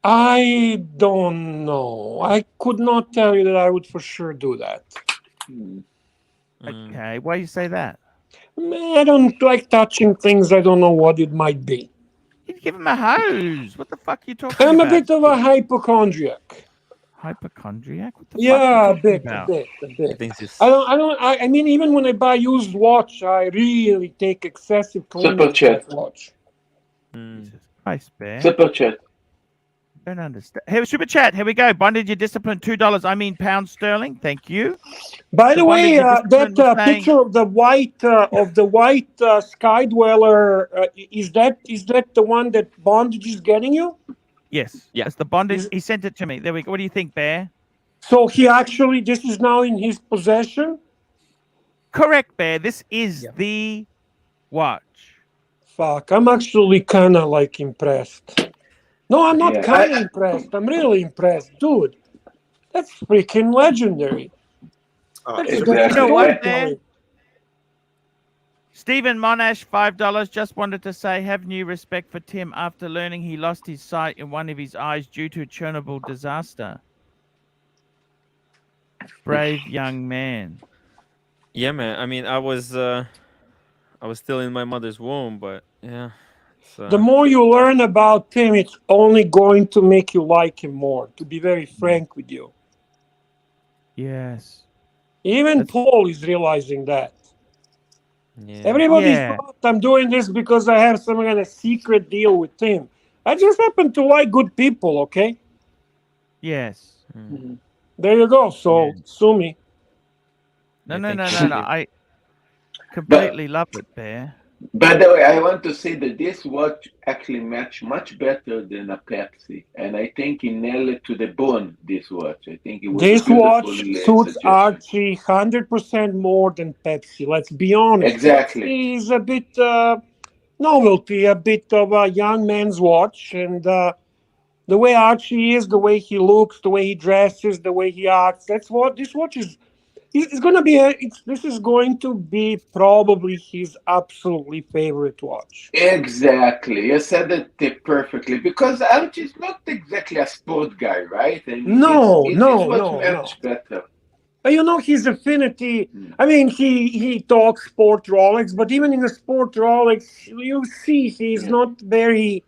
I don't know. I could not tell you that I would for sure do that. Okay, why do you say that? I don't like touching things. I don't know what it might be. You give him a hose. What the fuck are you talking about? I'm a bit of a hypochondriac. Hypochondriac? What the Yeah, fuck are you a talking bit. I mean, even when I buy used watch, I really take excessive cleaning of that watch. Jesus Christ, Bear. Super chat. Don't understand. Here, super chat. Here we go. Bondage your discipline, $2. I mean pounds sterling. Thank you. By the way, that picture of the white sky dweller is that the one that Bondage is getting you? Yes. That's the bondage. He sent it to me. There we go. What do you think, Bear? So this is now in his possession? Correct, Bear. This is the watch. Fuck, I'm actually kind of like impressed. No, I'm not kind of impressed. I'm really impressed. Dude, that's freaking legendary. You know what, Bear? Stephen Monash, $5. Just wanted to say, have new respect for Tim after learning he lost his sight in one of his eyes due to a Chernobyl disaster. Brave young man. Yeah, man. I mean, I was still in my mother's womb, but yeah. The more you learn about Tim, it's only going to make you like him more, to be very frank with you. Yes. Even Paul is realizing that. Yeah. Everybody thought I'm doing this because I have some kind of secret deal with Tim. I just happen to like good people, okay? Yes. There you go. So, sue me. No. I completely love it, Bear. By the way, I want to say that this watch actually match much better than a Pepsi, and I think he nailed it to the bone. This watch, I think it was. This watch suits Archie 100% more than Pepsi. Let's be honest. Exactly. Pepsi is a bit novelty, a bit of a young man's watch, and the way Archie is, the way he looks, the way he dresses, the way he acts. That's what this watch is. It's going to be. This is going to be probably his absolutely favorite watch. Exactly, you said it perfectly. Because Archie's not exactly a sport guy, right? And No. Much better. His affinity. I mean, he talks sport Rolex, but even in the sport Rolex, you see he's not very.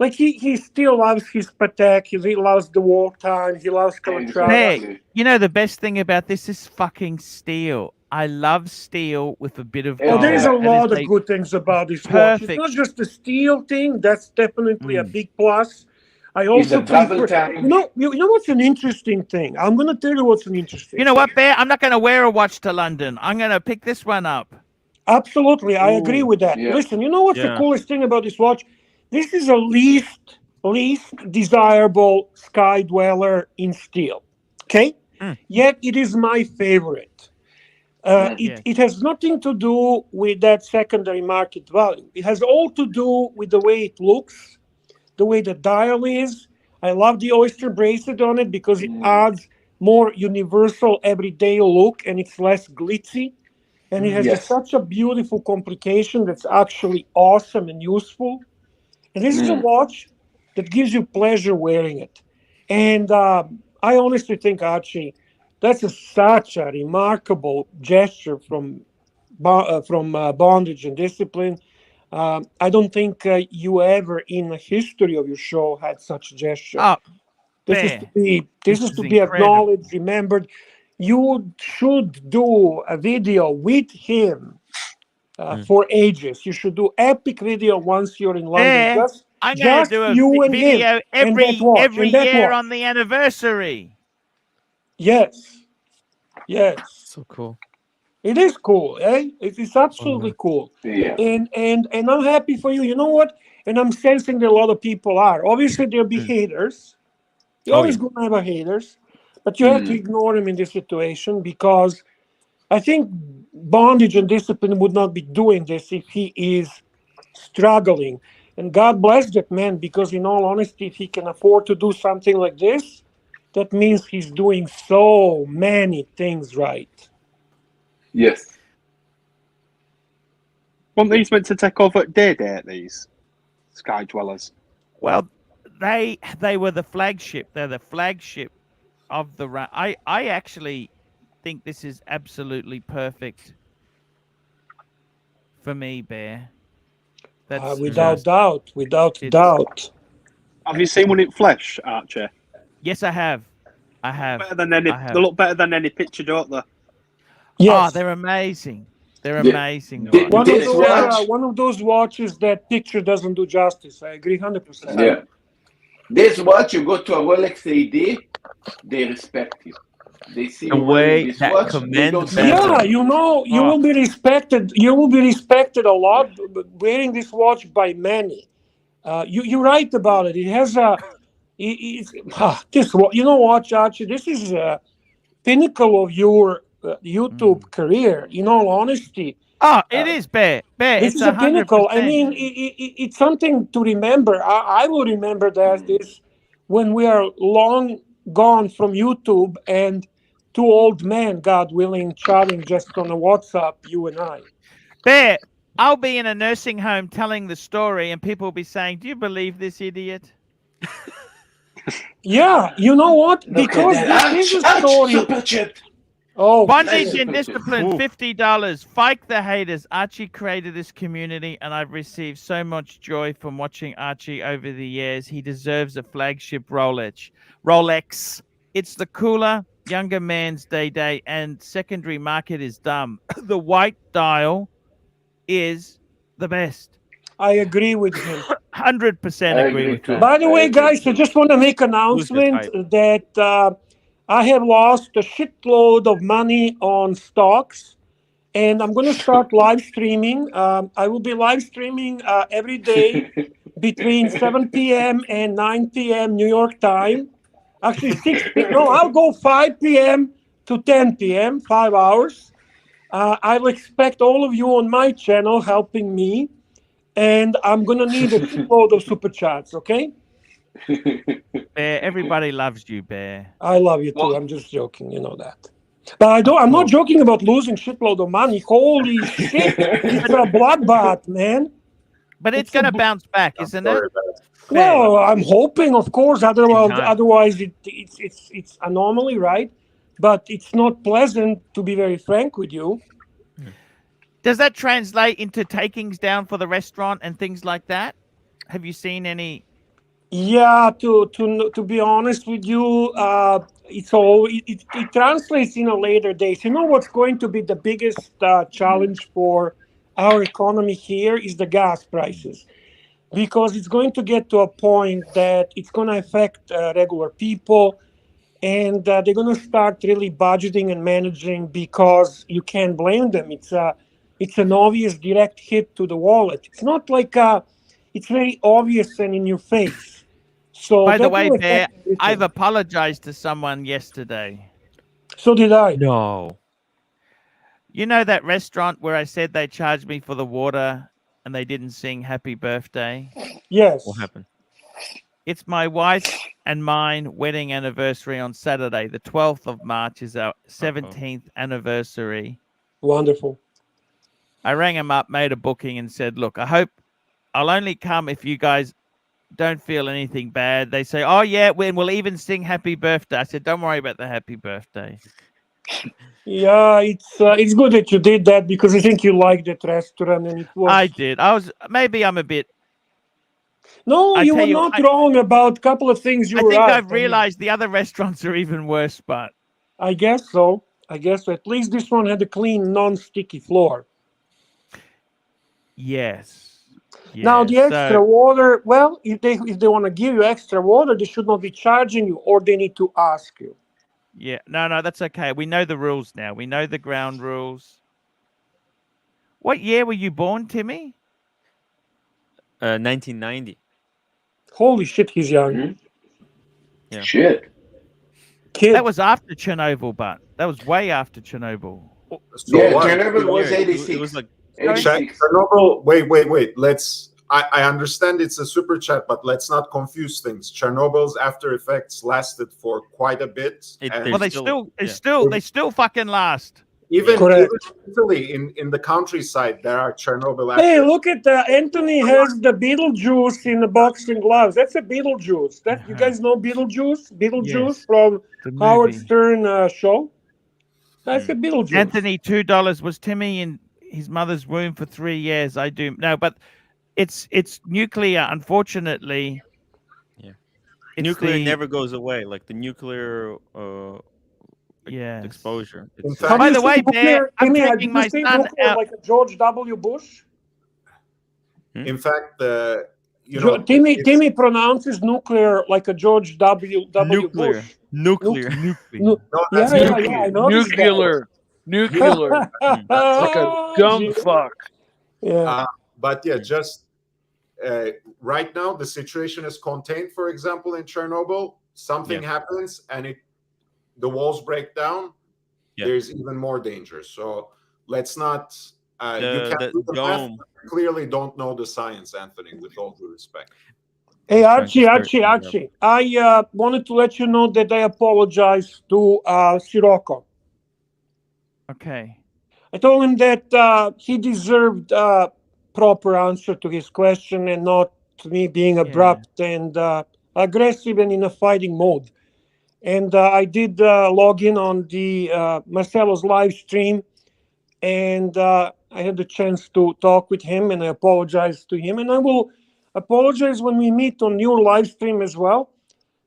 Like he still loves his Patek, he loves the walk time, he loves color travel. Hey, the best thing about this is fucking steel. I love steel with a bit of Oh, gold. there's a That is lot of a good things about this watch. It's perfect. not just the steel thing. That's definitely a Mm. big plus. I It's also a double prefer. tap. You know what's an interesting thing? I'm going to tell you what's an interesting. You know what, Bear? I'm not going to wear a watch to London. I'm going to pick this one up. Absolutely, I agree Ooh, with that. yeah. Listen, you know what's the Yeah. coolest thing about this watch? This is a least desirable Sky Dweller in steel. Okay, yet it is my favorite. Yeah. It has nothing to do with that secondary market value. It has all to do with the way it looks, the way the dial is. I love the oyster bracelet on it because it adds more universal everyday look and it's less glitzy. And it has Yes. such a beautiful complication that's actually awesome and useful. And this is a watch that gives you pleasure wearing it. And I honestly think, Archie, that's such a remarkable gesture from Bondage and Discipline. I don't think you ever in the history of your show had such a gesture. Oh, This is Bear. to be This is is to be incredible. acknowledged, remembered. You should do a video with him for ages. You should do epic video once you're in London. Bear, I'm going Just to do a you and him video and that watch. every and that year watch. on the anniversary. Yes, yes. So cool. It is cool, eh? It is absolutely cool. Yeah. And I'm happy for you. You know what? And I'm sensing that a lot of people are. Obviously, there'll be haters. You're always going to have haters, but you have to ignore them in this situation because I think Bondage and Discipline would not be doing this if he is struggling. And God bless that man because, in all honesty, if he can afford to do something like this, that means he's doing so many things right. Yes. Weren't these meant to take over at day, these Sky Dwellers? Well, they were the flagship. They're the flagship of the run. I actually think this is absolutely perfect for me, Bear. That's Without doubt. Have you seen one in flesh, Archie? Yes, I have. I have. Better than any, I have. they look better than any picture, don't they? Yes. Oh, they're amazing. They're The- amazing. the- guys. One of those watches that picture doesn't do justice. I agree 100%. Yeah. This watch, you go to a Rolex AD, they respect you. They see The you way wearing this that watch. They command don't see bezel. Yeah, you know, you will be respected. You will be respected a lot wearing this watch by many. You're right about it. It has this. You know what, Archie? This is a pinnacle of your YouTube career. In all honesty, Oh, it is, Bear. Bear, this it's is a pinnacle. 100%. I mean, it's something to remember. I will remember this when we are long gone from YouTube and two old men, God willing, chatting just on a WhatsApp, you and I. Bear, I'll be in a nursing home telling the story, and people will be saying, "Do you believe this idiot?" Yeah, you know what? Because this is a story. Super chat. Oh, Bondage Super and chat. Discipline, $50. Fight the haters. Archie created this community, and I've received so much joy from watching Archie over the years. He deserves a flagship Rolex. It's the cooler, younger man's day, and secondary market is dumb. The white dial is the best. I agree with him. 100% I agree agree with too. that. By the I way, agree guys, I too. just want to make an announcement that I have lost a shitload of money on stocks, and I'm going to start live streaming. I will be live streaming every day between 7 p.m. and 9 p.m. New York time. Actually, 6 p.m. No, I'll go 5 p.m. to 10 p.m., 5 hours. I'll expect all of you on my channel helping me, and I'm going to need a shitload of super chats, okay? Bear, everybody loves you, Bear. I love you too. I'm just joking, you know that. But I'm not joking about losing shitload of money. Holy shit. It's a bloodbath, man. But it's going to bounce back, isn't it? Well, I'm hoping, of course. Otherwise, it's anomaly, right? But it's not pleasant, to be very frank with you. Does that translate into takings down for the restaurant and things like that? Have you seen any Yeah, to be honest with you, it translates in a later days. You know what's going to be the biggest challenge for our economy here is the gas prices, because it's going to get to a point that it's going to affect regular people, and they're going to start really budgeting and managing, because you can't blame them. It's an obvious direct hit to the wallet. It's not like it's very obvious and in your face. So By the that way, will Bear, affect everything. I've apologized to someone yesterday. So did I. No. You know that restaurant where I said they charged me for the water and they didn't sing happy birthday? Yes. What happened? It's my wife and mine wedding anniversary on Saturday. The 12th of March is our 17th anniversary. Wonderful. I rang him up, made a booking, and said, look, I hope I'll only come if you guys don't feel anything bad. They say, oh, yeah, we'll even sing happy birthday. I said, don't worry about the happy birthday. Yeah, it's good that you did that, because I think you liked that restaurant, and it was. I did. Maybe I'm a bit. No, you were not wrong about a couple of things. I think I've realized the other restaurants are even worse, but I guess so. At least this one had a clean, non-sticky floor. Yes. Now the extra water, well, if they want to give you extra water, they should not be charging you, or they need to ask you. Yeah, no, that's okay. We know the rules now. We know the ground rules. What year were you born, Timmy? 1990. Holy shit, he's young. Mm-hmm. Yeah. Shit. Kid. That was after Chernobyl, but that was way after Chernobyl. So Yeah, what? Chernobyl was Yeah, 86. it was like 86. Chernobyl. Wait. I understand it's a super chat, but let's not confuse things. Chernobyl's after effects lasted for quite a bit. Well, they still fucking last. Even Italy, in the countryside, there are Chernobyl. Hey, look at Anthony has the Beetlejuice in the boxing gloves. That's a Beetlejuice. You guys know Beetlejuice? Beetlejuice from Howard Stern show. That's a Beetlejuice. Anthony, $2. Was Timmy in his mother's womb for 3 years? I do no, but it's nuclear. Unfortunately, nuclear never goes away. Like the nuclear exposure. By the way, Bear, I'm taking my son out. Like a George W. Bush. In fact, Timmy pronounces nuclear like a George W. Bush. Nuclear. No, that's I know nuclear. Like a dumb fuck. Yeah. But yeah, just right now the situation is contained. For example, in Chernobyl, something happens and the walls break down. There's even more danger. So let's not. You can't do the math. Clearly, don't know the science, Anthony. With all due respect. Hey, Archie. I wanted to let you know that I apologize to Sirocco. Okay. I told him that he deserved proper answer to his question, and not me being abrupt and aggressive and in a fighting mode. And I did log in on the Marcelo's live stream, and I had the chance to talk with him, and I apologized to him. And I will apologize when we meet on your live stream as well,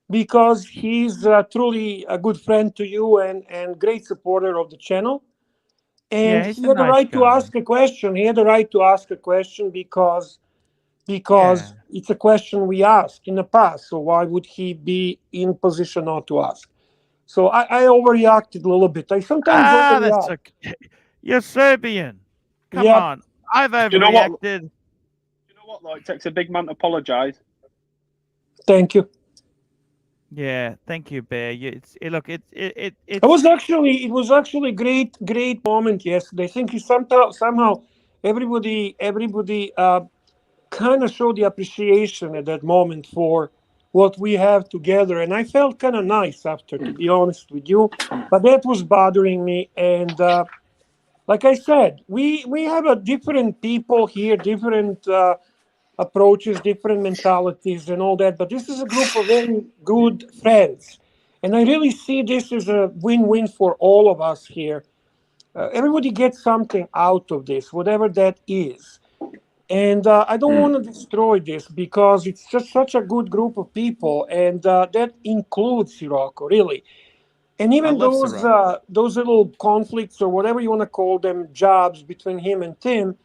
because he's truly a good friend to you and great supporter of the channel. And he had the right to ask a question. He had the right to ask a question because it's a question we asked in the past. So why would he be in position not to ask? So I overreacted a little bit. I sometimes overreact. That's okay. You're Serbian. Come on. I've overreacted. You know what? Like, it takes a big man to apologize. Thank you. Yeah, thank you, Bear. It was actually a great moment yesterday. I think somehow everybody kind of showed the appreciation at that moment for what we have together, and I felt kind of nice after, to be honest with you. But that was bothering me, and like I said, we have a different people here, different approaches, different mentalities and all that, but this is a group of very good friends, and I really see this as a win-win for all of us here. Everybody gets something out of this, whatever that is. And I don't want to destroy this because it's just such a good group of people, and that includes Sirocco, really. And even love those little conflicts or whatever you want to call them, jobs between him and Tim,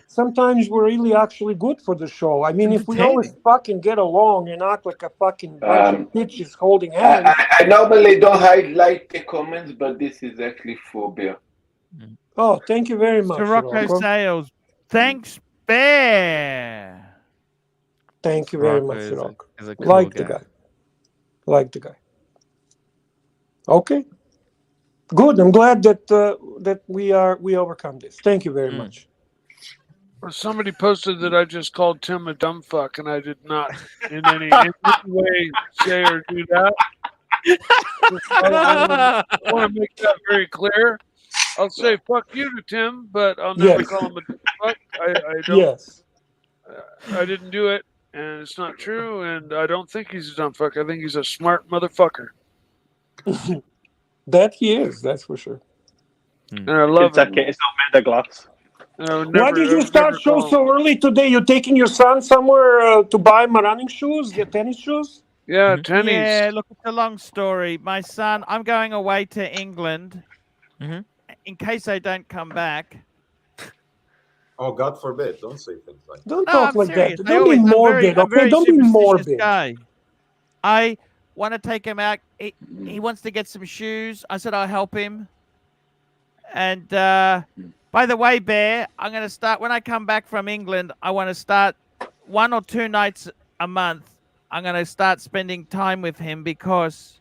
sometimes were really actually good for the show. I mean, if we always fucking get along and act like a fucking bunch of bitches holding hands. I normally don't highlight the comments, but this is actually for Bear. Oh, thank you very much, Sirocco Sirocco. Sales. Thanks, Bear. Thank you very Sirocco much, is a Sirocco. cool Like the guy. guy. Like the guy. Okay. Good. I'm glad that we overcome this. Thank you very much. Or somebody posted that I just called Tim a dumb fuck, and I did not in any way say or do that. I want to make that very clear. I'll say fuck you to Tim, but I'll never call him a dumb fuck. I don't. Yes. I didn't do it, and it's not true. And I don't think he's a dumb fuck. I think he's a smart motherfucker. That he is. That's for sure. And I love it. It's not made of glass. Why did you start show so early today? You're taking your son somewhere to buy my running shoes, your tennis shoes? Yeah, tennis. Yeah, look, it's a long story. My son, I'm going away to England in case I don't come back. Oh, God forbid. Don't say things like that. Don't No, talk I'm like serious. that. Don't be morbid, I'm okay? very Don't be superstitious morbid. guy. I want to take him out. He wants to get some shoes. I said I'll help him. And by the way, Bear, I'm going to start, when I come back from England, I want to start 1 or 2 nights a month. I'm going to start spending time with him because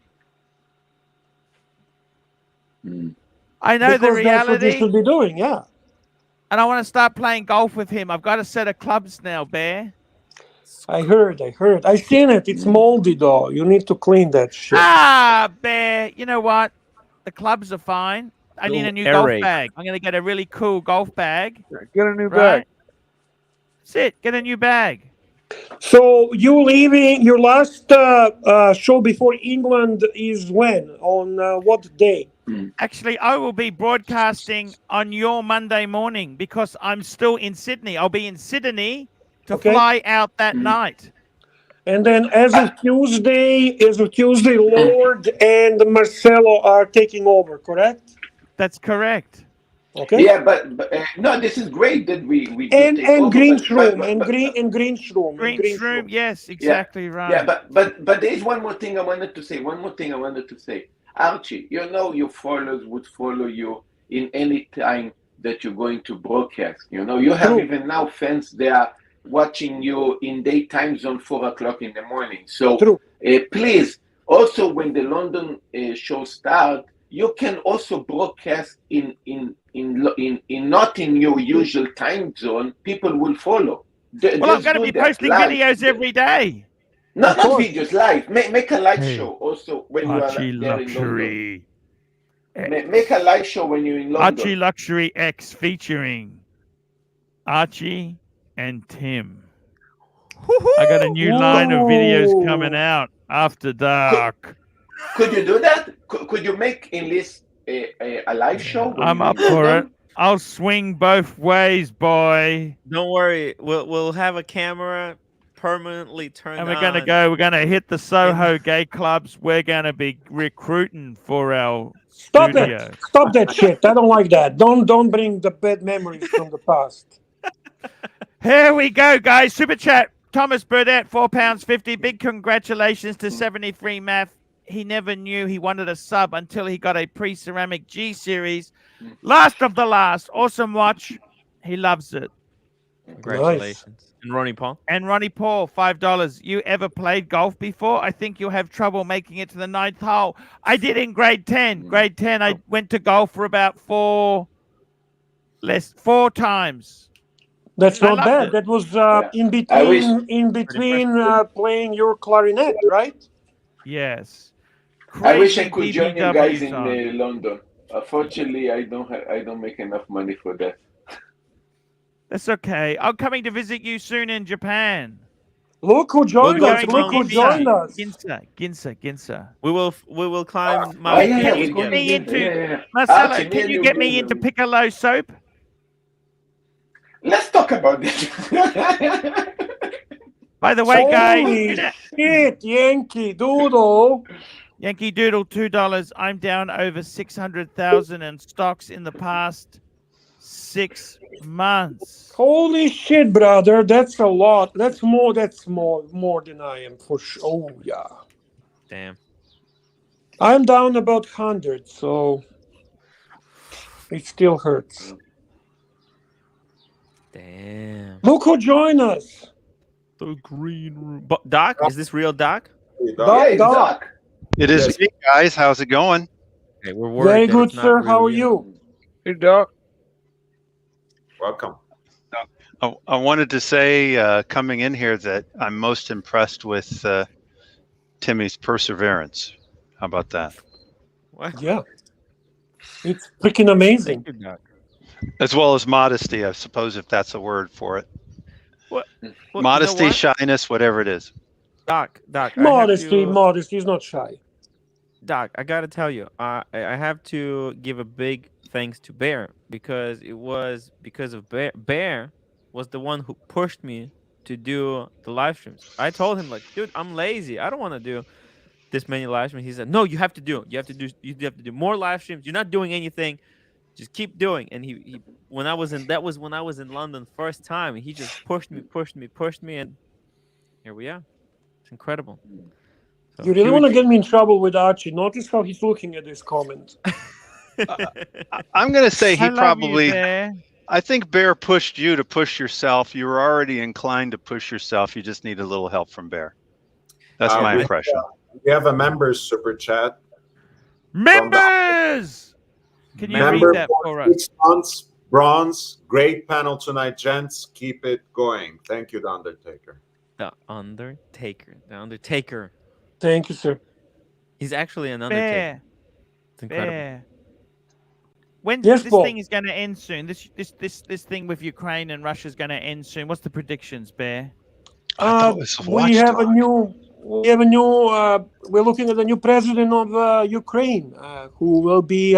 I know the Because that's what you reality. should be doing, yeah. And I want to start playing golf with him. I've got a set of clubs now, Bear. I heard. I seen it. It's moldy, though. You need to clean that shit. Ah, Bear, you know what? The clubs are fine. I need a new golf aerate. bag. I'm going to get a really cool golf bag. Get a new Right? bag. That's it. Get a new bag. So you leaving, your last show before England is when? On what day? Actually, I will be broadcasting on your Monday morning because I'm still in Sydney. I'll be in Sydney to fly out that night. And then as of Tuesday, Lord and Marcelo are taking over, correct? That's correct. Okay. Yeah, but no, this is great that we do And take over, Green's but- room and Green's room. Green's room, yes, exactly right. Yeah, but there is one more thing I wanted to say. Archie, you know your followers would follow you in any time that you're going to broadcast. You know, you have even now fans they are watching you in daytime zone 4 o'clock in the morning. So please, also when the London show start, you can also broadcast in not in your usual time zone. People will follow. Well, I'm going to be posting videos every day. Not videos, live. Make a live show also when you are there in Archieluxury. London. Make a live show when you're in London. Archieluxury X featuring Archie and Tim. I got a new line of videos coming out after dark. Could you do that? Could you make in this a live show? I'm up for it. I'll swing both ways, boy. Don't worry. We'll have a camera permanently turned on. And we're gonna hit the Soho gay clubs. We're gonna be recruiting for our studio. Stop that shit. I don't like that. Don't bring the bad memories from the past. Here we go, guys. Super chat. Thomas Burdett, £4.50. Big congratulations to 73 Math. He never knew he wanted a sub until he got a pre-ceramic G series. Last of the last. Awesome watch. He loves it. Congratulations. Nice. And Ronnie Paul, $5. You ever played golf before? I think you'll have trouble making it to the 9th hole. I did in grade 10. Grade 10, I went to golf for about four times. That's not bad. That was in between playing your clarinet, right? Yes. I wish I could join you guys in London. Unfortunately, I don't make enough money for that. That's okay. I'm coming to visit you soon in Japan. Look who joined us. Look who joined us. Ginza. We will climb Mount. Can you get me into Marcelo? Can you get me into Piccolo soap? Let's talk about this. By the way, guys, Holy shit, Yankee Doodle. Yankee Doodle, $2. I'm down over 600,000 in stocks in the past 6 months. Holy shit, brother. That's a lot. That's more than I am for sure. Oh, yeah. Damn. I'm down about 100, so it still hurts. Damn. Look who joined us. The green room. Doc, is this real Doc? Yeah, it's Doc. It is me, guys. How's it going? Okay, we're worried Very that good, it's not sir. How are really you? Hey, Doc. Welcome. I wanted to say, coming in here, that I'm most impressed with Timmy's perseverance. How about that? What? Yeah. It's freaking amazing. Thank you, Doc. As well as modesty, I suppose, if that's a word for it. What? Modesty, you know what? shyness, whatever it is. Doc, Modesty, he's not shy. Doc, I gotta tell you, I have to give a big thanks to Bear, because it was because of Bear. Bear was the one who pushed me to do the live streams. I told him, like, dude, I'm lazy. I don't want to do this many live streams. He said, no, you have to do it. You have to do more live streams. You're not doing anything. Just keep doing. And he when I was in London first time, he just pushed me, and here we are. It's incredible. So, You really want to get me in trouble with Archie. Notice how he's looking at this comment. I'm going to say he I love probably. you, Bear. I think Bear pushed you to push yourself. You were already inclined to push yourself. You just need a little help from Bear. That's my impression. We have a members super chat. Members! Can you Member read that for us? 6 months, bronze. Great panel tonight, gents. Keep it going. Thank you, The Undertaker. The Undertaker. Thank you, sir. He's actually an Undertaker. Bear. It's incredible. Bear. When Yes, this Paul. thing is going to end soon? This thing with Ukraine and Russia is going to end soon. What's the predictions, Bear? We have a new. We're looking at a new president of Ukraine, who will be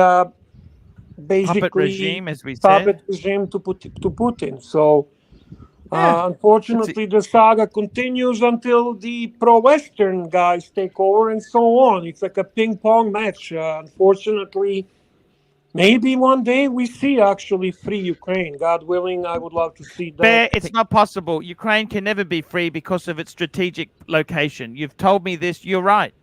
basically Puppet regime, as we puppet said. regime to Putin. So, unfortunately, the saga continues until the pro-Western guys take over, and so on. It's like a ping-pong match. Unfortunately, maybe one day we see actually free Ukraine. God willing, I would love to see that. Bear, it's not possible. Ukraine can never be free because of its strategic location. You've told me this. You're right.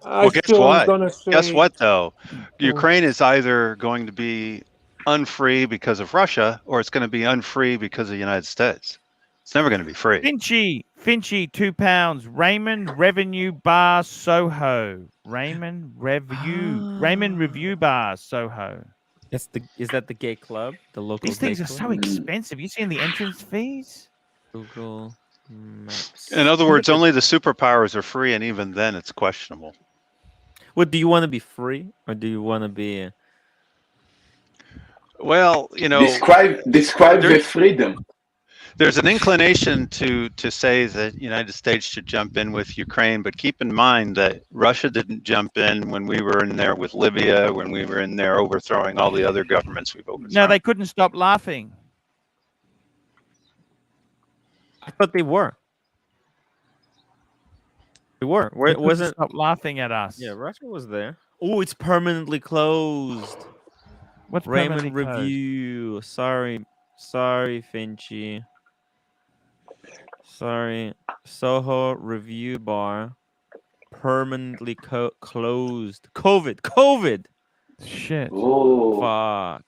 Well, guess what? Guess what, though? Ukraine is either going to be unfree because of Russia, or it's going to be unfree because of the United States. It's never going to be free. Finchy, £2. Raymond Revenue Bar Soho. Raymond Review Bar Soho. Is that the gay club? The local. These things gay are club? so expensive. You seen the entrance fees? Google Maps. In other words, only the superpowers are free, and even then, it's questionable. What, do you want to be free, or do you want to be? Well, you know, describe the freedom. There's an inclination to say that the United States should jump in with Ukraine, but keep in mind that Russia didn't jump in when we were in there with Libya, when we were in there overthrowing all the other governments we've overthrown. No, they couldn't stop laughing. I thought they were. They were. Where They it couldn't wasn't? stop laughing at us. Yeah, Russia was there. Oh, it's permanently closed. What's Raymond permanently closed? Review. Sorry, Finchy. Sorry, Soho Review Bar permanently closed. COVID. Shit. Oh, Fuck.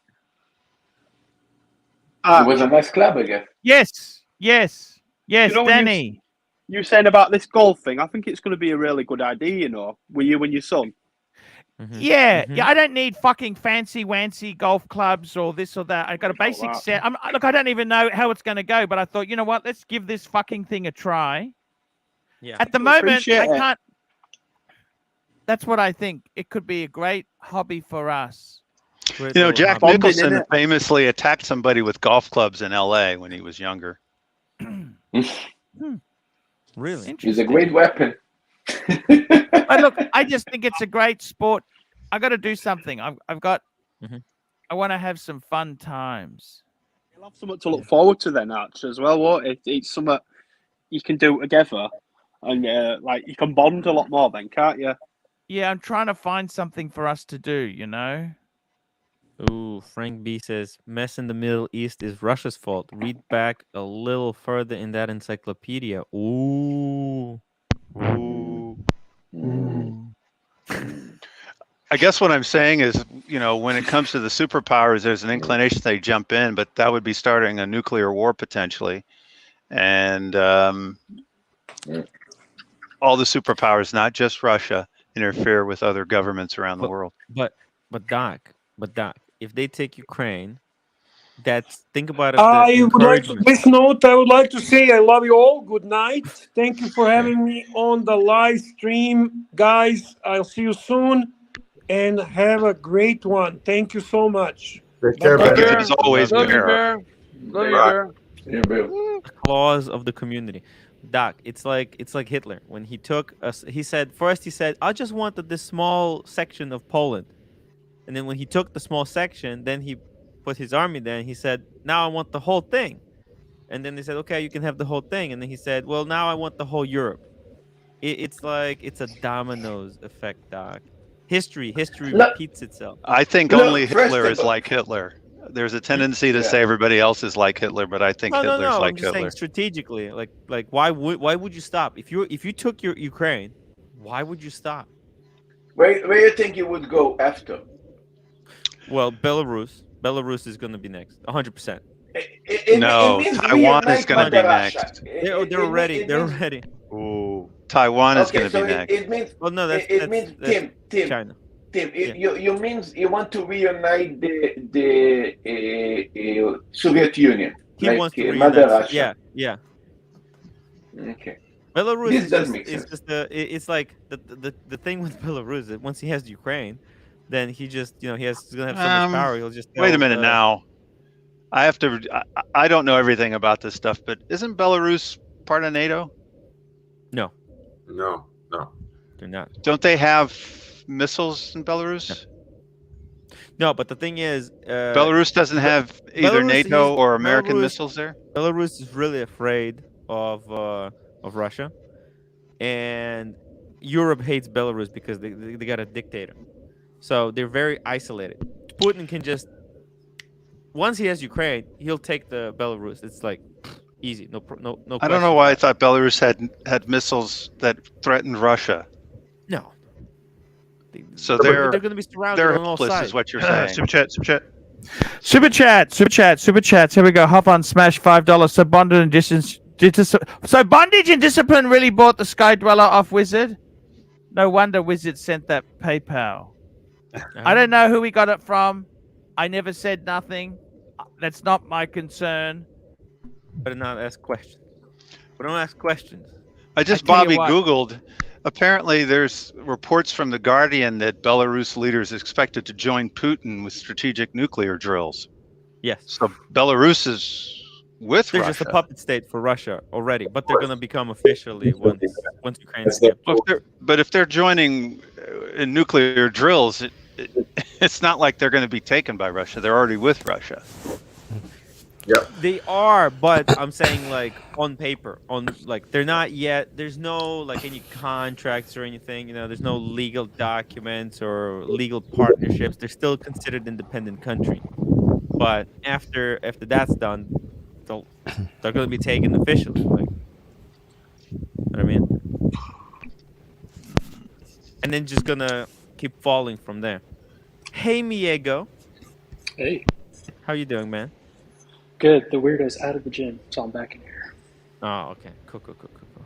it was a nice club, I guess. Yes, You know, when Danny. you were saying about this golf thing, I think it's going to be a really good idea, you know, with you and your son. Mm-hmm. Yeah, I don't need fucking fancy golf clubs or this or that. I got a basic set. Look, I don't even know how it's going to go, but I thought, you know what? Let's give this fucking thing a try. Yeah. At the moment, I appreciate it. can't. That's what I think. It could be a great hobby for us. You know, Jack Bonding, Nicholson innit? famously attacked somebody with golf clubs in L.A. when he was younger. Really? It's a great weapon. But look, I just think it's a great sport. I got to do something. I've got. Mhm. I want to have some fun times. You'll have something to look forward to then, Arch, as well, won't it? It's something you can do together, and like you can bond a lot more then, can't you? Yeah, I'm trying to find something for us to do, you know? Ooh, Frank B says, mess in the Middle East is Russia's fault. Read back a little further in that encyclopedia. Ooh. Ooh. I guess what I'm saying is, you know, when it comes to the superpowers, there's an inclination they jump in, but that would be starting a nuclear war potentially. And all the superpowers, not just Russia, interfere with other governments around the world. But Doc, if they take Ukraine, think about it. I would like to, this note, I would like to say I love you all. Good night. Thank you for having me on the live stream. Guys, I'll see you soon and have a great one. Thank you so much. Take care, Bye-bye. Bear. As always, Love you, Bear. Bear. Love you, Bear. Yeah, Bill. The clause of the community. Doc, it's like Hitler when he took us. He said I just wanted this small section of Poland, and then when he took the small section, then he put his army there, and he said, now I want the whole thing. And then they said, okay, you can have the whole thing. And then he said, well, now I want the whole Europe. It's like it's a dominoes effect, Doc. History repeats itself. I think only Hitler is like Hitler. There's a tendency to say everybody else is like Hitler, but I think Hitler's like I'm just Hitler. saying strategically, like why would you stop if you took your Ukraine? Why would you stop? Where do you think you would go after? Well, Belarus is going to be next, 100%. No, Taiwan is going to be next. They're ready. Ooh, Taiwan is going to be next. It means that's Tim, China. Tim, you means you want to reunite the Soviet Union. He like, wants to Mother reunite. Russia. Yeah. Okay. Belarus This is does just, make sense. it's like the thing with Belarus is once he has Ukraine, then he just he's gonna have so much power. He'll just wait a minute now. I don't know everything about this stuff, but isn't Belarus part of NATO? No, they're not. Don't they have missiles in Belarus? No, but the thing is, Belarus doesn't have either NATO or American missiles there. Belarus is really afraid of Russia, and Europe hates Belarus because they got a dictator, so they're very isolated. Putin can just once he has Ukraine, he'll take the Belarus. It's like easy, no. I don't know why I thought Belarus had missiles that threatened Russia. No. So they're going to be surrounded they're on all helpless, sides. is what you're saying. Super chat. Super chats. Here we go. Hop on, smash $5. So bondage and discipline really bought the Sky Dweller off Wizard. No wonder Wizard sent that PayPal. I don't know who we got it from. I never said nothing. That's not my concern. Better not ask questions. We don't ask questions. I just Bobby Googled. Apparently, there's reports from The Guardian that Belarus leaders expected to join Putin with strategic nuclear drills. Yes. So Belarus is with They're Russia. just a puppet state for Russia already, but they're going to become officially once Ukraine's captured. But if they're joining in nuclear drills, it's not like they're going to be taken by Russia. They're already with Russia. Yeah. They are, but I'm saying like on paper, they're not yet. There's no like any contracts or anything. There's no legal documents or legal partnerships. They're still considered independent country. But after that's done, they're going to be taken officially. Like, you know what I mean? And then just gonna keep falling from there. Hey, Miego. Hey. How you doing, man? Good. The weirdo's out of the gym, so I'm back in here. Oh, okay. Cool.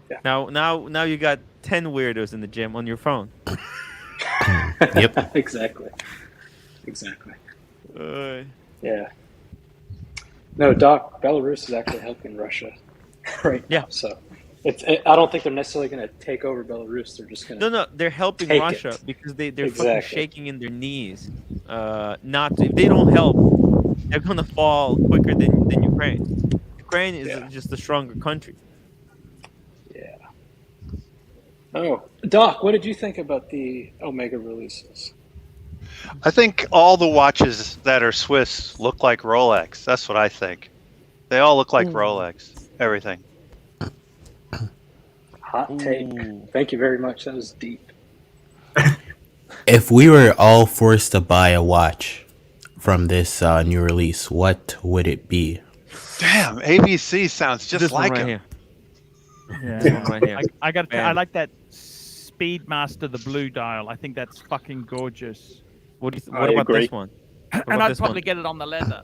Yeah. Now you got 10 weirdos in the gym on your phone. Yep. Exactly. Yeah. No, Doc, Belarus is actually helping Russia right now. So I don't think they're necessarily going to take over Belarus. They're just going to No, they're helping Russia because they're fucking shaking in their knees. If they don't help, they're going to fall quicker than Ukraine. Ukraine is just a stronger country. Yeah. Oh, Doc, what did you think about the Omega releases? I think all the watches that are Swiss look like Rolex. That's what I think. They all look like Rolex. Everything. Hot take. Ooh. Thank you very much. That was deep. If we were all forced to buy a watch from this new release, what would it be? Damn, ABC sounds just This one like right him. here. Yeah. This one right here. I got. I Man. like that Speedmaster, the blue dial. I think that's fucking gorgeous. What do you I what about agree. this one? What And about I'd this probably one? get it on the leather.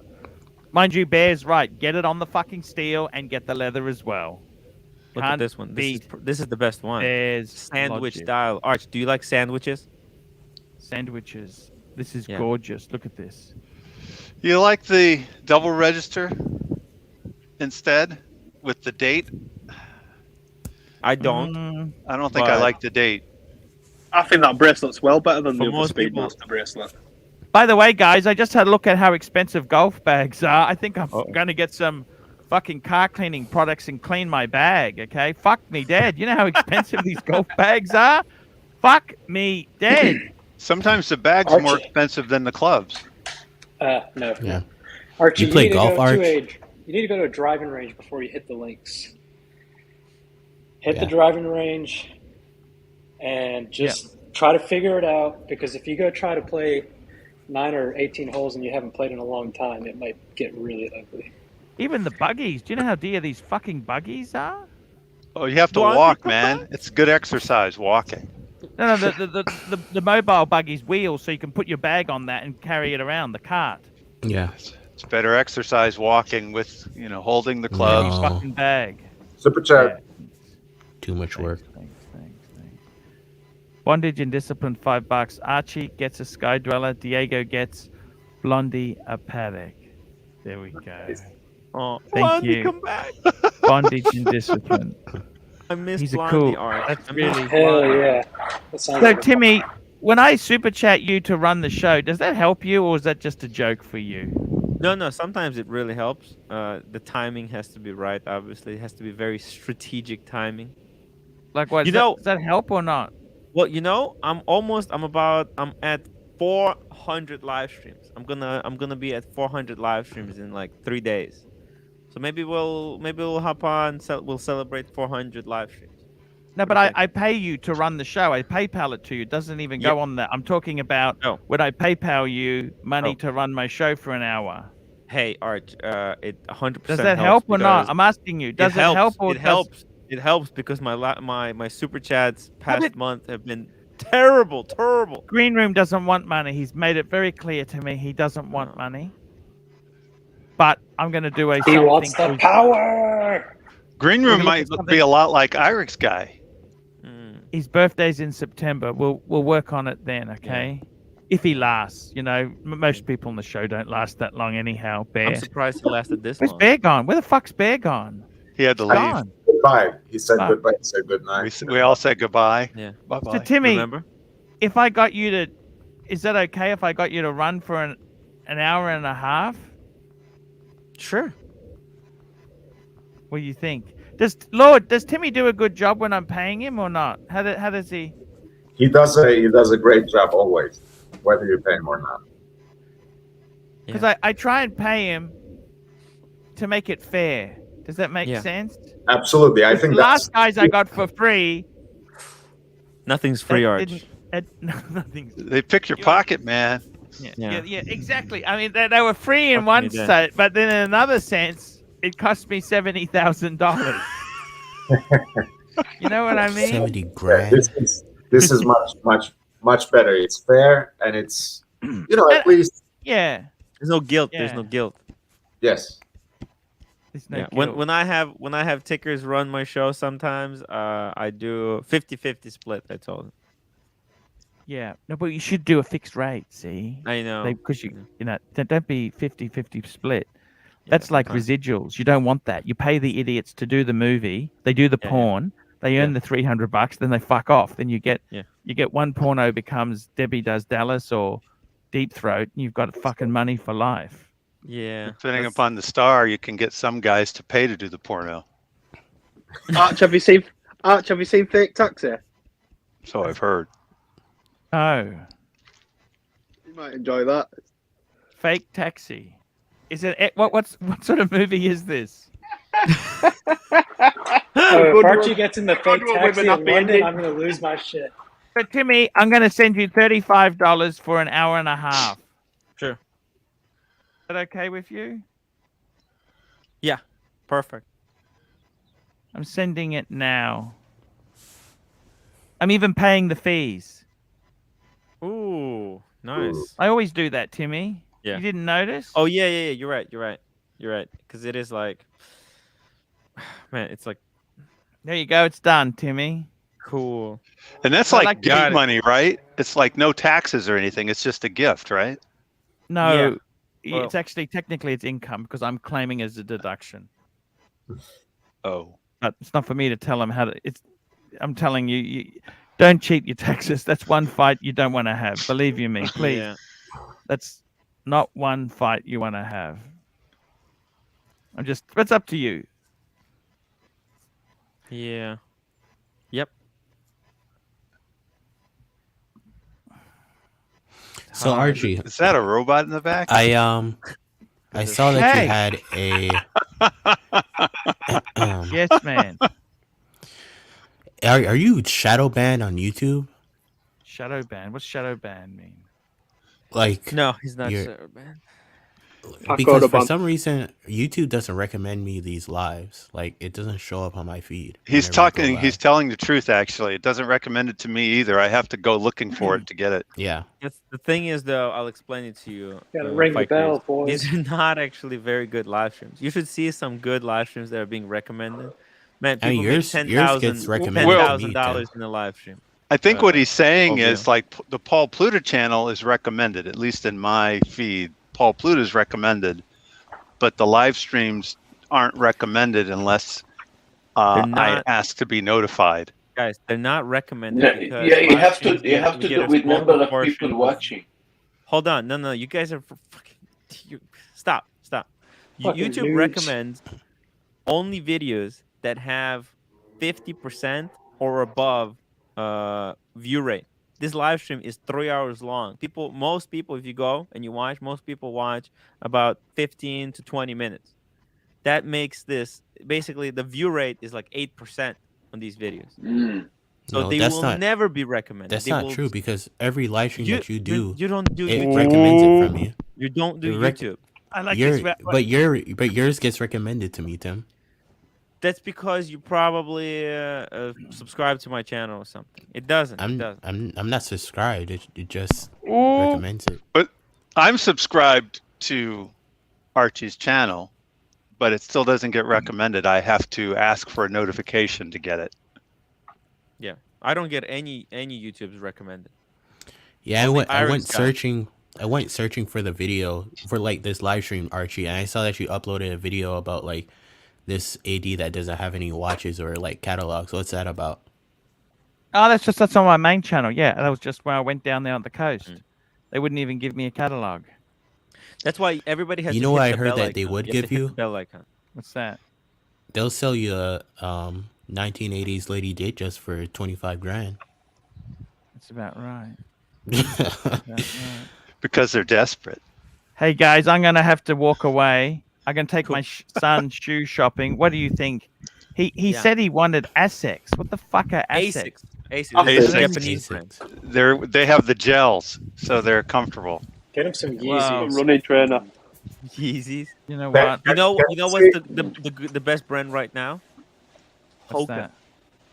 Mind you, Bear's right. Get it on the fucking steel and get the leather as well. Look at Can't this one. beat This is the best one. Bear's Sandwich logic. style. Arch, do you like sandwiches? Sandwiches. This is Yeah. gorgeous. Look at this. You like the double register instead with the date? I don't. Mm, I don't think I But- like the date. I think that bracelet's well better than For the other most people- Speedmaster bracelet. By the way, guys, I just had a look at how expensive golf bags are. I think I'm Uh-oh. going to get some fucking car cleaning products and clean my bag, okay? Fuck me dead. You know how expensive these golf bags are? Fuck me dead. Sometimes the bag's more Archie. expensive than the clubs. No. Yeah. Archie, You play need to golf, go to Arch? you need to go to a driving range before you hit the links. Hit the Yeah. driving range and just try to figure it out, because if you go try to play 9 or 18 holes and you haven't played in a long time, it might get really ugly. Even the buggies. Do you know how dear these fucking buggies are? Oh, you have to Why? walk, man. It's good exercise walking. No, the mobile buggy's wheels, so you can put your bag on that and carry it around the cart. Yeah. It's better exercise walking with, holding the clubs. No. Fucking bag. Super chat. Too much work. Thanks. Bondage and discipline, $5. Archie gets a Sky Dweller. Diego gets Blondie a paddock. There we go. Oh, Thank Blondie, you. come back. Bondage and discipline. I miss He's a Blondie, cool. Arch. That's I miss really. Hell yeah. That sounds So like a- Timmy, when I super chat you to run the show, does that help you, or is that just a joke for you? No. Sometimes it really helps. The timing has to be right. Obviously, it has to be very strategic timing. Like what? You Does that- know- does that help or not? Well, I'm at 400 live streams. I'm gonna be at 400 live streams in like 3 days. So maybe we'll hop on. We'll celebrate 400 live streams. No, but Okay. I pay you to run the show. I PayPal it to you. It doesn't even Yeah. go on that. I'm talking about No. when I PayPal you money Oh. to run my show for an hour. Hey, Arch, it 100%. Does that helps help or not? because I'm asking you. Does it help or it helps? It helps because my super chats past it- month have been terrible. Green Room doesn't want money. He's made it very clear to me he doesn't want No. money. But I'm going to do a He something wants the called- power. Green We're Room gonna might look at be a lot like Irix guy. Mm. His birthday's in September. We'll work on it then, okay? If he lasts, most people on the show don't last that long anyhow. Bear. I'm surprised he lasted this Where's long. Bear gone? Where the fuck's Bear gone? He had to leave. Gone. Goodbye. He said Fuck. goodbye. He said good night. We all said goodbye. Yeah. Bye So bye. Timmy, Remember? if I got you to, is that okay if I got you to run for an hour and a half? Sure. What do you think? Does Timmy do a good job when I'm paying him or not? How does he? He does a great job always, whether you pay him or not. Because I try and pay him to make it fair. Does that make Yeah. sense? Absolutely. I The think last that's guys I got for free. Nothing's free, that Arch. nothing's. They pick your pocket, man. Yeah, exactly. I mean, they were free in Fuck one me dead. sense, but then in another sense, it cost me $70,000. You know what I mean? 70 yeah, grand. this is much better. It's fair and it's at least Yeah. There's no guilt. There's Yeah. no guilt. yes. There's no Yeah. guilt. When I have tickers run my show, sometimes I do 50-50 split. I told him. Yeah. No, but you should do a fixed rate, see? I know. Because don't be 50-50 split. That's like fine. residuals. You don't want that. You pay the idiots to do the movie. They do the Yeah, yeah. porn. They earn the $300. Then they fuck off. Then you get one porno becomes Debbie Does Dallas or Deep Throat, and you've got fucking money for life. Yeah. Depending upon the star, you can get some guys to pay to do the porno. Arch, have you seen Fake Taxi? So I've heard. Oh, You might enjoy that. Fake Taxi. Is it what sort of movie is this? If Archie gets in the fake taxi in London, I'm gonna lose my shit. But Timmy, I'm going to send you $35 for an hour and a half. Sure. Is that okay with you? Yeah. Perfect. I'm sending it now. I'm even paying the fees. Ooh, nice. I always do that, Timmy. Yeah. You didn't notice? Oh yeah. You're right. Because it is like, man, it's like. There you go. It's done, Timmy. Cool. And that's I like like gift money, right? It's like no taxes or anything. It's just a gift, right? No, Yeah. it's actually technically it's income because I'm claiming as a deduction. Oh. But it's not for me to tell them how to. I'm telling you, don't cheat your taxes. That's one fight you don't want to have. Believe you me, please. Yeah. That's not one fight you want to have. It's up to you. Yeah. Yep. So Archie, Is that a robot in the back? I saw that you had a. Yes, man. Are you shadow banned on YouTube? Shadow ban. What's shadow ban mean? Like No, he's not you're- shadow banned. Because for some reason YouTube doesn't recommend me these lives. Like it doesn't show up on my feed. He's whenever I go talking. live. He's telling the truth. Actually, it doesn't recommend it to me either. I have to go looking for it to get it. Yeah. The thing is, though, I'll explain it to you. Gotta ring the Fikers. bell, boys. These are not actually very good live streams. You should see some good live streams that are being recommended. Man, I mean, people make yours gets recommended to me, $10,000 in a live stream. I think what he's saying I'll is do. like the Paul Pluta channel is recommended, at least in my feed. Paul Pluta is recommended, but the live streams aren't recommended unless I ask to be notified. Guys, they're not recommended. Yeah, because yeah, you live have to streams you have to get do a with small number of proportion people of- watching. Hold on, no, you guys are fucking. Stop. Fucking YouTube noobs. recommends only videos that have 50% or above view rate. This live stream is 3 hours long. Most people, if you go and you watch, most people watch about 15 to 20 minutes. That makes this basically the view rate is like 8% on these videos. So No, they that's will not- never be recommended. That's They not will- true because every live stream that you do, you don't do it YouTube. recommends it from you. You don't do It rec- YouTube. I like Your- this. but yours gets recommended to me, Tim. That's because you probably subscribe to my channel or something. It doesn't. I'm not subscribed. It just Ooh. recommends it. But I'm subscribed to Archie's channel, but it still doesn't get recommended. I have to ask for a notification to get it. Yeah, I don't get any YouTube's recommended. Yeah, I Only went Iron Sky. searching. I went searching for the video for like this live stream, Archie, and I saw that you uploaded a video about like this AD that doesn't have any watches or like catalogs. What's that about? Oh, that's on my main channel. Yeah, that was just where I went down there on the coast. They wouldn't even give me a catalog. That's why everybody has. You to know hit what I the heard bell that they icon. would You have give to hit you? the bell icon. What's that? They'll sell you a 1980s Lady Date just for 25 grand. That's about right. Because they're desperate. Hey guys, I'm gonna have to walk away. I'm gonna take my son shoe shopping. What do you think? He Yeah. said he wanted Asics. What the fuck are Asics? Asics. Japanese Asics. They have the gels, so they're comfortable. Get him some Wow. Yeezys. Running trainer. Yeezys. You know what? You know what's the best brand right now? What's Hoka. that?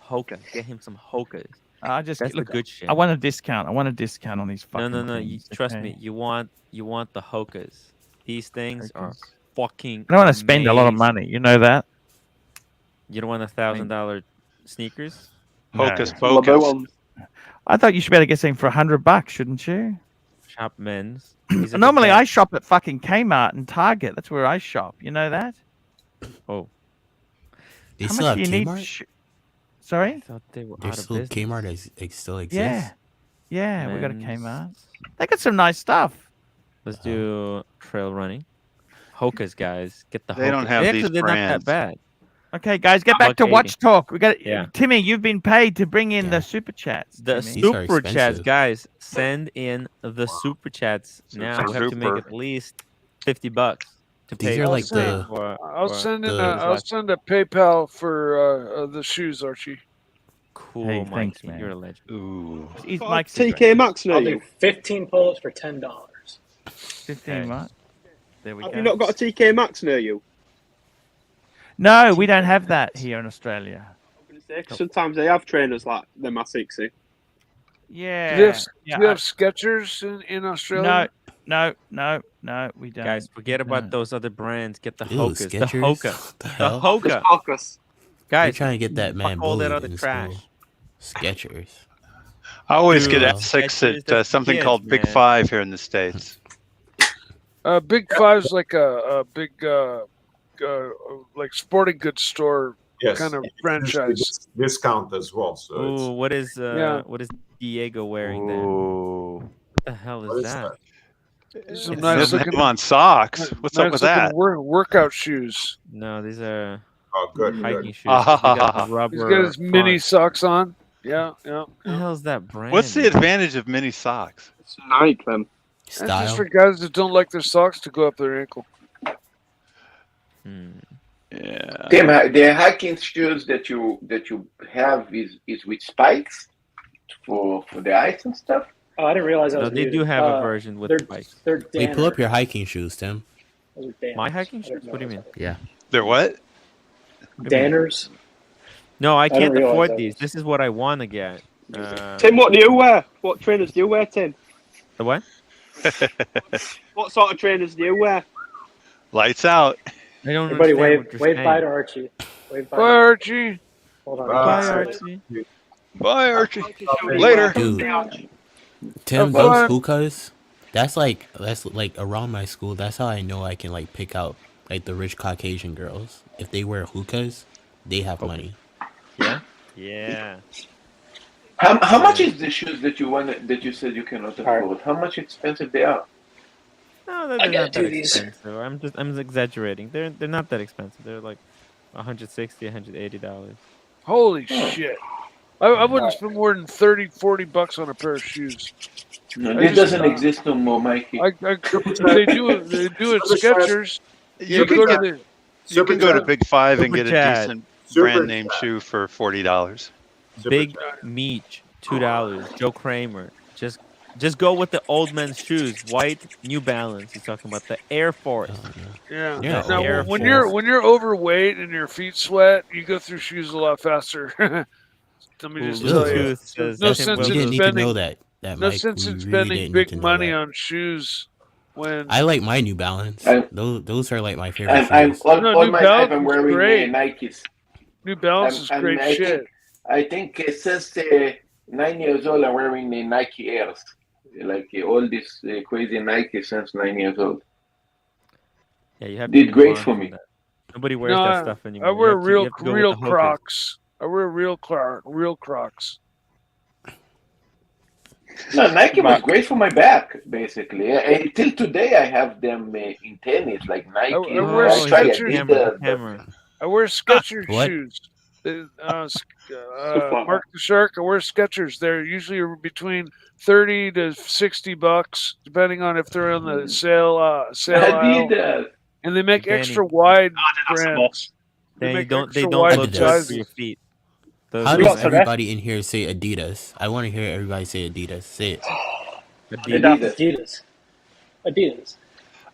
Hoka. Get him some Hokas. That's the good shit. I want a discount. I want a discount on these fucking. No. things, Trust okay? me. You want the Hokas. These things are fucking. I don't want to spend a lot of amazing. money. You know that. You don't want $1,000 sneakers? Hocus No. pocus. I thought you should be able to get something for $100, shouldn't you? Shop men's. These are the Normally, best. I shop at fucking Kmart and Target. That's where I shop. You know that? Oh. They How still much have do you need? Kmart? Sorry? I thought they were There's out of still business. Kmart still exists. Yeah, we got a Men's. Kmart. They got some nice stuff. Let's do trail running. Hokas, guys. Get the Hokas. They don't have Actually, these they're brands. not that bad. Okay, guys, get back to $1.80. Watch Talk. We got Yeah. Timmy. You've been paid to bring in the super chats. The Timmy. These are super chats, expensive. guys. Send in the super chats now. We have to make Super. at least $50 to to These pay. are I'll like send, the I'll send in a, the I'll send a PayPal for the shoes, Archie. Cool, Hey, Mikey. thanks, man. You're a legend. Ooh. He's Got a Mike's a TK great. Maxx near I'll do you. 15 pull-ups for $10. 15 Okay. what? There we Have go. you not got a TK Maxx near you? No, we don't have that here in Australia. Sometimes they have trainers like them at 60. Yeah. Do you have, yeah, do you have Skechers in Australia? no, we don't. Guys, forget We about don't. those other brands. Get the Ew, Hokas. The Skechers? Hoka. What the The hell? Hoka. Focus. They're Guys, trying to get that man fuck all that bullied other in trash. school. Skechers. I always Dude, get Well, Essex Skechers, at that's something kids, called Big man. 5 here in the States. Big Five's like a big like sporting goods store Yes, kind of it's usually franchise. discount as well. So it's Ooh, what is Yeah. Diego wearing there? Ooh. What the hell what is is that? These are It nice doesn't looking, have on socks. What's up nice with looking that? workout shoes. No, these are Oh, good, hiking good. shoes. 'cause they got the He's rubber got his mini front. socks on. Yeah. What the hell's that brand? What's the man? advantage of mini socks? It's Nike, them. That's just style. for guys that don't like their socks to go up their ankle. Hmm. Yeah. The hiking shoes that you have is with spikes for the ice and stuff. Oh, I didn't realize that No, was they do muted. have a version with they're, spikes. They're Wait, pull up Danner. your hiking shoes, Tim. Those are Danners. My hiking I didn't shoes? What do you realize mean? Yeah. They're what? What do you mean? Danners. No, I didn't can't realize afford that these. was- This is what I want to get. Tim, what do you wear? What trainers do you wear, Tim? The what? What sort of trainers do you wear? Lights out. I don't Everybody understand what you're wave bye saying. to Archie. Wave bye. Bye, Archie. Hold on. Bye, Bye, Sorry. Archie. Bye, Archie. Later. Dude, Tim, Have those fun. hookahs, that's like around my school. That's how I know I can like pick out like the rich Caucasian girls. If they wear hookahs, they have money. Yeah. Yeah. How much is the shoes that you said you cannot Alright. afford? How much expensive they are? No, they're I gotta not that do these. expensive. I'm exaggerating. They're not that expensive. They're like $160, $180. Holy shit. I wouldn't spend more than $30-$40 on a pair of shoes. No, I this just- doesn't exist no more, Mikey. They do it Skechers. You can go get- to the You can go to Chad. Big 5 and Super get a Chad. decent Super brand name Chad. shoe for $40. Big Meech, $2. Joe Kramer. Just go with the old men's shoes. White New Balance. He's talking about the Air Force. Yeah. Yeah, Now, Air when Force. you're overweight and your feet sweat, you go through shoes a lot faster. Let me just Ooh, tell you. Bluetooth says No Tim sense we in didn't need to spending- know that. No Mike, sense we in really spending didn't need big to know money that. on shoes when I like my New Balance. I- Those are like my favorite I'm shoes. all No, New my Balance life I'm is wearing great. Nikes. New Balance is great shit. I think since 9 years old, I'm wearing the Nike Airs. Like all this crazy Nike since 9 years old. Yeah, you have to Did move great on for from me. that. Nobody wears No, that stuff anymore. I You wear have to- you have to go with real the Hokas. Crocs. I wear real Crocs. No, Nike was great for my back, basically. Until today, I have them in tennis, like Nike. I wear Oh, try he's got Adidas, the but- camera. I wear Skechers What? shoes. Mark the Shark. I wear Skechers. They're usually between $30 to $60, depending on if they're on the sale aisle. Adidas. And they make Danny. extra wide Adidas, brands. boss. They They make don't extra look wide good for sizes. your feet. Those How are does got some everybody in here say Adidas? I want to hear everybody say Adidas. Say it. Adidas. Adidas.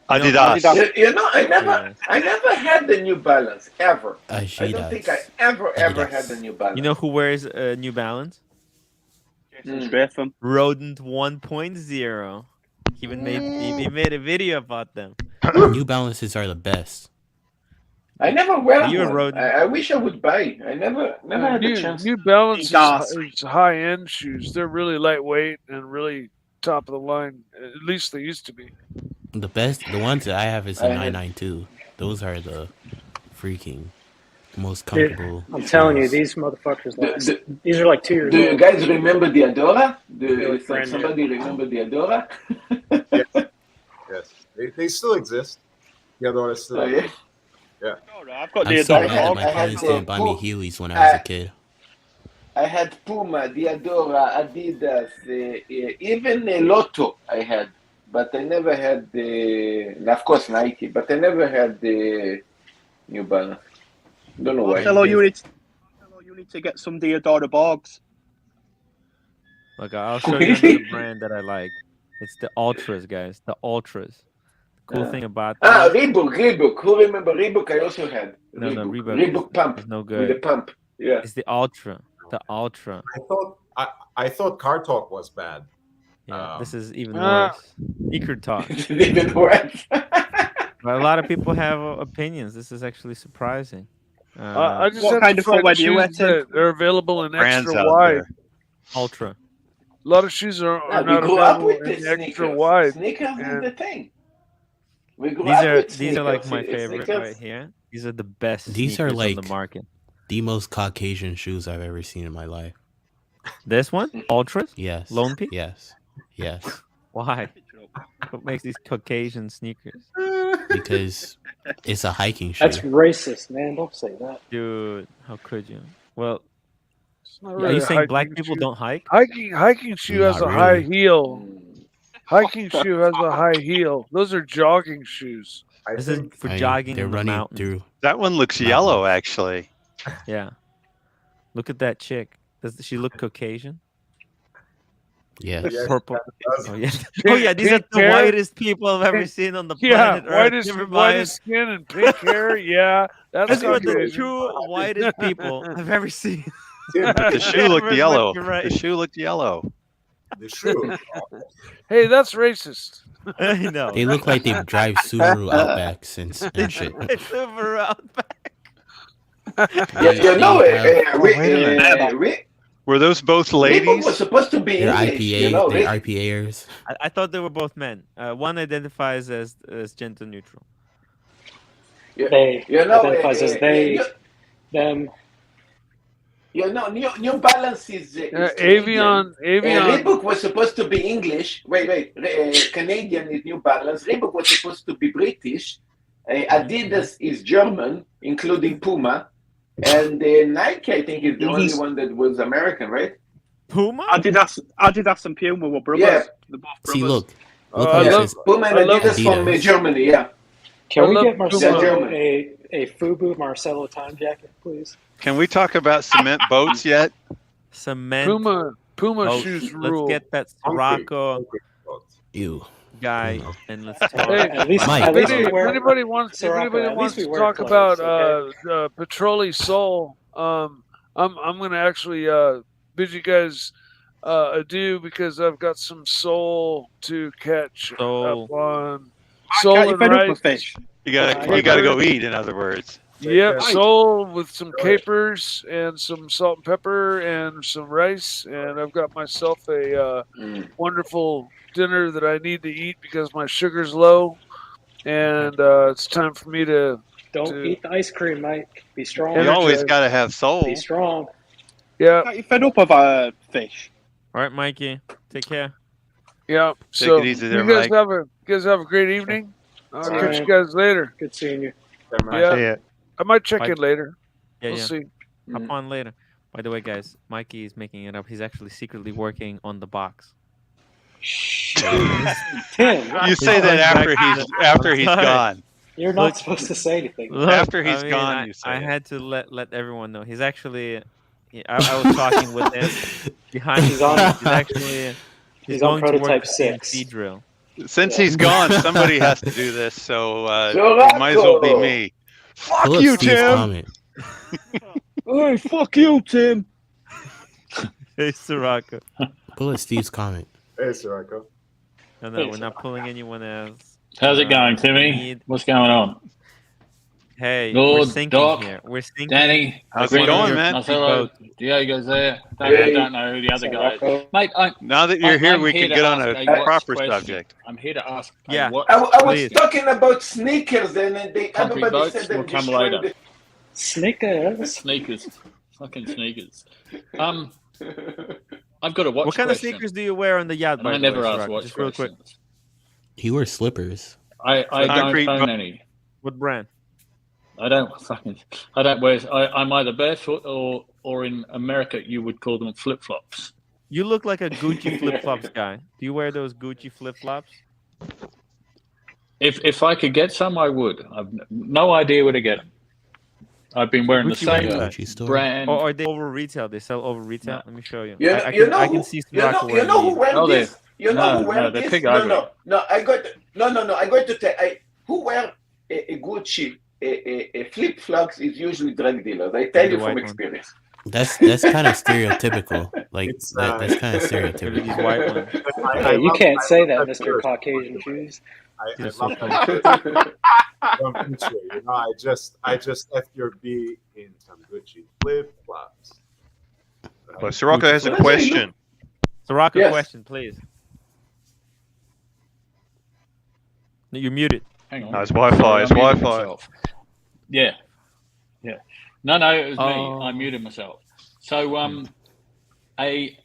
Adidas. You know, I never had the New Balance ever. I don't think I ever Adidas. had the New Balance. You know who wears New Balance? Stratham. Rodent 1.0. He even made a video about them. New Balances are the best. I never wear Are you a one. rodent? I wish I would buy. I never had the chance. New Balance Adidas. is high-end shoes. They're really lightweight and really top of the line. At least they used to be. The best, the ones that I have is the I had- 992. Those are the freaking most Dude, comfortable. I'm telling you, shoes. these motherfuckers The- last. the- These are like 2 years Do you old. guys remember the Adora? Really It's like brand new. somebody remember the Adora? Yes, they still exist. Yeah, though it's still. Oh, yeah. I've got I'm the so Adora. mad that my I had parents the didn't buy me Puma. Heelys when I was a kid. I had Puma, Diadora, Adidas, even Lotto. I had but I never had the. Of course, Nike, but I never had the New Balance. Don't know why. Marcelo, you need to get some Diodora Borgs. Look, I'll show you another brand that I like. It's the Ultras, guys. The Ultras. The cool thing about Reebok. Who remember Reebok? I also had Reebok. Reebok pump It's no with the good. pump. Yeah, It's the Ultra. The Ultra. I thought Car Talk was bad. Yeah, this is even worse. Sneaker talk. even worse. But a lot of people have opinions. This is actually surprising. I just What have kind to of find footwear do you wear, shoes Tim? that are available in Brands extra out wide. there. Ultra. A lot of shoes are Yeah, we not grew up available with in the the extra sneakers. wide. Sneakers is And the thing. We grew These up are with these are like sneakers. my favorite Sneakers. right here. These are the best These are sneakers on the like market. the most Caucasian shoes I've ever seen in my life. This one, Ultras. Yes. Lone Peak. Yes. Yes. Why? What makes these Caucasian sneakers? Because it's a hiking shoe. That's racist, man. Don't say that. Dude, how could you? Well, it's not are really you a saying black hiking people shoe. don't hike? Hiking shoe has Not a high really. heel. Hiking shoe has a high heel. Those are jogging shoes. This is for I mean, jogging they're in the running mountains. through. That one looks Mountains. yellow, actually. Yeah. Look at that chick. Does she look Caucasian? Yes. The Yes, purple. that does. Oh yeah. Oh yeah. These are Pink the hair. whitest people I've ever seen on the Yeah, planet Earth. Never mind. whitest skin and pink hair. Yeah, that's These are the Caucasian. two whitest people I've ever seen. The shoe looked But yellow. you're right. The shoe looked yellow. The shoe. Hey, that's racist. I know. They look like they drive Subaru Outbacks and shit. It's over Outback. You know They have- wait a minute. Were those both Reebok ladies? was supposed to be They're English. IPA. You know, They're Re- IPAers. I thought they were both men. One identifies as gender neutral. They you know, identifies as they, you, them. you know, New Balance is Avion. Reebok was supposed to be English. Wait. Canadian is New Balance. Reebok was supposed to be British. Adidas is German, including Puma. And Nike, I think, is the only one that was American, right? Puma? Adidas and Puma were brothers. Yeah. They're both See, brothers. look I how it love- says Puma and I love Adidas from Adidas. Germany, yeah. Can I we love get Marcelo German. a FUBU Marcelo time jacket, please? Can we talk about cement boats yet? Cement. Puma boats. shoes Let's rule. get that Sirocco ew. guy and let's talk. Hey, At least, Mike. at least we If wear. anybody wants Sirocco, at least we to wear talk clothes, about okay? Petroli Soul, I'm gonna actually bid you guys adieu because I've got some soul to catch Soul. up on. I Soul can't and fed up with rice. fish. You gotta go eat. In other words. Yep, care. soul with some capers and some salt and pepper and some rice, and I've got myself a wonderful dinner that I need to eat because my sugar's low, and it's time for me to. Don't eat the ice cream, Mike. Be strong. You always gotta have soul. Be strong. Yeah, Are you fed up of fish? All right, Mikey. Take care. yeah. Take So it easy there, you guys Mike. have a great evening. I'll All catch right. you guys later. Good seeing you. Yeah, See ya. I might check Bye. in later. Yeah, We'll yeah. see. Hop on later. By the way, guys, Mikey is making it up. He's actually secretly working on the box. Tim, You say that after he's sorry. gone. you're not supposed to say anything. Look, After he's I mean, gone, I, you say I it. had to let everyone know. He's actually. I was talking with him behind the He's on- scenes. He's actually. he's on going to work prototype the 6. CNC drill. Since Yeah. he's gone, somebody has to do this. So Sirocco! it might as well be me. Fuck Pull up you, Steve's Tim. comment. Hey, fuck you, Tim. Hey, Sirocco. Pull up Steve's comment. Hey, Sirocco. No, Hey, we're not pulling anyone else. How's it going, we Timmy? need- What's going on? Hey, we're Good, syncing Doc, here. We're syncing. Danny, How's One it of going, your man? Marcelo, boats. Diego's there. I Hey. don't know who the other guy is. Sirocco. Mate, Now that you're here, I'm we here can to get on ask a a proper question. subject. I'm here to ask a Yeah. what I was Please. talking about sneakers, and everybody boats said that will come destroying later. Snickers. Sneakers. Fucking sneakers. I've got a watch What kind of question, sneakers do you wear on the yacht? and By I the never way, ask Sirocco? watch Just real quick. questions. He wears slippers. I Concrete don't own boat. any. What brand? I don't wear. I'm either barefoot or in America you would call them flip flops. You look like a Gucci flip flops guy. Do you wear those Gucci flip flops? If I could get some, I would. I've no idea where to get them. I've been wearing the Gucci same website. brand. Or are they over retail? They sell over retail. Let me show you. You know, I can see Sriracha you wearing know who these. wear No, this? You know no, who wear no, they're this? pig No, ugly. no. I'm going to tell. Who wear a Gucci a flip flops is usually drug dealers. I tell The you white from one. experience. That's kind of stereotypical. Like It's, that's kind of Look at stereotypical. these white ones. Hey, you can't say that, that Mr. first, Caucasian by the way. Jews. I They're so love cool. that. From Gucci, you know, I just F your B in some Gucci flip flops. Well, Sirocco has a Gucci question. Sriracha, Yes. question, please. You're muted. Hang on. No, it's Wi-Fi. Sorry, It's I muted Wi-Fi. myself. Yeah. No, it was me. Oh. I muted myself. So, a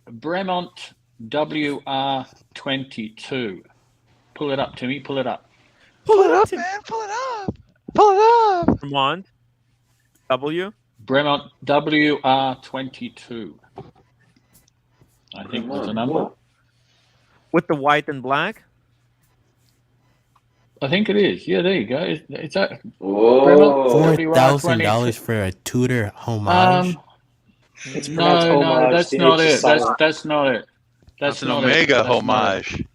Bremont WR22. Pull it up, Timmy. Pull it up. Pull it up, man. Pull it up. Pull it up. Vermont. W. Bremont WR22. I think was the number. With the white and black. I think it is. Yeah, there you go. It's that. $4,000 for a Tudor homage. It's pronounced No, homage. that's The not H is it. silent. That's not it. That's an not Omega it. That's not homage. it.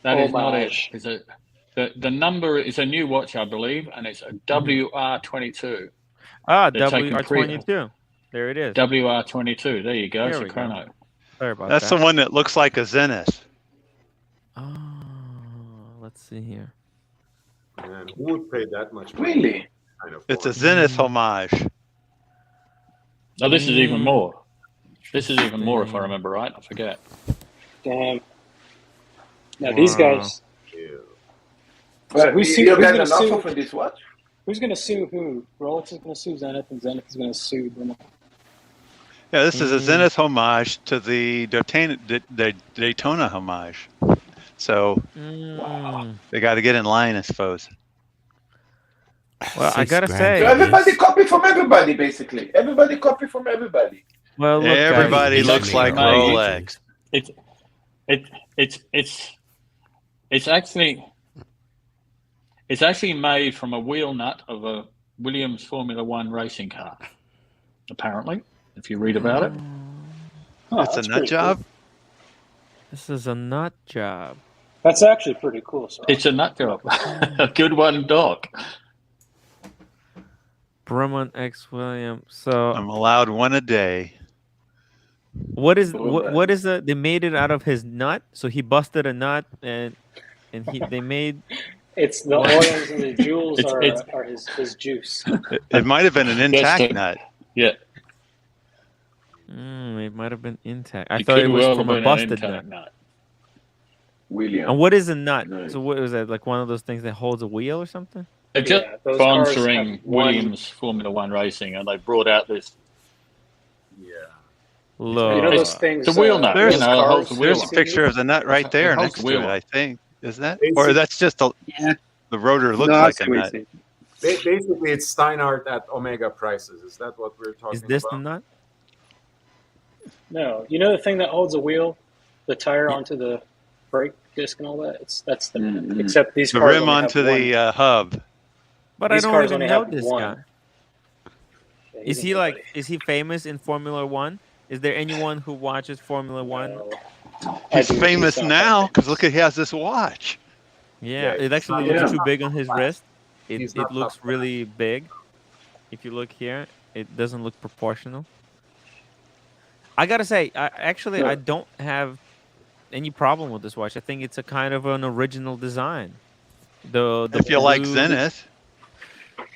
That is not it. Homage. It's the number is a new watch, I believe, and it's a WR22. Ah, They're taking WR22. There it is. WR22. There you go. There It's a we go. chrono. Sorry about That's that. the one that looks like a Zenith. Oh, let's see here. And who would pay that much money? Really? Kind of It's a for it? Zenith homage. Oh, this is even more. This is even more, if I remember right. I forget. Damn. Now these guys. Ew. Well, who's you got gonna an offer sue? for this watch? Who's going to sue who? Rolex is going to sue Zenith, and Zenith is going to sue Bremont. Yeah, this is a Zenith homage to the Daytona homage. So they got to get in line, I suppose. Well, I gotta say, So everybody copy from everybody, basically. Everybody copy from everybody. well, look, Everybody guys, looks like Rolex. It's actually made from a wheel nut of a Williams Formula One racing car. Apparently, if you read about it. Oh, It's a that's nut pretty job. cool. This is a nut job. That's actually pretty cool. So. It's a nut job. A good one, Doc. Bremont X William. So I'm allowed one a day. what is it? They made it out of his nut. So he busted a nut and they made. It's the oils and the jewels It's- are his juice. It might have been an intact Yes, nut. Yeah. It might have been intact. I It thought could it was well from have a been an busted intact nut. nut. William. And what is a nut? Nice. So what is that? Like one of those things that holds a wheel or something? They're just Yeah, those cars sponsoring have one- Williams Formula One racing, and they brought out this. Yeah. Look. You know those things. It's a wheel nut. There's, You know, it holds the wheel. there's a picture of the nut right there It holds next the to it, wheel. I think. Isn't that? Basic- Or that's just the rotor looks like a nut. Basically, it's Steinhardt at Omega prices. Is that what we're talking Is this about? the nut? No, you know the thing that holds a wheel, the tire onto the brake disc and all that. That's the Mhm. except these The cars rim only have onto one. the hub. But These I don't cars even only know have this one. guy. Yeah, Is he's he nobody. like? Is he famous in Formula One? Is there anyone who watches Formula One? No. He's I do. famous He's not now that because look at he has this watch. Yeah, Yeah, it actually he's looks not too big on his wrist. He's It not looks top class. really big. If you look here, it doesn't look proportional. I gotta say, I don't have any problem with this watch. I think it's a kind of an original design. The If you like blue- Zenith,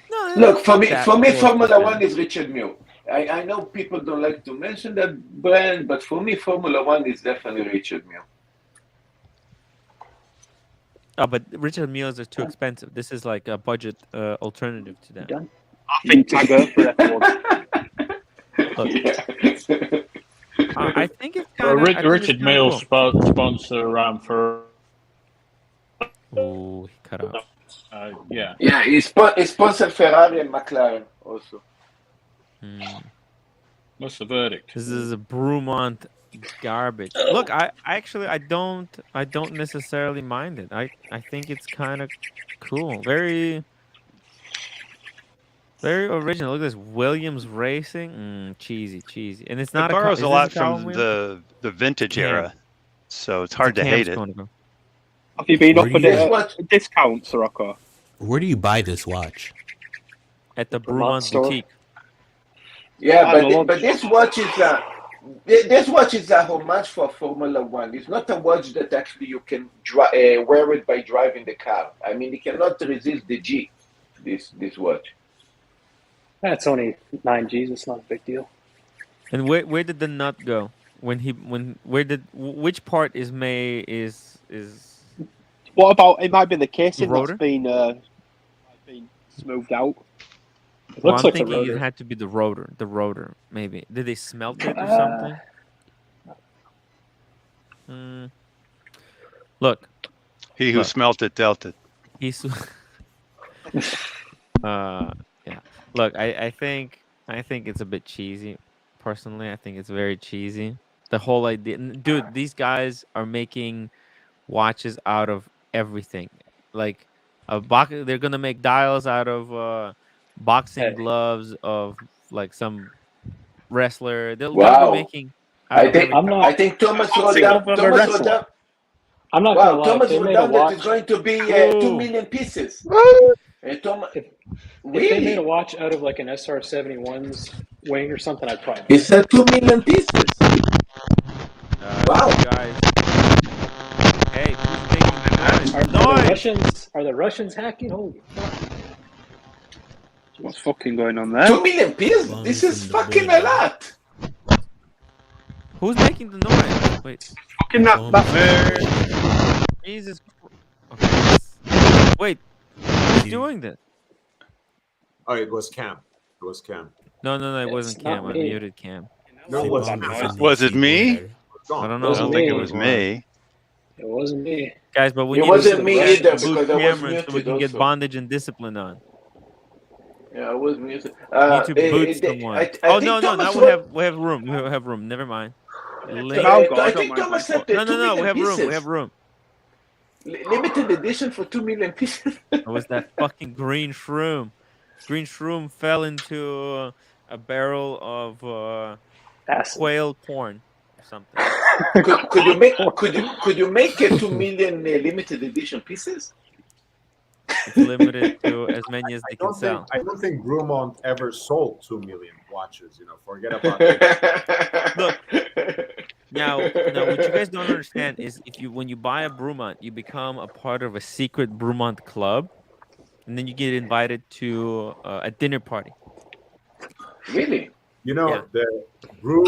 No, Look, for me, that for me, close to Formula Zenith. One is Richard Mille. I know people don't like to mention that brand, but for me, Formula One is definitely Richard Mille. Oh, but Richard Mille's are too expensive. This is like a budget alternative to that. Done. I think Tiger for F1. Look, Yeah. I think it's kind of Richard Mille sponsor for. Oh, he cut off. Yeah. Yeah, he sponsored Ferrari and McLaren also. Hmm. What's the verdict? This is a Bremont garbage. Look, I actually I don't necessarily mind it. I think it's kind of cool. Very original. Look at this Williams Racing. Cheesy. And it's It not a borrows is a this a lot carbon from wheel? the vintage Cam. era, so it's It's a hard to hate cam's it. going to go. Have you been Where offered do you- a discount, Rocco? Where do you buy this watch? At the Vermont Brumont store. boutique. Yeah, I but don't know. but this watch is this watch is a homage for Formula One. It's not a watch that actually you can wear it by driving the car. I mean, it cannot resist the G. This watch. That's only 9 Gs. It's not a big deal. And where did the nut go? Which part is What about it? Might be the casing that's rotor? been smoothed out. It Well, looks I'm like the thinking rotor. it had to be the rotor, maybe. Did they smelt it or something? Look. He who smelt it dealt it. He's yeah. Look, I think it's a bit cheesy. Personally, I think it's very cheesy. The whole idea, dude. These guys are making watches out of everything. Like they're gonna make dials out of boxing gloves of like some wrestler. They'll be Wow. making. I think I'm not- I think Thomas wrote Boxing down. glove of a Thomas wrote wrestler. down. I'm not gonna Wow, lie. Thomas If they wrote made a down that watch, it's going to be 2 million pieces. Thomas, if really? they made a watch out of like an SR-71's wing or something, I'd probably. It's 2 million pieces. Wow. Guys. Hey, who's making the noise? Are the Russians hacking? Holy fuck. What's fucking going on there? 2 million pieces. This is fucking a lot. Who's making the noise? Wait. Fucking that Jesus. Okay. Wait. Who's doing this? Oh, it was Cam. It was Cam. No, it wasn't It's not Cam. I me. muted Cam. No, it wasn't. Was it me? I don't I know. don't think it was me. It wasn't me. Guys, but we It need wasn't to me boot either, because I was cameras so we muted can get also. bondage and discipline on. Yeah, I was muted. We need to boot someone. I Oh think no, now Thomas we wrote- have room. We have room. Never mind. I think Thomas said No, 2 million we have room. pieces. We have room. Limited edition for 2 million pieces. It was that fucking green shroom. Green shroom fell into a barrel of quail porn or something. Could you make a 2 million limited edition pieces? It's limited to as many as they can sell. I don't think Brumont ever sold 2 million watches. Forget about it. Look, now what you guys don't understand is when you buy a Brumont, you become a part of a secret Brumont club, and then you get invited to a dinner party. Really? The brew.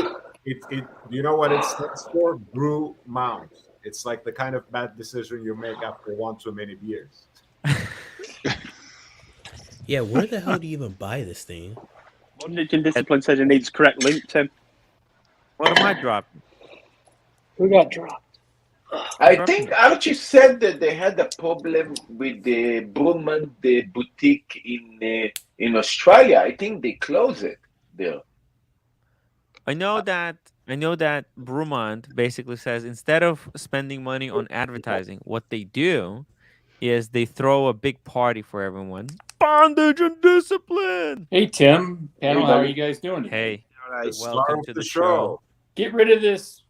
You know what it stands for? Brew Mount. It's like the kind of bad decision you make after one too many beers. Yeah, where the hell do you even buy this thing? Bondage and discipline says it needs correct link, Tim. What am I dropping? Who got dropped? I think Archie said that they had a problem with the Brumont boutique in Australia. I think they closed it there. I know that Brumont basically says instead of spending money on advertising, what they do is they throw a big party for everyone. Bondage and discipline. Hey Tim, panel, Hey, how are buddy. you guys doing today? Hey, The welcome star of to the the show. Get rid of this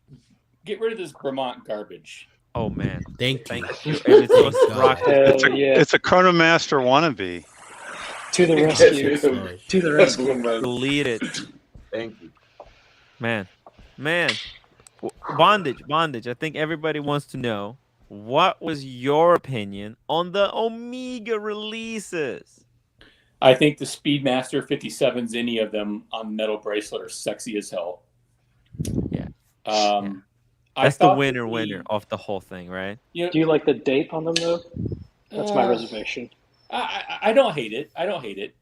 Vermont garbage. Oh man, Thank you. It's so Thank God. rock- Hell yeah. It's a Chronomaster wannabe. To the rescue. To the rescue. Delete it, Thank you. man. Bondage. I think everybody wants to know what was your opinion on the Omega releases. I think the Speedmaster 57s, any of them on metal bracelet, are sexy as hell. Yeah. That's the winner of the whole thing, right? Do you like the date on them though? That's my reservation. I don't hate it. I don't hate it.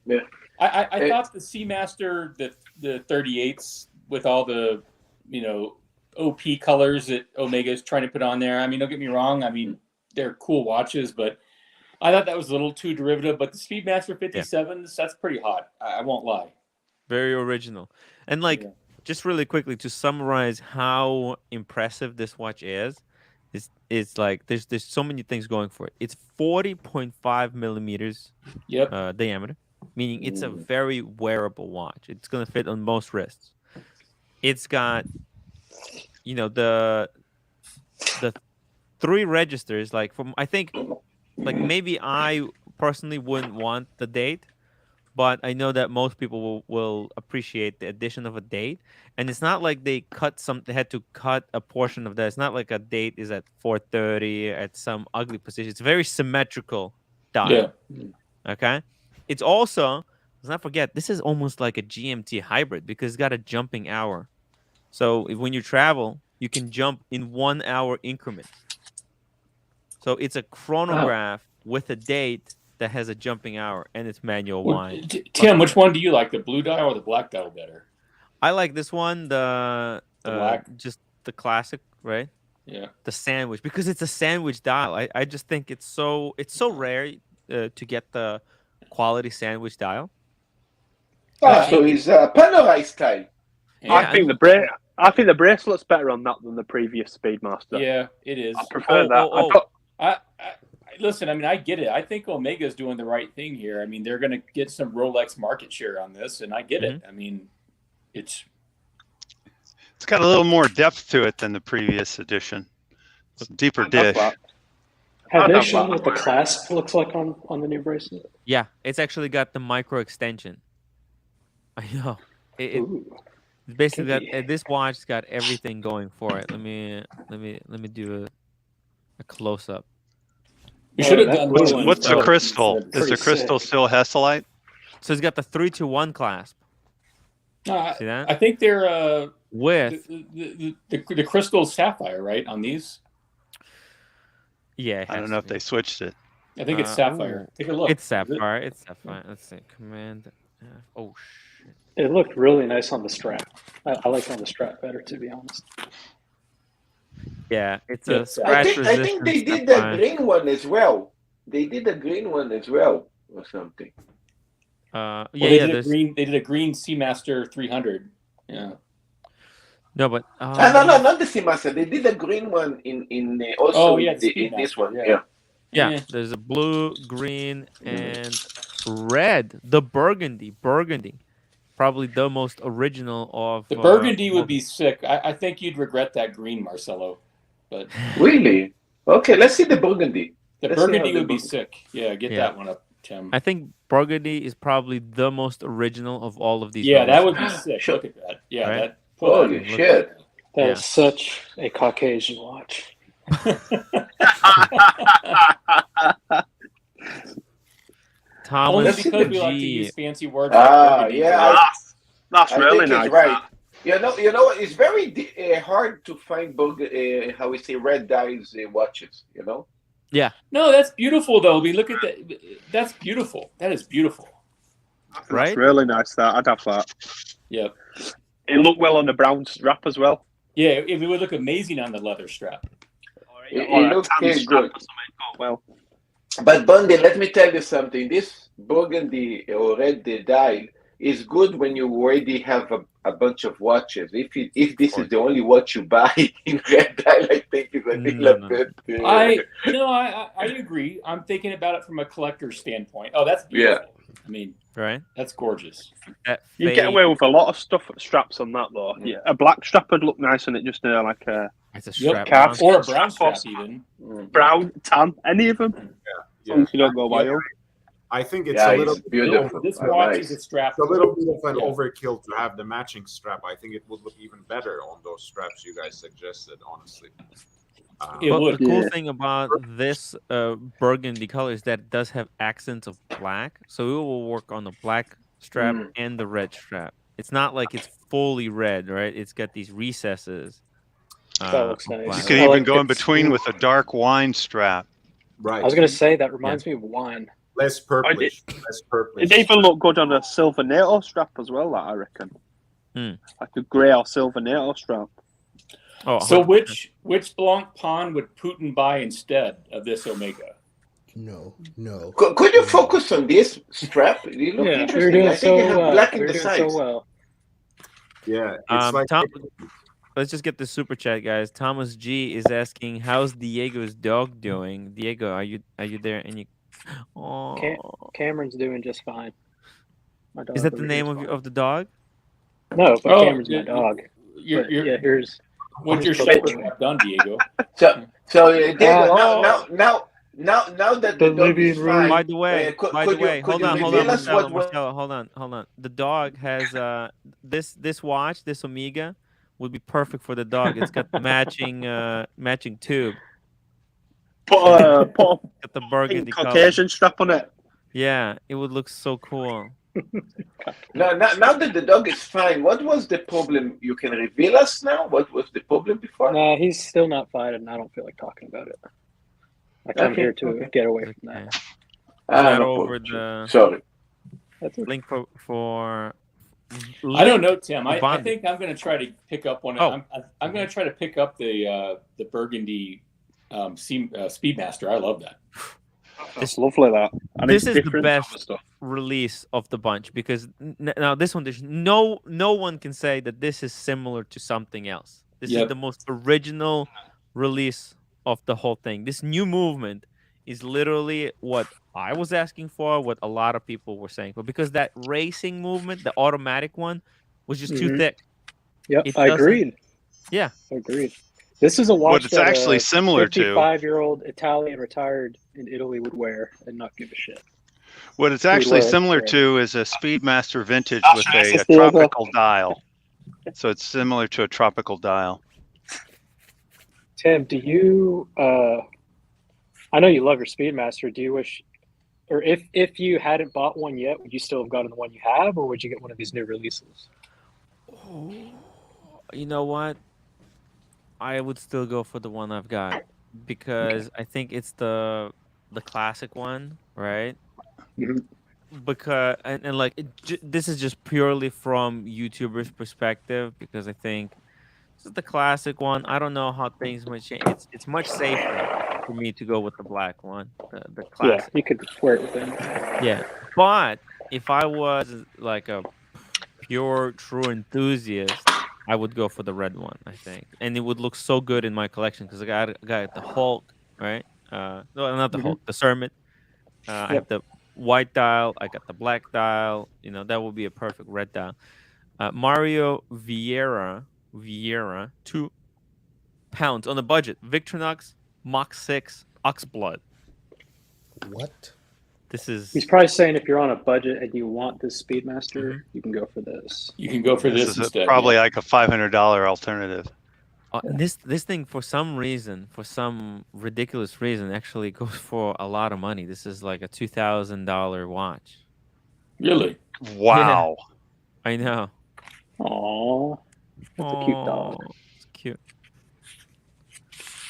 Yeah. I thought the Seamaster, the 38s with all the OP colors that Omega is trying to put on there. I mean, don't get me wrong. I mean, they're cool watches, but I thought that was a little too derivative. But the Speedmaster 57s, that's pretty hot. I won't lie. Very original. And just really quickly to summarize how impressive this watch is. It's like there's so many things going for it. It's 40.5 millimeters diameter, meaning it's a very wearable watch. It's gonna fit on most wrists. It's got, you know, the 3 registers. Like I think, like maybe I personally wouldn't want the date, but I know that most people will appreciate the addition of a date. And it's not like they had to cut a portion of that. It's not like a date is at 4:30 at some ugly position. It's very symmetrical dial. Yeah. Okay. It's also, let's not forget, this is almost like a GMT hybrid because it's got a jumping hour. So when you travel, you can jump in 1 hour increments. So it's a chronograph with a date that has a jumping hour, and it's manual wind. Tim, which one do you like, the blue dial or the black dial better? I like this one, the black, just the classic, right? Yeah. The sandwich, because it's a sandwich dial. I just think it's so rare to get the quality sandwich dial. So it's Panerai style. Yeah. I think the bracelet's better on that than the previous Speedmaster. Yeah, it is. I prefer that. Listen, I mean, I get it. I think Omega's doing the right thing here. I mean, they're going to get some Rolex market share on this, and I get it. I mean, it's got a little more depth to it than the previous edition. It's a deeper dish. Have they shown what the clasp looks like on the new bracelet? Yeah, it's actually got the micro extension. I know. It's basically got this watch's got everything going for it. Let me do a close up. We should have done what's the crystal? Is the crystal still Hesselite? So it's got the 3-to-1 clasp. See that? I think they're with the crystal sapphire, right? On these. Yeah, I don't know if they switched it. I think it's sapphire. Take a look. It's sapphire. It's sapphire. Let's see. Command. Oh shit! It looked really nice on the strap. I like it on the strap better, to be honest. Yeah, it's a scratch I think they did the green one as well. They did the green one as well, or something. They did a green Seamaster 300. Yeah. No, but no, not the Seamaster. They did a green one in also in this one. Yeah. There's a blue, green, and red. The burgundy. Probably the most original of the burgundy would be sick. I think you'd regret that green, Marcelo. But really, okay. Let's see the burgundy. The burgundy would be sick. Yeah, get that one up, Tim. I think burgundy is probably the most original of all of these. Yeah, that would be sick. Look at that. Yeah, right? Holy shit! That is such a Caucasian watch. Thomas, because we like to use fancy words. That's really nice. Right. You know, it's very hard to find how we say red dials watches. You know. Yeah. No, that's beautiful though. I mean, look at that. That's beautiful. That is beautiful. Right. That's really nice. I'd have that. Yep. It looked well on the brown strap as well. Yeah, it would look amazing on the leather strap. It looks good. Well. But Bundy, let me tell you something. This burgundy or red dial is good when you already have a bunch of watches. If this is the only watch you buy in red dial, I think it's a little bit. I agree. I'm thinking about it from a collector's standpoint. Oh, that's beautiful. Yeah. I mean, right? That's gorgeous. You get away with a lot of stuff straps on that though. Yeah, a black strap would look nice on it, just like a. It's a strap, or a brown strap even. Brown, tan, any of them. Yeah. You don't go wild. I think it's a little beautiful. This watch is a strap. It's a little bit of an overkill to have the matching strap. I think it would look even better on those straps you guys suggested, honestly. But the cool thing about this burgundy color is that it does have accents of black. So it will work on the black strap and the red strap. It's not like it's fully red, right? It's got these recesses. That looks nice. You can even go in between with a dark wine strap. Right. I was going to say that reminds me of wine. Less purplish. It even look good on a silver NATO strap as well, that I reckon. Like a grey or silver NATO strap. Oh, so which Blanc Pawn would Putin buy instead of this Omega? No. Could you focus on this strap? You look interesting. We're doing I think you have black in the sides. So well. Yeah, it's like Tom, let's just get the super chat, guys. Thomas G is asking, "How's Diego's dog doing?" Diego, are you there? And you, Cameron's doing just fine. My dog is that the over name here is of the dog? No, but Oh, Cameron's my dog. But yeah, here's what's your here's shoulder strap done, Diego? So Diego, now that the dog Bolivian is fine. By the way, could you hold reveal on, us what? Marcelo, hold on. The dog has this watch, this Omega, would be perfect for the dog. It's got matching tube. Put Got the burgundy color. Caucasian strap on it. Yeah, it would look so cool. Now that the dog is fine, what was the problem? You can reveal us now. What was the problem before? No, he's still not fine, and I don't feel like talking about it. I come here to get away from that. Is that over the Sorry. link for I don't know, Tim. I think I'm going to try to pick up one. Oh. I'm going to try to pick up the Burgundy Speedmaster. I love that. It's lovely that. And this it's is the different best stuff. release of the bunch because now this one, there's no one can say that this is similar to something else. This is the most original release of the whole thing. This new movement is literally what I was asking for, what a lot of people were saying for, because that racing movement, the automatic one, was just too thick. Yep, I agreed. Yeah, I agreed. This is a watch What it's that actually a similar to. 55-year-old Italian retired in Italy would wear and not give a shit. What it's He would actually wear it similar for- to is a Speedmaster Vintage with Gracias, a Diego. tropical dial. So it's similar to a tropical dial. Tim, do you? I know you love your Speedmaster. Do you wish, or if you hadn't bought one yet, would you still have gotten the one you have, or would you get one of these new releases? You know what? I would still go for the one I've got because I think it's the classic one, right? Because and like this is just purely from YouTubers' perspective because I think this is the classic one. I don't know how things might change. It's much safer for me to go with the black one, the classic. Yeah, you could wear it with them. Yeah, but if I was like a pure true enthusiast, I would go for the red one, I think, and it would look so good in my collection because I got the Hulk, right? No, not the Hulk, the Sermon. I have the white dial. I got the black dial. You know, that would be a perfect red dial. Mario Vieira, £2 on the budget. Victorinox Mach 6 Oxblood. What? This is. He's probably saying if you're on a budget and you want this Speedmaster, you can go for this. You can go for this is instead. probably like a $500 alternative. This thing for some ridiculous reason actually goes for a lot of money. This is like a $2,000 watch. Really? Wow. Yeah, I know. Aww, that's a cute dog. It's cute.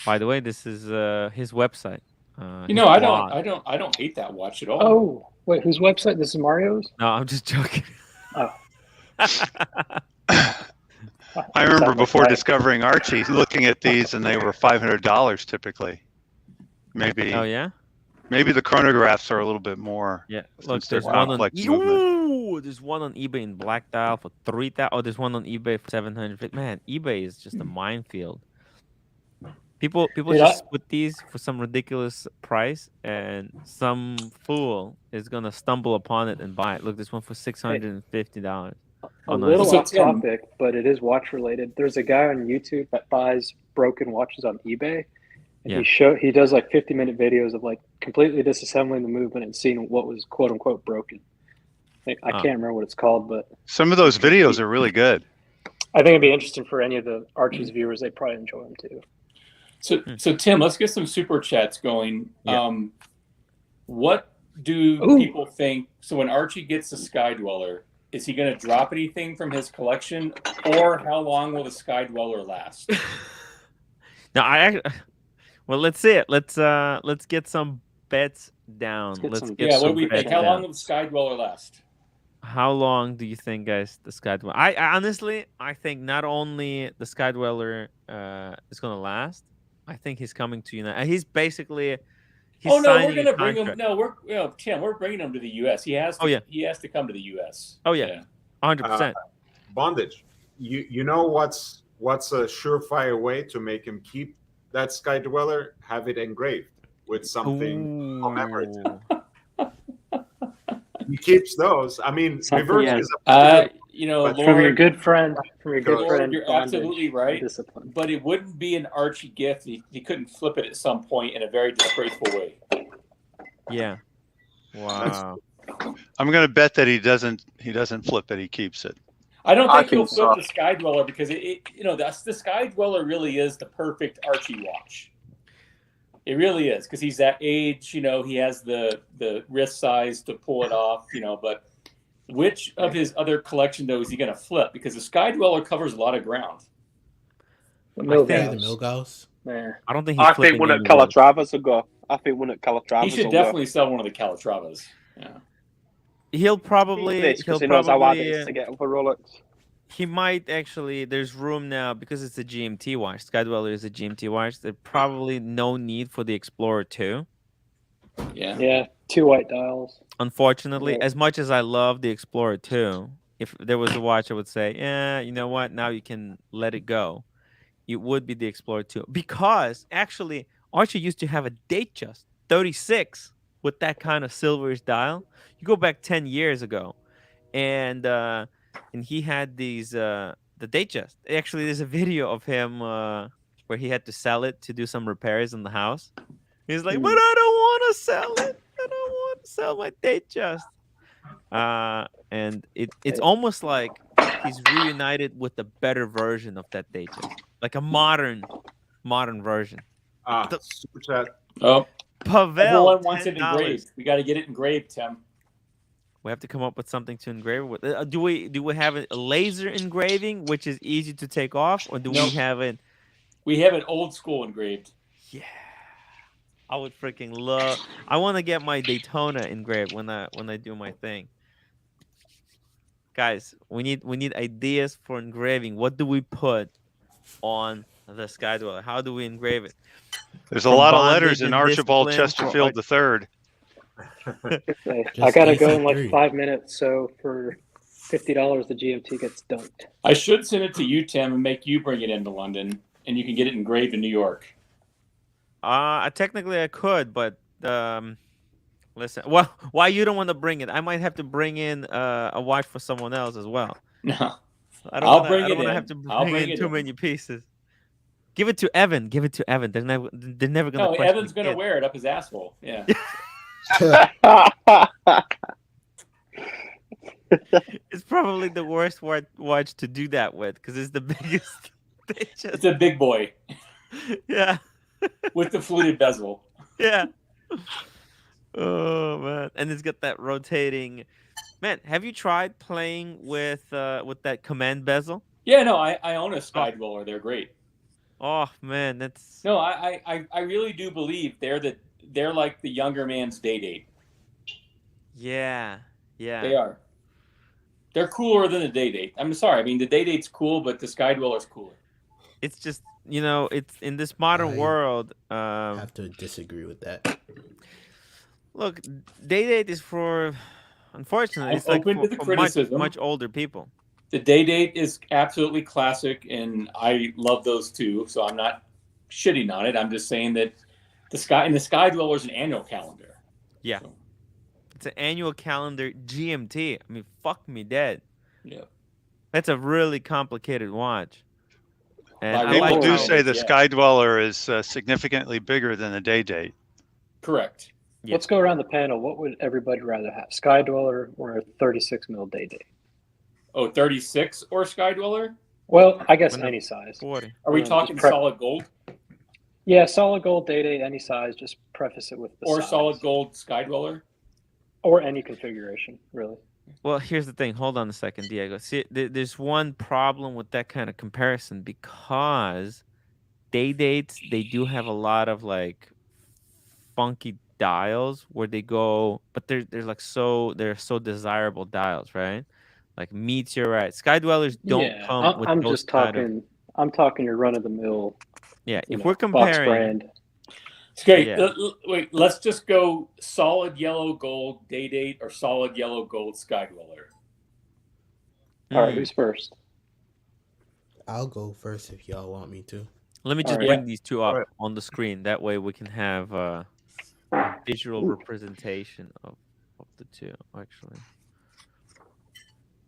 By the way, this is his website. You know, I don't hate that watch at all. Oh, wait, whose website? This is Mario's? No, I'm just joking. Oh. I remember before discovering Archie, looking at these, and they were $500 typically. Maybe. Oh yeah. Maybe the chronographs are a little bit more. Yeah. since Look, they're there's one on complex movement. there's one on eBay in black dial for 3,000. Oh, there's one on eBay for 700. Man, eBay is just a minefield. People just put these for some ridiculous price, and some fool is gonna stumble upon it and buy it. Look, this one for $650. A little off topic, but it is watch related. There's a guy on YouTube that buys broken watches on eBay, and he does like 50-minute videos of like completely disassembling the movement and seeing what was quote unquote broken. I can't remember what it's called, but some of those videos are really good. I think it'd be interesting for any of the Archie's viewers. They probably enjoy them too. So Tim, let's get some super chats going. Yeah. What do people think? So when Archie gets the Sky Dweller, is he going to drop anything from his collection, or how long will the Sky Dweller last? Now, well, let's see it. Let's get some bets down. Let's get what do we think? How long will the Sky Dweller last? How long do you think, guys, the Sky Dweller? I honestly, I think not only the Sky Dweller is going to last. I think he's coming to United. He's basically. We're going to bring him. No, Tim, we're bringing him to the U.S. He has to. He has to come to the U.S. Oh yeah, 100%. Bondage. you know what's a surefire way to make him keep that Sky Dweller? Have it engraved with something commemorative. He keeps those. I mean, Something- reverse Yeah. is a popular, You know, but- Lord, From your good friend, Lord, you're bondage absolutely and right. discipline. But it wouldn't be an Archie gift. He couldn't flip it at some point in a very disgraceful way. Yeah. Wow. I'm going to bet that he doesn't flip it. He keeps it. I don't I think he'll think flip so. the Sky Dweller because the Sky Dweller really is the perfect Archie watch. It really is because he's that age. You know, he has the wrist size to pull it off. You know, but which of his other collection though is he going to flip? Because the Sky Dweller covers a lot of ground. The Milgauss. Yeah. I don't think he's I flipping think one at any of those. Calatravas will go. I think one at Calatravas He should will definitely go. sell one of the Calatravas. Yeah. He'll probably Because he knows how hard it probably is to get over Rolex. he might actually. There's room now because it's a GMT watch. Sky Dweller is a GMT watch. There's probably no need for the Explorer 2. Yeah. Yeah, 2 white dials. Unfortunately, Yeah. as much as I love the Explorer 2, if there was a watch, I would say, yeah, you know what? Now you can let it go. It would be the Explorer 2 because actually Archie used to have a Datejust 36 with that kind of silverish dial. You go back 10 years ago, and he had these the Datejust. Actually, there's a video of him where he had to sell it to do some repairs in the house. He's like, but I don't want to sell it. I don't want to sell my Datejust. And it's almost like he's reunited with a better version of that Datejust, like a modern version. Super chat. Oh, Pavel, everyone wants it $10. engraved. We got to get it engraved, Tim. We have to come up with something to engrave it with. Do we have a laser engraving, which is easy to take off, or do we Nope. have it? We have an old school engraved. Yeah, I would freaking love. I want to get my Daytona engraved when I do my thing. Guys, we need ideas for engraving. What do we put on the Sky Dweller? How do we engrave it? There's a From lot of bondage letters in and Archibald discipline Chesterfield III. I gotta go in AC3. like 5 minutes, so for $50 the GMT gets dunked. I should send it to you, Tim, and make you bring it into London, and you can get it engraved in New York. Technically I could, but listen. Well, why you don't want to bring it? I might have to bring in a watch for someone else as well. No, I don't I'll wanna, bring I it don't want to in. have to I'll bring bring in it too in. many pieces. Give it to Evan. Give it to Evan. They're never gonna No, question Evan's the gonna kid. wear it up his asshole. Yeah. It's probably the worst watch to do that with because it's the biggest. It's a big boy. Yeah. With the fluted bezel. Yeah. Oh man, and it's got that rotating. Man, have you tried playing with that command bezel? Yeah, no, I own a Sky Dweller. They're great. Oh man, that's No, I really do believe they're like the younger man's Day-Date. yeah. They are. They're cooler than the Day-Date. I'm sorry. I mean, the Day-Date's cool, but the Sky Dweller's cooler. It's just it's in this modern world. I have to disagree with that. Look, Day-Date is for, unfortunately, I'm it's like open to the for criticism. much older people. The Day-Date is absolutely classic, and I love those too. So I'm not shitting on it. I'm just saying that the Sky Dweller is an annual calendar. Yeah. So, It's an annual calendar GMT. I mean, fuck me dead. yeah. That's a really complicated watch. And I People like do how- say the Sky Dweller is significantly bigger than the Day-Date. Correct. Yeah. Let's go around the panel. What would everybody rather have, Sky Dweller or a 36 mil Day-Date? Oh, 36 or Sky Dweller? Well, I guess When the- any size. 40. Are we Just talking pre- solid gold Yeah, solid gold Day-Date, any size. Just preface it with the or size. solid gold Sky Dweller? Or any configuration, really. Well, here's the thing. Hold on a second, Diego. See, there's one problem with that kind of comparison because Day-Dates, they do have a lot of like funky dials where they go, but they're like they're so desirable dials, right? Like meteorite. Sky Dwellers don't Yeah, come with I'm those just kind of. talking. I'm talking your run of the mill. Yeah, you if know, we're box comparing, brand. Okay, Yeah. wait. Let's just go solid yellow gold Day-Date or solid yellow gold Sky Dweller. All right, Mm. who's first? I'll go first if y'all want me to. Let me All just right. bring these two up All right. on the screen. That way we can have a visual representation of the two, actually.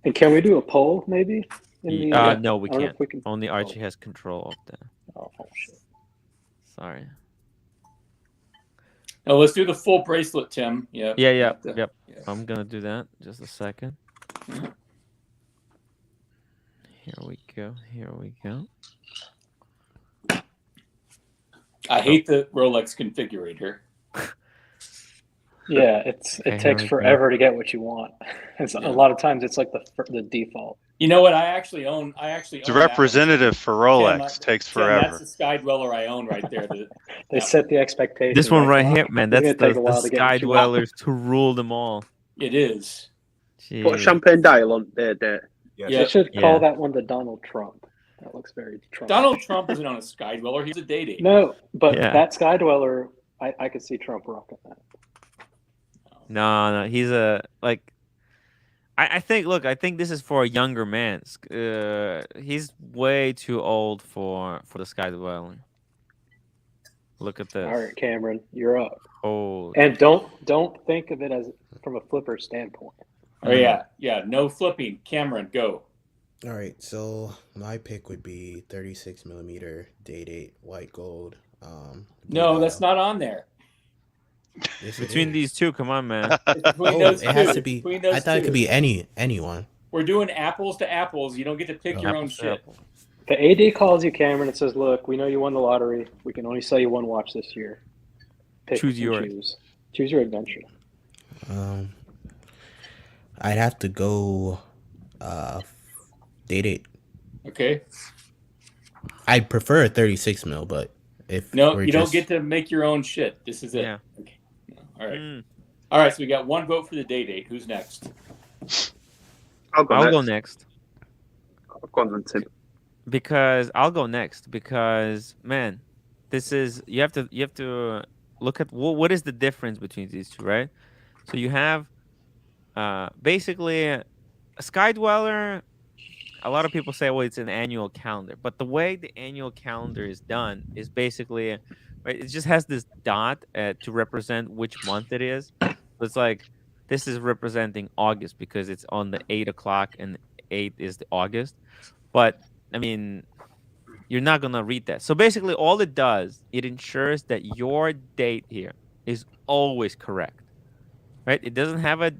And can we do a poll maybe? In the, No, we I don't know can't. if we can. Only Archie has control of that. Oh shit. Sorry. No, let's do the full bracelet, Tim. Yep. Yeah. Yep. Yeah. I'm gonna do that. Just a second. Here we go. I hate the Rolex configurator. Yeah, it Okay, takes here we forever to get what you want. It's, Yeah. A lot of times it's like the default. You know what? I actually own. It's own that one. representative for Rolex. Tim, Takes Tim, that's forever. the Sky Dweller I own right there. They set the expectation. This one like, right well, here, man. it's That's gonna take the a while to get Sky what you want. Dwellers to rule them all. It is. Put a Jeez. champagne dial on there. They should call that one the Donald Trump. That looks very Trump. Donald Trump isn't on a Sky Dweller. He's a day. No, but Yeah. that Sky Dweller, I could see Trump rocking that. No, he's a like. I think. Look, I think this is for a younger man. He's way too old for the Sky Dweller. Look at this. All right, Cameron, you're up. Oh. And don't think of it as from a flipper standpoint. Oh yeah. No flipping. Cameron, go. All right, so my pick would be 36 millimeter Day-Date white gold. No, that's not on there. Yes, it Between is. these two, come on, man. Between Oh, those it has two. to be. Between those I thought it two. could be anyone. We're doing apples to apples. You don't get to pick your own Apples to shit. apples. The AD calls you, Cameron, and says, "Look, we know you won the lottery. We can only sell you one watch this year. Pick Choose and yours. Choose your adventure." I'd have to go Day-Date. Okay. I'd prefer a 36 mil, but if No, we're you don't just- get to make your own shit. This is it. Yeah. Okay. No. All right. All right. So we got one vote for the Day-Date. Who's next? I'll go next. Go on then, Tim. I'll go next because man, this is you have to look at what is the difference between these two, right? So you have basically a Sky Dweller. A lot of people say, well, it's an annual calendar, but the way the annual calendar is done is basically, right? It just has this dot to represent which month it is. So it's like this is representing August because it's on the 8 o'clock and 8 is the August. But I mean, you're not gonna read that. So basically, all it does, it ensures that your date here is always correct, right? It doesn't have a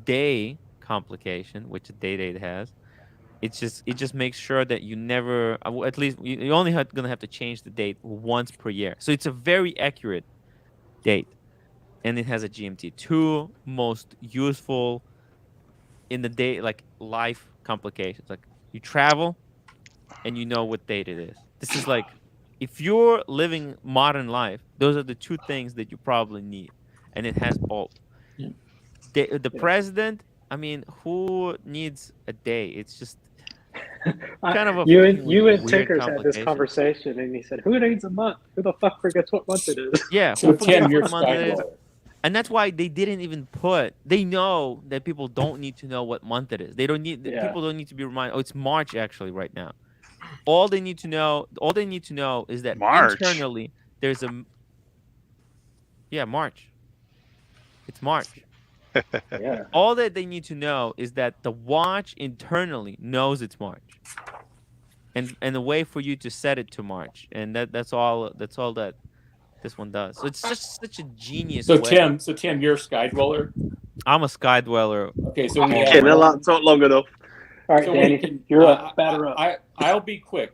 day complication, which a Day-Date has. It just makes sure that you never, at least you only gonna have to change the date once per year. So it's a very accurate date, and it has a GMT2, most useful in the day, like life complications. Like you travel, and you know what date it is. This is like, if you're living modern life, those are the two things that you probably need, and it has both. The president, I mean, who needs a day? It's just kind of a you fucking and weird Tinkers had this complication. conversation, and he said, "Who needs a month? Who the fuck forgets what month it is?" Yeah, So who forgets Tim, you're what month it is? Skywalker. And that's why they didn't even put. They know that people don't need to know what month it is. They don't need. Yeah. People don't need to be reminded. Oh, it's March actually right now. All they need to know. All they need to know is that March. internally there's a. Yeah, March. It's March. Yeah. All that they need to know is that the watch internally knows it's March, and a way for you to set it to March, and that's all that this one does. So it's just such a genius. So way. Tim, you're a Sky Dweller. I'm a Sky Dweller. Okay, so we Okay, have now that's not long enough. All right, So Danny, we can, you're up. Batter up. I'll be quick.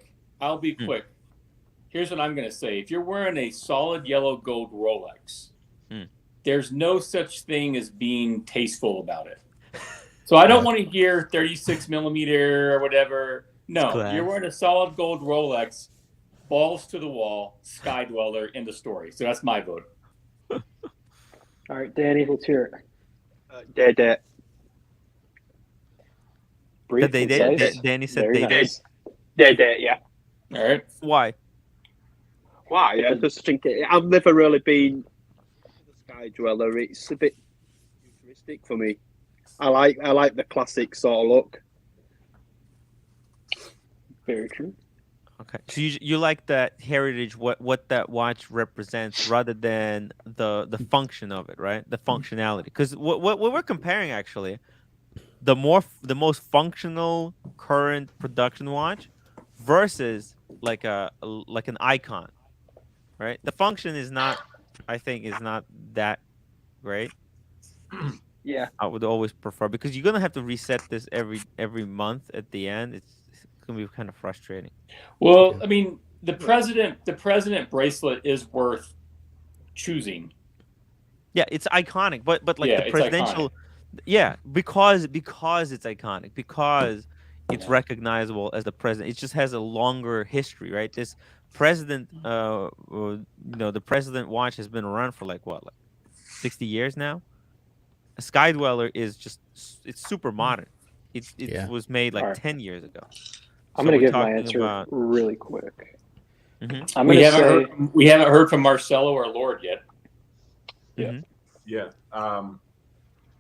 Here's what I'm going to say. If you're wearing a solid yellow gold Rolex, there's no such thing as being tasteful about it. So I don't want to hear 36 millimeter or whatever. No, Class. you're wearing a solid gold Rolex, balls to the wall, Sky Dweller, end of story. So that's my vote. All right, Danny, let's hear it. Day-Date. Brief, They concise. did. Danny said Very they did. nice. Day-Date, yeah. All right. Why? Why? I just think I've never really been a Sky Dweller. It's a bit futuristic for me. I like the classic sort of look. Very true. Okay, so you like that heritage, what that watch represents, rather than the function of it, right? The functionality, because what we're comparing actually, the most functional current production watch versus like an icon, right? The function is not, I think, is not that great. Yeah. I would always prefer, because you're gonna have to reset this every month at the end. It's gonna be kind of frustrating. Well, I mean, the president bracelet is worth choosing. Yeah, it's iconic, but like Yeah, the it's presidential, yeah, because it's iconic, because it's recognizable as the president. It just has a longer history, right? This president, the president watch has been around for like 60 years now. A Sky Dweller is it's super modern. It was made like 10 years ago. I'm So going to we're give my talking answer about really quick. Mhm. I'm going to say we haven't heard from Marcelo or Lord yet. Yeah.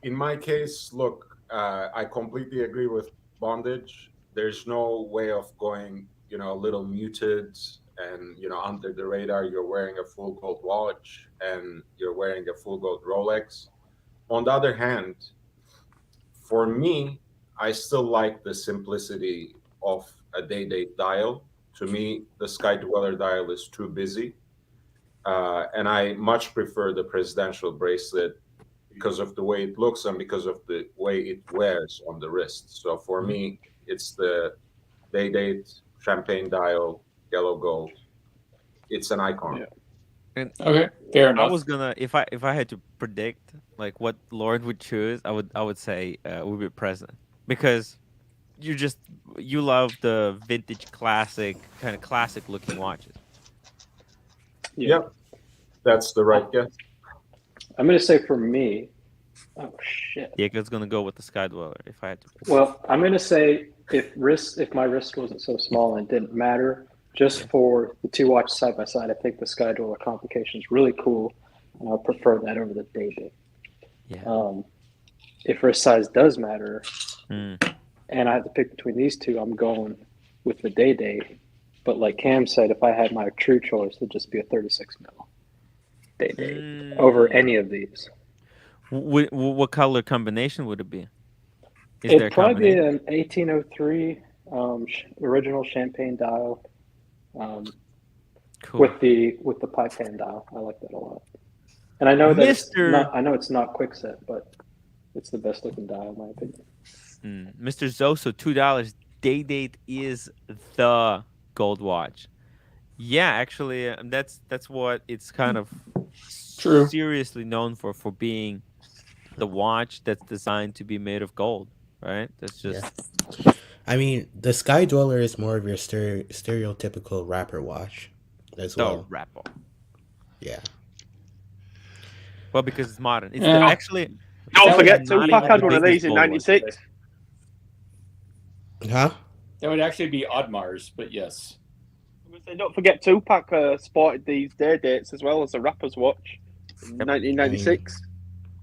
In my case, look, I completely agree with bondage. There's no way of going, a little muted and, under the radar. You're wearing a full gold watch and you're wearing a full gold Rolex. On the other hand, for me, I still like the simplicity of a day-date dial. To me, the Sky Dweller dial is too busy. And I much prefer the presidential bracelet because of the way it looks and because of the way it wears on the wrist. So for me, it's the day-date champagne dial, yellow gold. It's an icon. And Okay, fair I enough. was gonna, if I had to predict like what Lord would choose, I would say would be president, because you love the vintage classic looking watches. Yep, that's the right guess. I'm going to say for me, oh shit. Diego's gonna go with the Sky Dweller if I had to predict. Well, I'm going to say if my wrist wasn't so small and it didn't matter, just for the two watches side by side, I think the Sky Dweller complication is really cool, and I would prefer that over the day-date. Yeah. If wrist size does matter, Mm. and I have to pick between these two, I'm going with the day-date. But like Cam said, if I had my true choice, it'd just be a 36 mil day-date over any of these. What color combination would it be? Is there It'd a probably be combination? an 1803 original champagne dial, Cool. with the pipe hand dial. I like that a lot. And I know that it's not quickset, but it's the best looking dial in my opinion. Mr. Zoso, $2. Day-date is the gold watch. Yeah, actually, that's what it's kind of True. seriously known for being the watch that's designed to be made of gold, right? That's just I mean, the Sky Dweller is more of your stereotypical rapper watch as the well. rapper. Yeah. Well, because it's modern. It's Yeah. actually. Don't forget, not Tupac even had the one of biggest these in gold watch. '96. Huh? That would actually be Audemars, but yes. Don't forget, Tupac sported these day dates as well as a rapper's watch in 1996.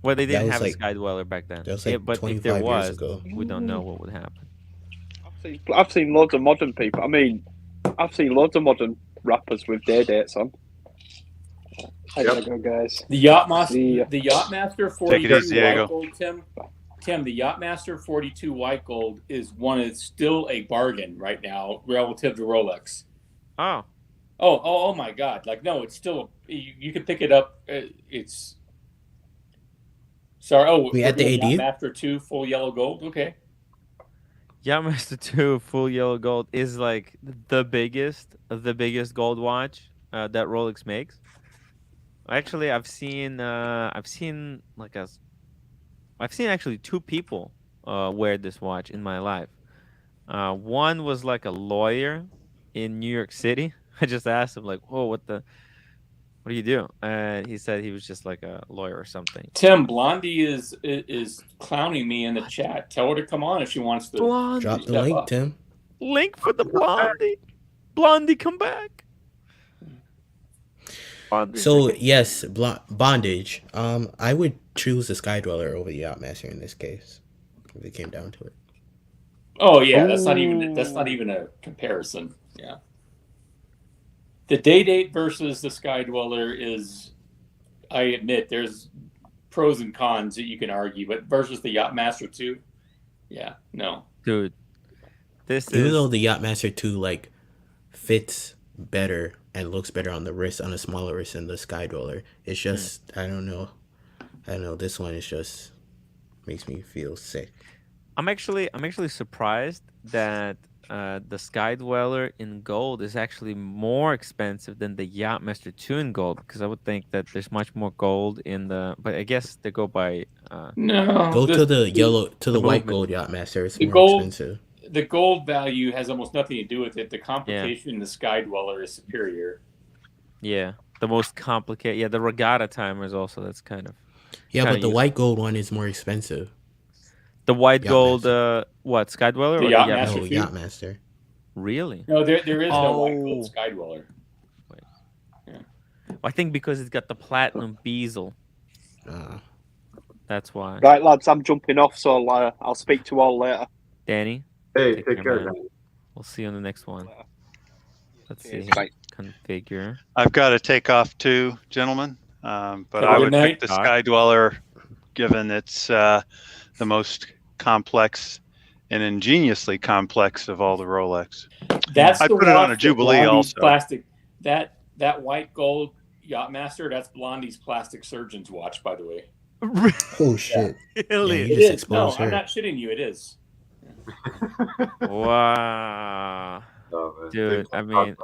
Well, they That didn't was have like- a Sky Dweller back then. that was like but if 25 there years was, ago. we don't know what would happen. I've seen loads of modern people. I mean, I've seen loads of modern rappers with day dates on. I gotta go, guys. The Yachtmaster 42 Take it easy, white Diego. gold, Tim, the Yachtmaster 42 white gold is still a bargain right now relative to Rolex. Oh my God! Like, no, it's still you can pick it up. It's sorry. Oh, We at the AD? Yachtmaster 2 full yellow gold. Okay. Yachtmaster 2 full yellow gold is like the biggest gold watch that Rolex makes. Actually, I've seen actually two people wear this watch in my life. One was like a lawyer in New York City. I just asked him like, "Oh, what do you do?" And he said he was just like a lawyer or something. Tim, Blondie is clowning me in the chat. Tell her to come on if she wants to. Blondie. Drop the step link, up. Tim. Link for the Blondie. Blondie, come back. So yes, bondage. I would choose the Sky Dweller over the Yachtmaster in this case, if it came down to it. Oh yeah, that's not even a comparison. Yeah. The Day Date versus the Sky Dweller is, I admit, there's pros and cons that you can argue, but versus the Yachtmaster 2, yeah, no. Dude, this Even is though the Yachtmaster 2 like fits better and looks better on the wrist, on a smaller wrist than the Sky Dweller, it's just I don't know. This one is just makes me feel sick. I'm actually surprised that the Sky Dweller in gold is actually more expensive than the Yachtmaster 2 in gold, because I would think that there's much more gold in the, but I guess they go by No. Go to the yellow to the white movement. gold Yachtmaster. It's The more gold, expensive. the gold value has almost nothing to do with it. The complication in the Sky Dweller is superior. Yeah, the most complicated. Yeah, the regatta timer is also, that's kind of But the white gold one is more expensive. The white Yachtmaster. gold, what, Sky Dweller? The or Yachtmaster No, 2? Yachtmaster. Really? No, there is no white gold Sky Dweller. I think because it's got the platinum bezel. That's why. Right, lads, I'm jumping off, so I'll speak to you all later. Danny? Hey, take care, man. Danny. We'll see you on the next one. Let's see. Yes, Here. bye. Configure. I've got to take off too, gentlemen. But Have a I good would night. pick the Sky Dweller, given it's the most complex and ingeniously complex of all the Rolex. That's I the put it on a watch that Jubilee Blondie's also. Plastic. That white gold Yachtmaster, that's Blondie's plastic surgeon's watch, by the way. Oh shit! Really? you It just is. No, exposed I'm her. not shitting you. It is. Wow. Oh, man. Dude, Take I care. mean,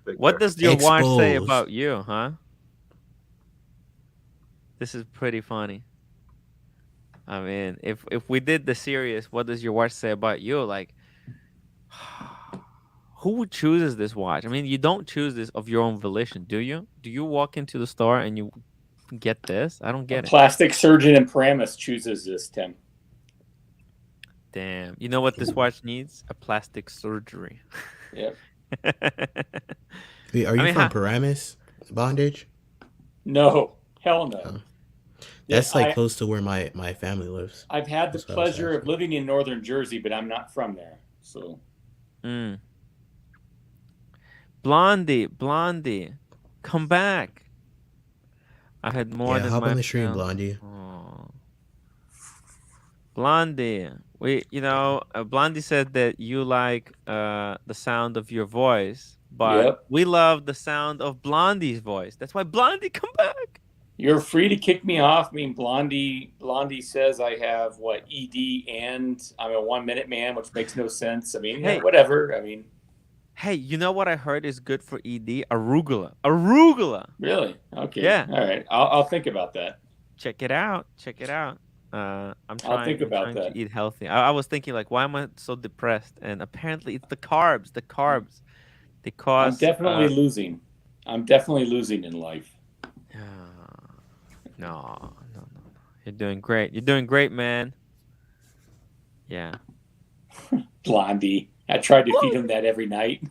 Take what care. does your watch say Exposed. about you, huh? This is pretty funny. I mean, if we did the serious, what does your watch say about you? Like, who chooses this watch? I mean, you don't choose this of your own volition, do you? Do you walk into the store and you get this? I don't get it. Plastic surgeon in Paramus chooses this, Tim. Damn. You know what this watch needs? A plastic surgery. Yep. Wait, are you from Paramus, Bondage? No, hell no. Oh. That's like I- close to where my family lives. I've had the That's what I was pleasure of living in northern Jersey, but I'm not from there. So Blondie, come back. I had more than hop my on the stream, fill. Blondie. Oh. Blondie, Blondie said that you like the sound of your voice, but we love the sound of Blondie's voice. That's why Blondie, come back. you're free to kick me off. I mean, Blondie says I have ED and I'm a 1 minute man, which makes no sense. I mean, Hey. whatever. I mean, Hey, you know what I heard is good for ED? Arugula. really? Okay. Yeah. All right. I'll think about that. Check it out. I'm trying think about to eat healthy. I was thinking, like, why am I so depressed? And apparently it's the carbs. They I'm cause definitely losing. I'm definitely losing in life. No. You're doing great. You're doing great, man. Yeah. Blondie. I tried to feed him that every night.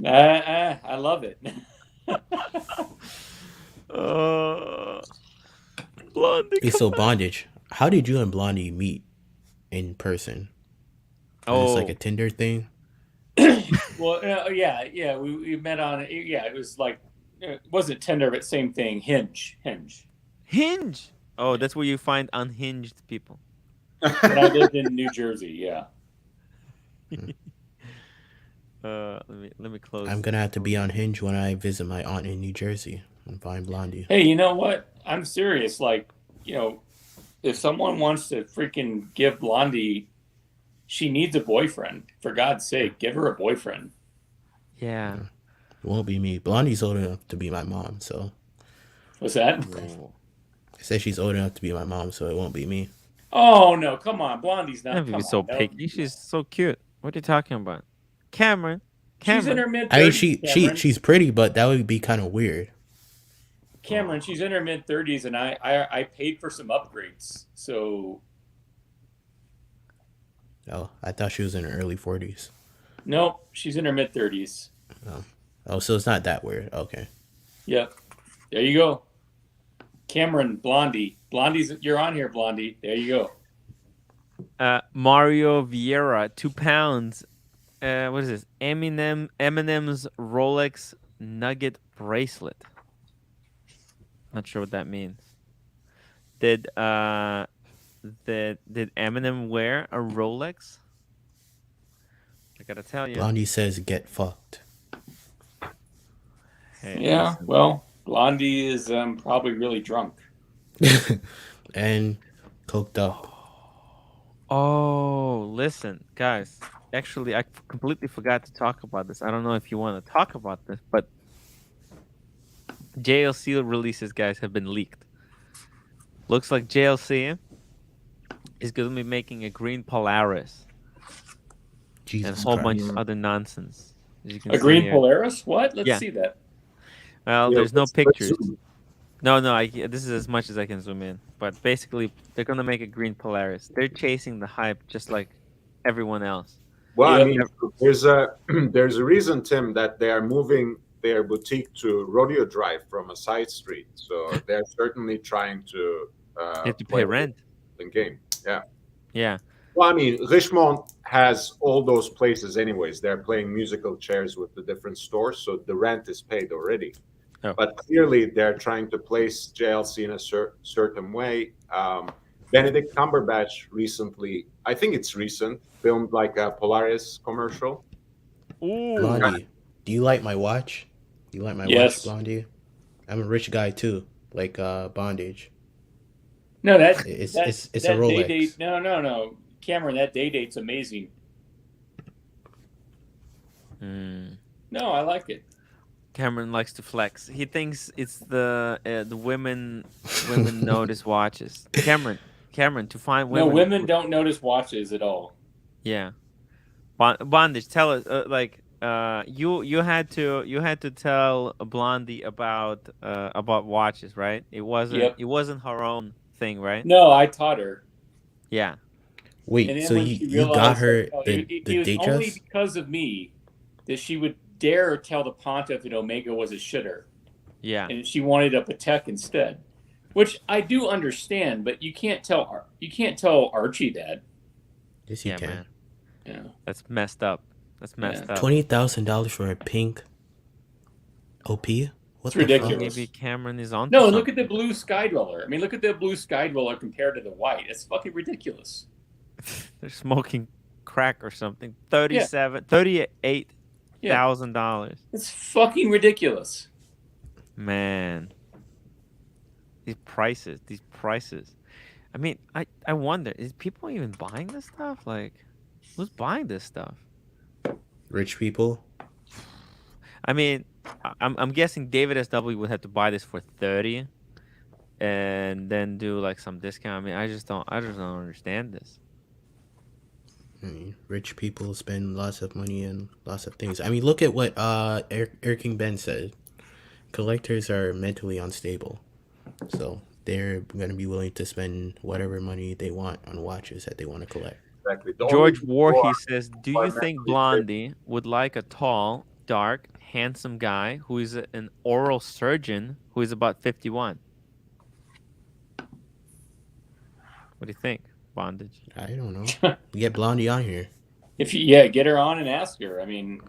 I love it. Blondie. Hey, so Bondage, how did you and Blondie meet in person? Was it like a Tinder thing? Well, yeah. We met on. Yeah, it was like it wasn't Tinder, but same thing. Hinge. Oh, that's where you find unhinged people. When I lived in New Jersey, yeah. Let me close. I'm gonna have to be on Hinge when I visit my aunt in New Jersey and find Blondie. Hey, you know what? I'm serious. Like, if someone wants to freaking give Blondie, she needs a boyfriend. For God's sake, give her a boyfriend. Yeah. It won't be me. Blondie's old enough to be my mom, so. What's that? I said she's old enough to be my mom, so it won't be me. Oh no! Come on, Blondie's not. Don't be Come so on, no. picky. She's so cute. What are you talking about? Cameron. She's in her mid. I mean, she's pretty, but that would be kind of weird. Cameron, she's in her mid 30s, and I paid for some upgrades. So. Oh, I thought she was in her early 40s. Nope, she's in her mid 30s. Oh, so it's not that weird. Okay. Yep. There you go. Cameron, Blondie. You're on here, Blondie. There you go. Mario Vieira, £2. What is this? Eminem's Rolex Nugget bracelet. Not sure what that means. Did Eminem wear a Rolex? I gotta tell you. Blondie says get fucked. Hey, Yeah, listen. well, Blondie is probably really drunk. And coked up. Oh, listen, guys. Actually, I completely forgot to talk about this. I don't know if you want to talk about this, but JLC releases, guys, have been leaked. Looks like JLC is going to be making a green Polaris. Jesus and a whole bunch Christ. of other nonsense. As you can A see green here. Polaris? What? Let's Yeah. see that. Well, Yeah, there's no let's pictures. zoom. No, this is as much as I can zoom in. But basically, they're gonna make a green Polaris. They're chasing the hype just like everyone else. Well, I Yep. mean, there's a there's a reason, Tim, that they are moving their boutique to Rodeo Drive from a side street. So they're certainly trying to They have to play pay rent. the game. Yeah. Yeah. Well, I mean, Richmond has all those places anyways. They're playing musical chairs with the different stores, so the rent is paid already. Oh. But clearly, they're trying to place JLC in a certain way. Benedict Cumberbatch recently, I think it's recent, filmed like a Polaris commercial. Ooh. Blondie, do you like my watch? Do you like my Yes. watch, Blondie? I'm a rich guy too, like bondage. No, that's It's that, it's that a Rolex. day date. No. Cameron, that day date's amazing. No, I like it. Cameron likes to flex. He thinks it's the women notice watches. Cameron, to find women. No, women don't notice watches at all. Yeah. Bondage, tell us you had to tell Blondie about watches, right? It wasn't her own thing, right? No, I taught her. Yeah. Wait, And then so when you she got realized her that, the it was date only dress? because of me that she would dare tell the Pontiff that Omega was a shitter, Yeah. and she wanted a Patek instead, which I do understand. But you can't tell Archie that. Yes, you Yeah, can. man. Yeah. That's messed up. That's messed up. $20,000 for a pink OP? What It's the ridiculous. Maybe Cameron is on. No, look at the blue Sky Dweller. I mean, look at the blue Sky Dweller compared to the white. It's fucking ridiculous. They're smoking crack or something. $38,000. It's fucking ridiculous. Man. These prices. I mean, I wonder, is people even buying this stuff? Like, who's buying this stuff? Rich people? I mean, I'm guessing David SW would have to buy this for 30 and then do like some discount. I mean, I just don't understand this. I mean, rich people spend lots of money on lots of things. I mean, look at what Air King Ben said. Collectors are mentally unstable. So they're going to be willing to spend whatever money they want on watches that they want to collect. Exactly. George Warhe says, do you think Blondie would like a tall, dark, handsome guy who is an oral surgeon who is about 51? What do you think, Bondage? I don't know. Get Blondie on here. Get her on and ask her. I mean,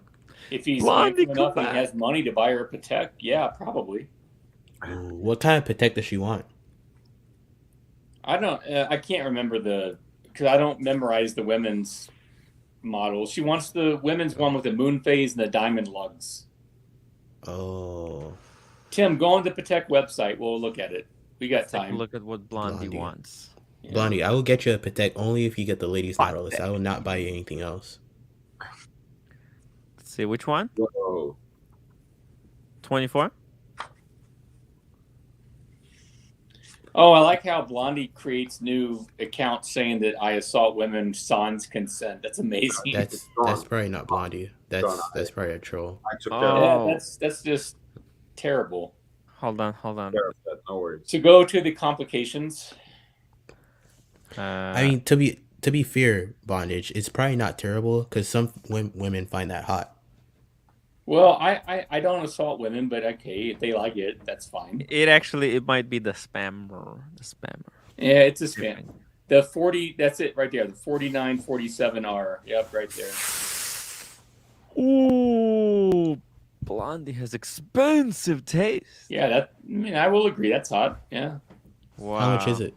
if he's Blondie, handsome enough come and he has money to buy her a Patek, yeah, probably. Ooh, what kind of Patek does she want? I can't remember because I don't memorize the women's models. She wants the women's one with the moon phase and the diamond lugs. Oh. Tim, go on the Patek website. We'll look at it. We got Take a time. look at what Blondie wants. Yeah. Blondie, I will get you a Patek only if you get the ladies Nautilus. I will not buy you anything else. Let's see, which one? Whoa. 24? Oh, I like how Blondie creates new accounts saying that I assault women sans consent. That's amazing. That's probably not Blondie. That's probably a troll. I took Yeah, that's just terrible. Hold on. care of that. No worries. To go to the complications. I mean, to be fair, Bondage, it's probably not terrible because some women find that hot. Well, I don't assault women, but okay, if they like it, that's fine. It might be the spammer. Yeah, it's a spam. The 40, that's it right there. The 4947R. Yep, right there. Ooh, Blondie has expensive taste. Yeah, I will agree. That's hot. Yeah. Wow. How much is it?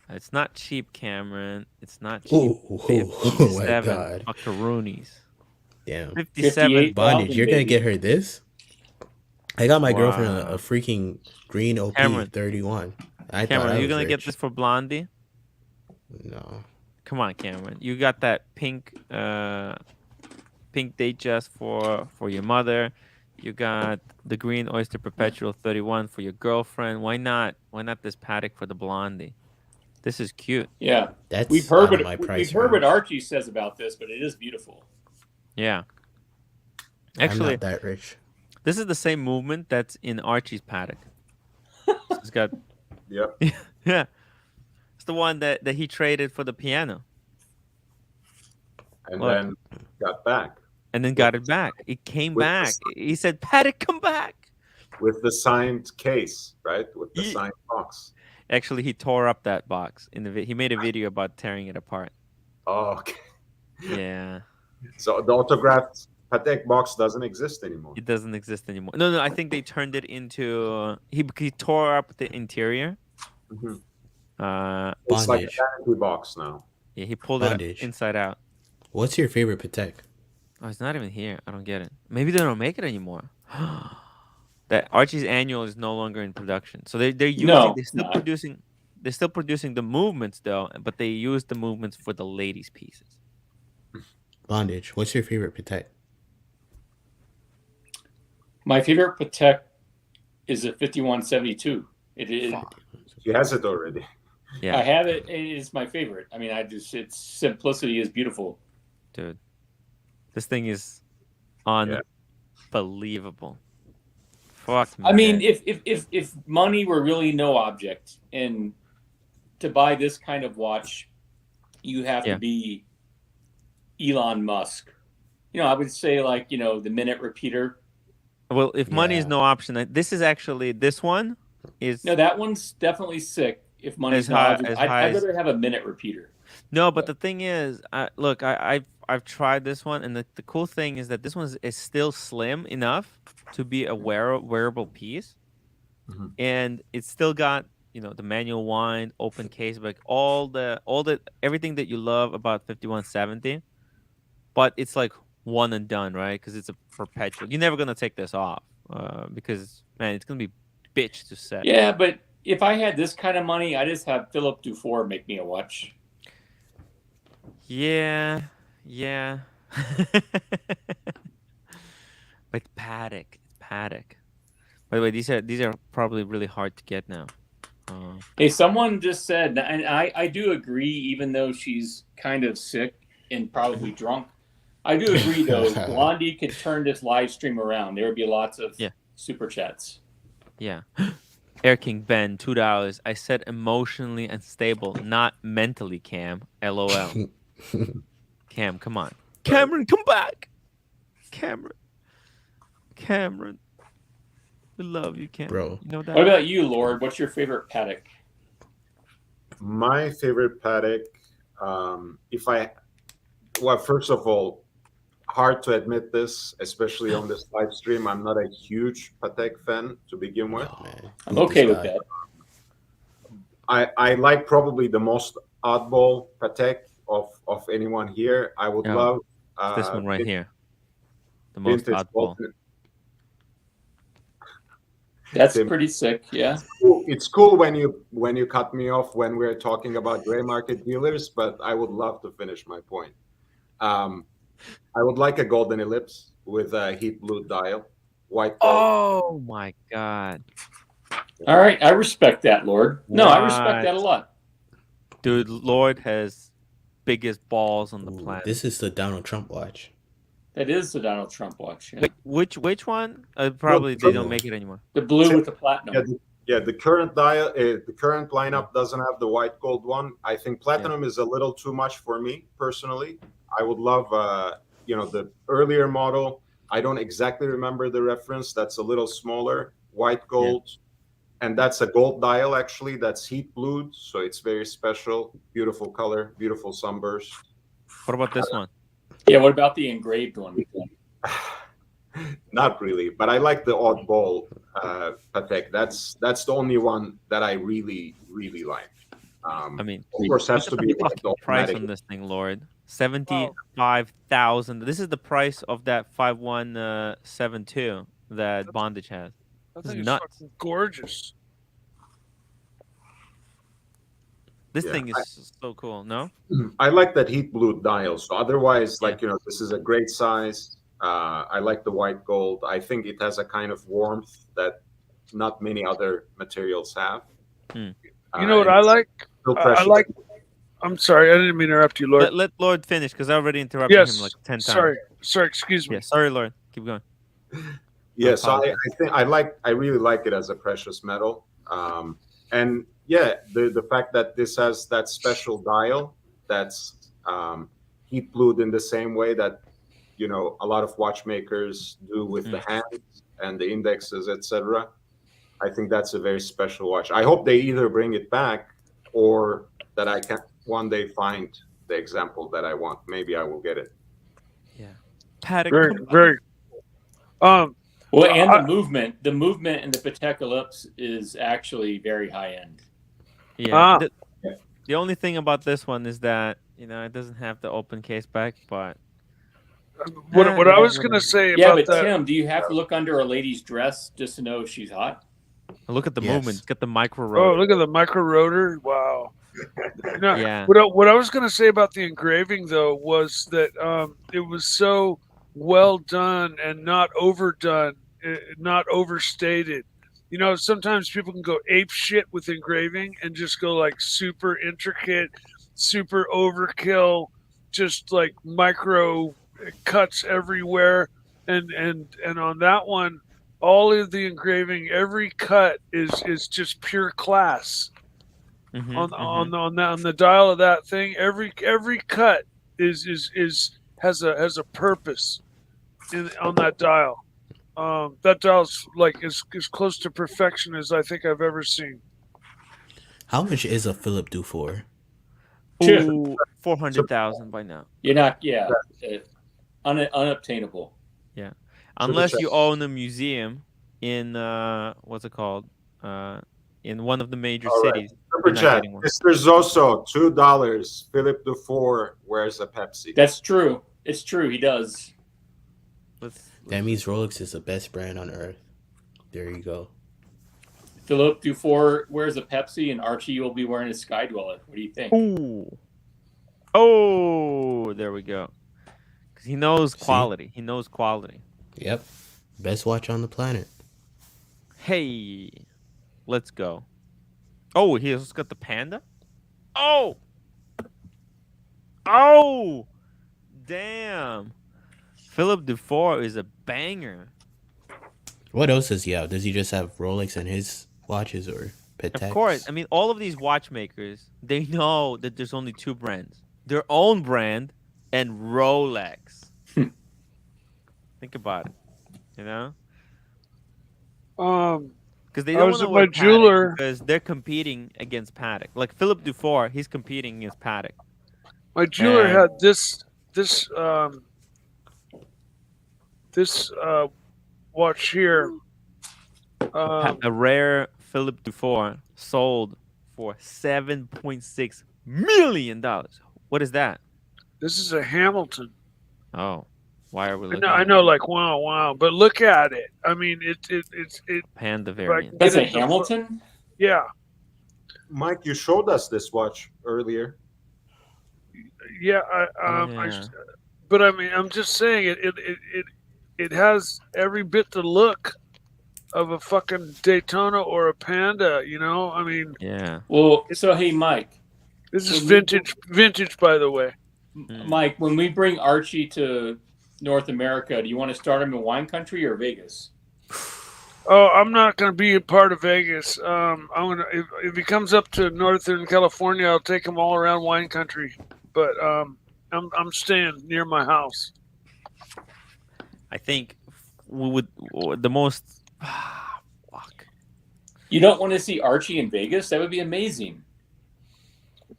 It's not cheap, Cameron. It's not cheap. Oh my 57 God. macaronis. Damn. 57 Bondage. You're gonna get her this? I got my girlfriend Wow. a freaking green OP Cameron. 31. I Cameron, thought I are you was gonna get rich. this for Blondie? No. Come on, Cameron. You got that pink date just for your mother. You got the green oyster perpetual 31 for your girlfriend. Why not? Why not this paddock for the Blondie? This is cute. Yeah. That's we've heard out of my what price we've heard what range. Archie says about this, but it is beautiful. Yeah. I'm Actually, not that rich. this is the same movement that's in Archie's paddock. It's got Yep. yeah. It's the one that he traded for the piano. And Look. then got back. And then got it back. It came With back. He said, Paddock, come back. With the signed case, right? With the signed box. Actually, he tore up that box. He made a video about tearing it apart. Oh, okay. Yeah. So the autographed Patek box doesn't exist anymore. It doesn't exist anymore. No, I think they turned it into... He tore up the interior. Mhm. It's like a vanity box now. Yeah, he pulled Bondage. it inside out. What's your favorite Patek? Oh, it's not even here. I don't get it. Maybe they don't make it anymore. That Archie's annual is no longer in production. So they're using they're still producing the movements though, but they use the movements for the ladies' pieces. Bondage. What's your favorite Patek? My favorite Patek is a 5172. It is. He has it already. Yeah. I have it. It is my favorite. I mean, its simplicity is beautiful. Dude, this thing is unbelievable. Fuck me. I mean, if money were really no object, and to buy this kind of watch, you have to be Elon Musk. I would say the minute repeater. Well, if money is no option, this one is no. That one's definitely sick. If money's no object, I'd rather have a minute repeater. No, but the thing is, I've tried this one, and the cool thing is that this one is still slim enough to be a wearable piece, and it's still got the manual wind, open case, like all the everything that you love about 5170, but it's like one and done, right? Because it's a perpetual. You're never gonna take this off because man, it's gonna be bitch to set. Yeah, but if I had this kind of money, I just have Philip Dufour make me a watch. Yeah. But Paddock. By the way, these are probably really hard to get now. Hey, someone just said, and I do agree, even though she's kind of sick and probably drunk. I do agree, though. Blondie could turn this live stream around. There would be lots of super chats. Yeah. Air King Ben, $2. I said emotionally unstable, not mentally, Cam. LOL. Cam, come on. Cameron, come back. Cameron. We love you, Cam. Bro. You know that? What about you, Lord? What's your favorite paddock? My favorite paddock, first of all, hard to admit this, especially on this live stream. I'm not a huge Patek fan to begin with. Oh, man. I'm okay with that. I like probably the most oddball Patek of anyone here. I would love this one right here. The most oddball. That's pretty sick, yeah. It's cool when you cut me off when we're talking about gray market dealers, but I would love to finish my point. I would like a golden ellipse with a heat blue dial, white gold. Oh my god! All right, I respect that, Lord. No, I respect that a lot. Dude, Lord has biggest balls on the planet. This is the Donald Trump watch. That is the Donald Trump watch. Yeah. Wait, which one? Probably they don't make it anymore. The blue with the platinum. Yeah, the current dial, the current lineup doesn't have the white gold one. I think platinum is a little too much for me personally. I would love, the earlier model. I don't exactly remember the reference. That's a little smaller, white gold, and that's a gold dial actually. That's heat blued, so it's very special. Beautiful color, beautiful sunburst. What about this one? Yeah, what about the engraved one? Not really, but I like the oddball Patek. That's the only one that I really like. I mean, of course, has to look at be the like fucking price automatic. on this thing, Lord. 75,000. This is the price of that 5172 that Bondage has. I This think is it's nuts. fucking gorgeous. This Yeah, thing is so cool. No, I like that heat blue dial. So otherwise, like this is a great size. I like the white gold. I think it has a kind of warmth that not many other materials have. You know what and I like? still I precious. like. I'm sorry, I didn't mean to interrupt you, Lord. let Lord finish because I already interrupted Yes. him like 10 times. Sorry. Excuse me. Yeah, sorry, Lord. Keep going. Yeah, so I think I really like it as a precious metal. And yeah, the fact that this has that special dial that's heat blued in the same way that a lot of watchmakers do with the hands and the indexes, etc. I think that's a very special watch. I hope they either bring it back or that I can one day find the example that I want. Maybe I will get it. Yeah, Patek. Very. Well, and the movement in the Patek Ellipse is actually very high end. Yeah. The only thing about this one is that it doesn't have the open case back, but what I was gonna say Yeah, about but that. Tim, do you have to look under a lady's dress just to know if she's hot? look at the movement. It's got the micro Oh, rotor. look at the micro rotor! Wow. Yeah. What I was gonna say about the engraving though was that it was so well done and not overdone, not overstated. Sometimes people can go ape shit with engraving and just go like super intricate, super overkill, just like micro cuts everywhere. And on that one, all of the engraving, every cut is just pure class. On the dial of that thing, every cut has a purpose on that dial. That dial's like as close to perfection as I think I've ever seen. How much is a Philip Dufour? Ooh, 400,000 by now. You're not, unobtainable. Yeah, unless you own a museum in what's it called? In one of the major cities. Super you're not chat. getting one. Mr. Zoso, $2. Philip Dufour wears a Pepsi. That's true. It's true. He does. That means Rolex is the best brand on earth. There you go. Philip Dufour wears a Pepsi, and Archie will be wearing a Sky Dweller. What do you think? Ooh. Oh, there we go. Because he knows quality. He knows quality. Yep. Best watch on the planet. Hey, let's go. Oh, he's got the Panda. Oh, damn. Philip Dufour is a banger. What else does he have? Does he just have Rolex in his watches or Patek? Of course. I mean, all of these watchmakers, they know that there's only two brands. Their own brand and Rolex. Think about it. Because they don't want to wear my jeweler because they're competing against Patek. Like Philip Dufour, he's competing against Patek. My jeweler had this watch here. A rare Philip Dufour sold for $7.6 million. What is that? This is a Hamilton. Oh, why are we looking? I know, like wow, but look at it. I mean, it's Panda variant. That's a Hamilton. Yeah, Mike, you showed us this watch earlier. Yeah, but I mean, I'm just saying it has every bit the look of a fucking Daytona or a Panda. I mean, yeah. Well, so hey, Mike, this is vintage, by the way. Mike, when we bring Archie to North America, do you want to start him in wine country or Vegas? Oh, I'm not going to be a part of Vegas. I'm gonna if he comes up to Northern California, I'll take him all around wine country. But I'm staying near my house. I think we would the most You don't want to see Archie in Vegas? That would be amazing.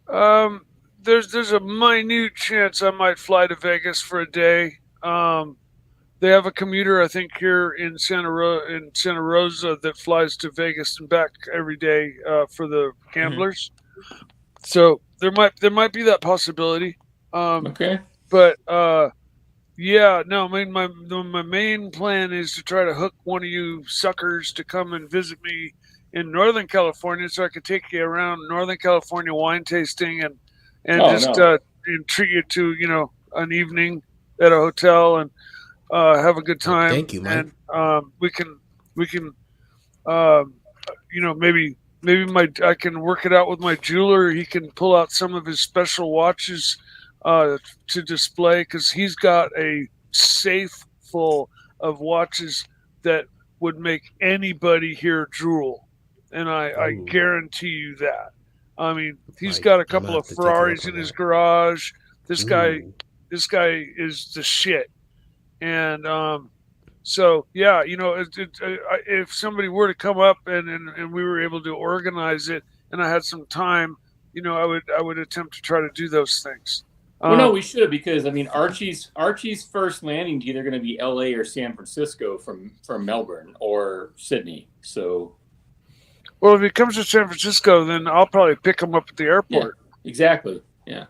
There's a minute chance I might fly to Vegas for a day. They have a commuter, I think, here in Santa Rosa that flies to Vegas and back every day for the gamblers. So there might be that possibility. Okay. But yeah, no. I mean, my main plan is to try to hook one of you suckers to come and visit me in Northern California, so I could take you around Northern California wine tasting and and treat you to an evening at a hotel and have a good time. Thank you, Mike. And we can maybe I can work it out with my jeweler. He can pull out some of his special watches to display, because he's got a safe full of watches that would make anybody here drool, and I guarantee you that. I mean, he's got a couple of Ferraris in his garage. This guy is the shit. And so yeah, if somebody were to come up and we were able to organize it, and I had some time, I would attempt to try to do those things. Well, no, we should, because I mean, Archie's first landing is either going to be L.A. or San Francisco from Melbourne or Sydney. So, well, if he comes to San Francisco, then I'll probably pick him up at the airport. Yeah, exactly. Yeah.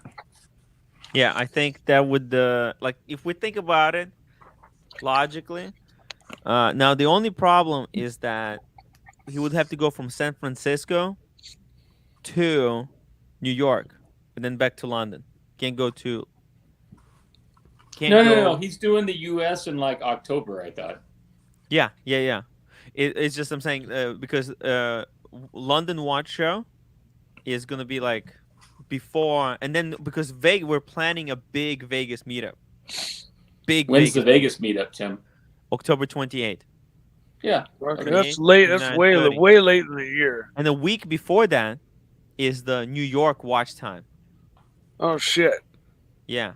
Yeah, I think that would if we think about it logically. Now the only problem is that he would have to go from San Francisco to New York and then back to London. Can't go to. No. He's doing the U.S. in like October, I thought. Yeah. It's just I'm saying because London Watch Show is gonna be like before, and then because we're planning a big Vegas meetup. When's the Vegas meetup, Tim? October 28th. Yeah. Okay, that's late. That's way late in the year. And the week before that is the New York watch time. Oh shit. Yeah.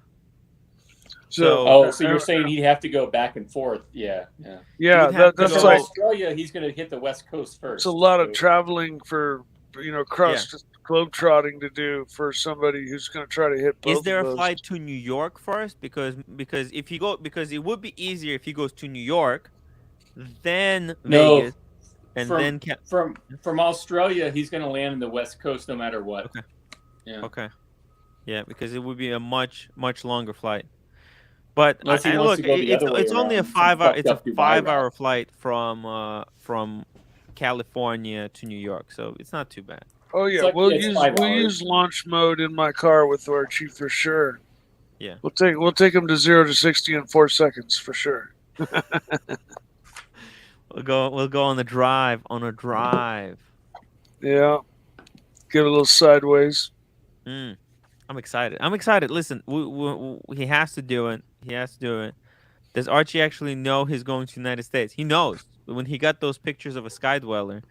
So you're saying he'd have to go back and forth? Yeah. That's like Australia. He's going to hit the West Coast first. It's a lot of traveling for cross globe trotting to do for somebody who's going to try to hit both. Is there of a those. flight to New York first? Because if it would be easier if he goes to New York, then Vegas, and then from Australia, he's going to land in the West Coast no matter what. Okay. Yeah. Okay. Yeah, because it would be a much longer flight. But look, it's only a 5-hour. It's a 5-hour flight from California to New York, so it's not too bad. Oh yeah, we'll use launch mode in my car with Archie for sure. Yeah, we'll take him to 0 to 60 in 4 seconds for sure. We'll go on a drive. Yeah, get a little sideways. I'm excited. Listen, he has to do it. Does Archie actually know he's going to the United States? He knows. When he got those pictures of a sky dweller,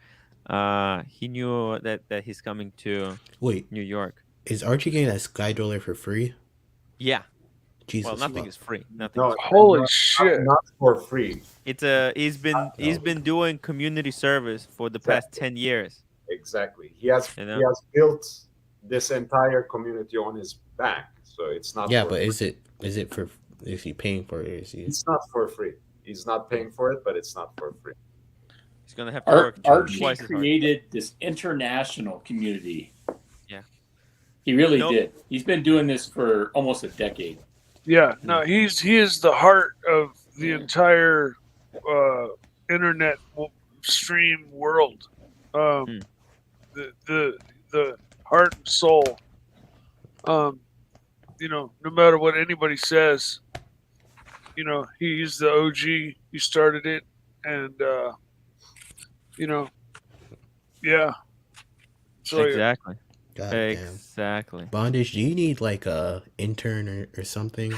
he knew that he's coming to New York. Is Archie getting that sky dweller for free? Yeah. Jesus. Well, nothing is free. Holy shit! Not for free. It's he's been doing community service for the past 10 years. Exactly. He has built this entire community on his back, so it's not. Yeah, but is he paying for it? It's not for free. He's not paying for it, but it's not for free. He's gonna have to work Archie twice as hard. created this international community. Yeah, he really did. He's been doing this for almost a decade. Yeah, no, he is the heart of the entire internet stream world. The heart and soul. No matter what anybody says, he's the OG. He started it, and yeah. So, exactly. God exactly. Damn. Bondage, do you need like a intern or something?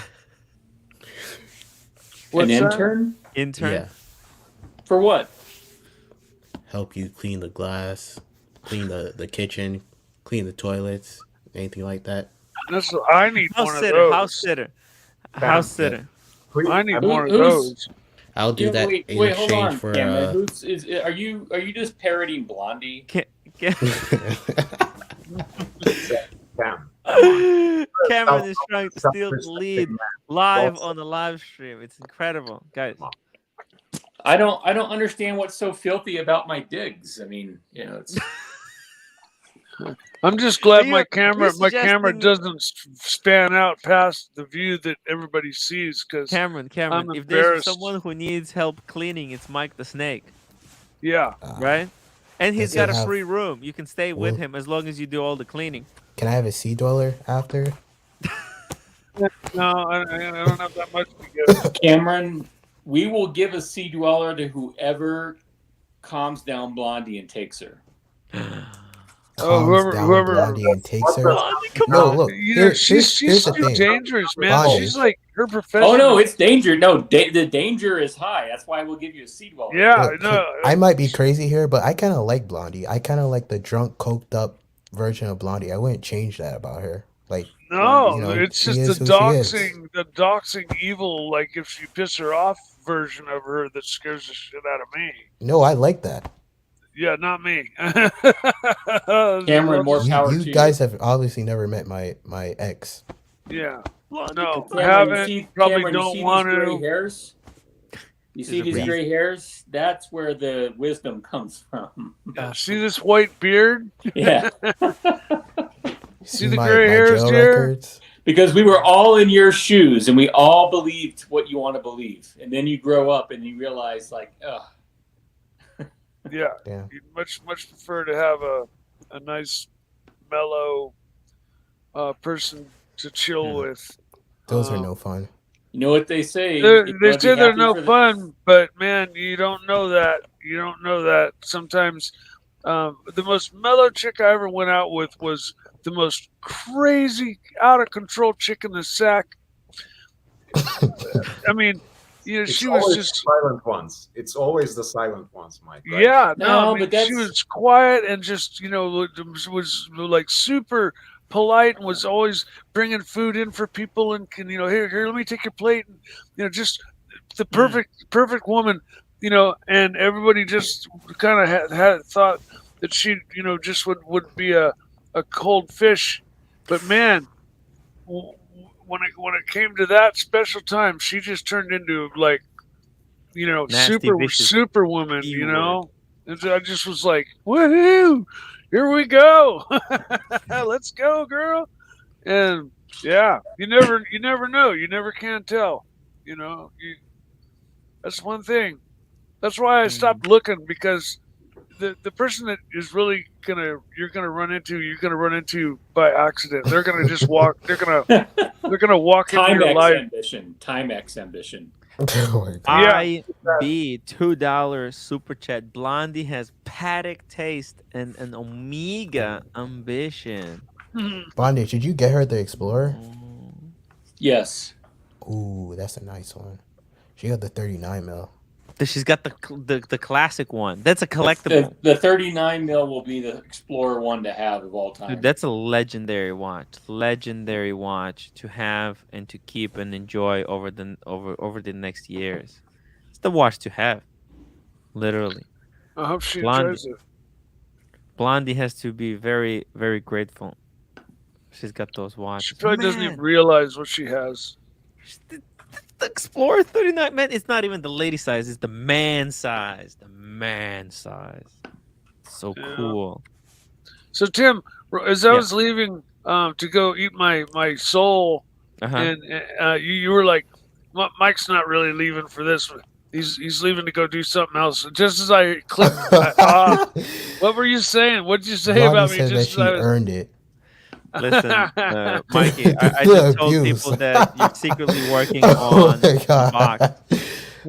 An intern? Intern? Yeah. For what? Help you clean the glass, clean the kitchen, clean the toilets, anything like that. I need one of those. House sitter. I need one of those. I'll do that in Wait, hold exchange on, for Cameron. Are you just parodying Blondie? Cameron is trying to steal the lead live on the live stream. It's incredible, guys. I don't understand what's so filthy about my digs. I mean, you know, it's. I'm just glad my you're camera suggesting- doesn't span out past the view that everybody sees. Because Cameron, I'm if there's embarrassed. someone who needs help cleaning, it's Mike the Snake, Yeah. right? And he's does got he a have- free room. You can stay with Will- him as long as you do all the cleaning. Can I have a sea dweller after? No, I don't have that much to give. Cameron, we will give a sea dweller to whoever calms down Blondie and takes her. Calms down Blondie and takes her. No, look. She's Here's the too thing. dangerous, man. Blondie. She's like her profession. Oh no, it's danger. No, the danger is high. That's why we'll give you a sea dweller. Yeah, Look, no. I might be crazy here, but I kind of like Blondie. I kind of like the drunk, coked up version of Blondie. I wouldn't change that about her. Like, No, you know, it's she just is the who she is. doxing evil. Like if you piss her off version of her that scares the shit out of me. No, I like that. Yeah, not me. Cameron, more power You to guys have obviously never met my ex. Yeah. No, I Cameron, haven't. Probably Cameron, don't you see want these gray to. hairs? You see There's a these reason. gray hairs? That's where the wisdom comes from. Yeah, see this white beard? Yeah. See the gray hairs jail here? records? Because we were all in your shoes and we all believed what you want to believe. And then you grow up and you realize, like, ugh. Yeah. Yeah. You'd much prefer to have a nice, mellow person to chill with. Those are no fun. You know what they say? They say they're no fun, but man, you don't know that. You don't know that. Sometimes the most mellow chick I ever went out with was the most crazy, out of control chick in the sack. I mean, you know, It's she was always just the silent ones. It's always the silent ones, Mike. Right? yeah. No, No, I mean, but she that's- was quiet and just was like super polite and was always bringing food in for people and can here let me take your plate and just the perfect woman, and everybody just kind of had thought that she just would be a cold fish, but man, when it came to that special time, she just turned into like Nasty, vicious superwoman, E-word. and I just was like, woohoo, here we go. Let's go, girl. And yeah, you never know. You never can tell. That's one thing. That's why I stopped looking, because the person that is really you're gonna run into by accident. They're gonna just walk. They're gonna walk into your life. Time X ambition. Oh my God. IB $2 super chat. Blondie has paddock taste and an Omega ambition. Blondie, did you get her the Explorer? Yes. Ooh, that's a nice one. She got the 39 mil. She's got the classic one. That's a collectible. The 39 mil will be the Explorer one to have of all time. Dude, that's a legendary watch. Legendary watch to have and to keep and enjoy over the next years. It's the watch to have. Literally. I hope she enjoys it. Blondie has to be very, very grateful. She's got those watches. She probably doesn't even realize what she has. The Explorer 39, man, it's not even the lady size, it's the man size. The man size. So cool. So Tim, as I was leaving to go eat my soul, and you were like, Mike's not really leaving for this one. He's leaving to go do something else. Just as I clicked, what were you saying? What did you say Blondie about me? said that Just she as I was... earned it. Listen, Mikey, I just told people that you're secretly working on the box.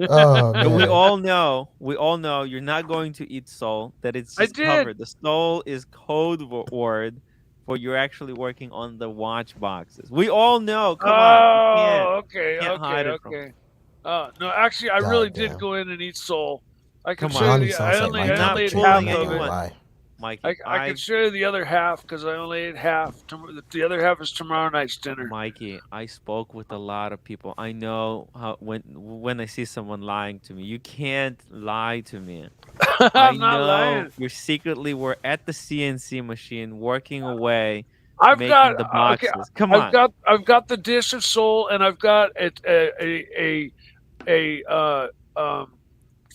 Oh, And we man. all know you're not going to eat soul. That it's just covered. The soul is code word for you're actually working on the watch boxes. We all know. Come on. Okay. From No, actually, I really did go in and eat soul. I can Come show on. you. Sounds I like only my ate type of chick, half I'm not of gonna it. lie. Mikey, I can show you the other half because I only ate half. The other half is tomorrow night's dinner. Mikey, I spoke with a lot of people. I know how when I see someone lying to me, you can't lie to me. I'm not lying. You secretly were at the CNC machine working away, I've making got the boxes. okay. Come on. I've got the dish of soul, and I've got a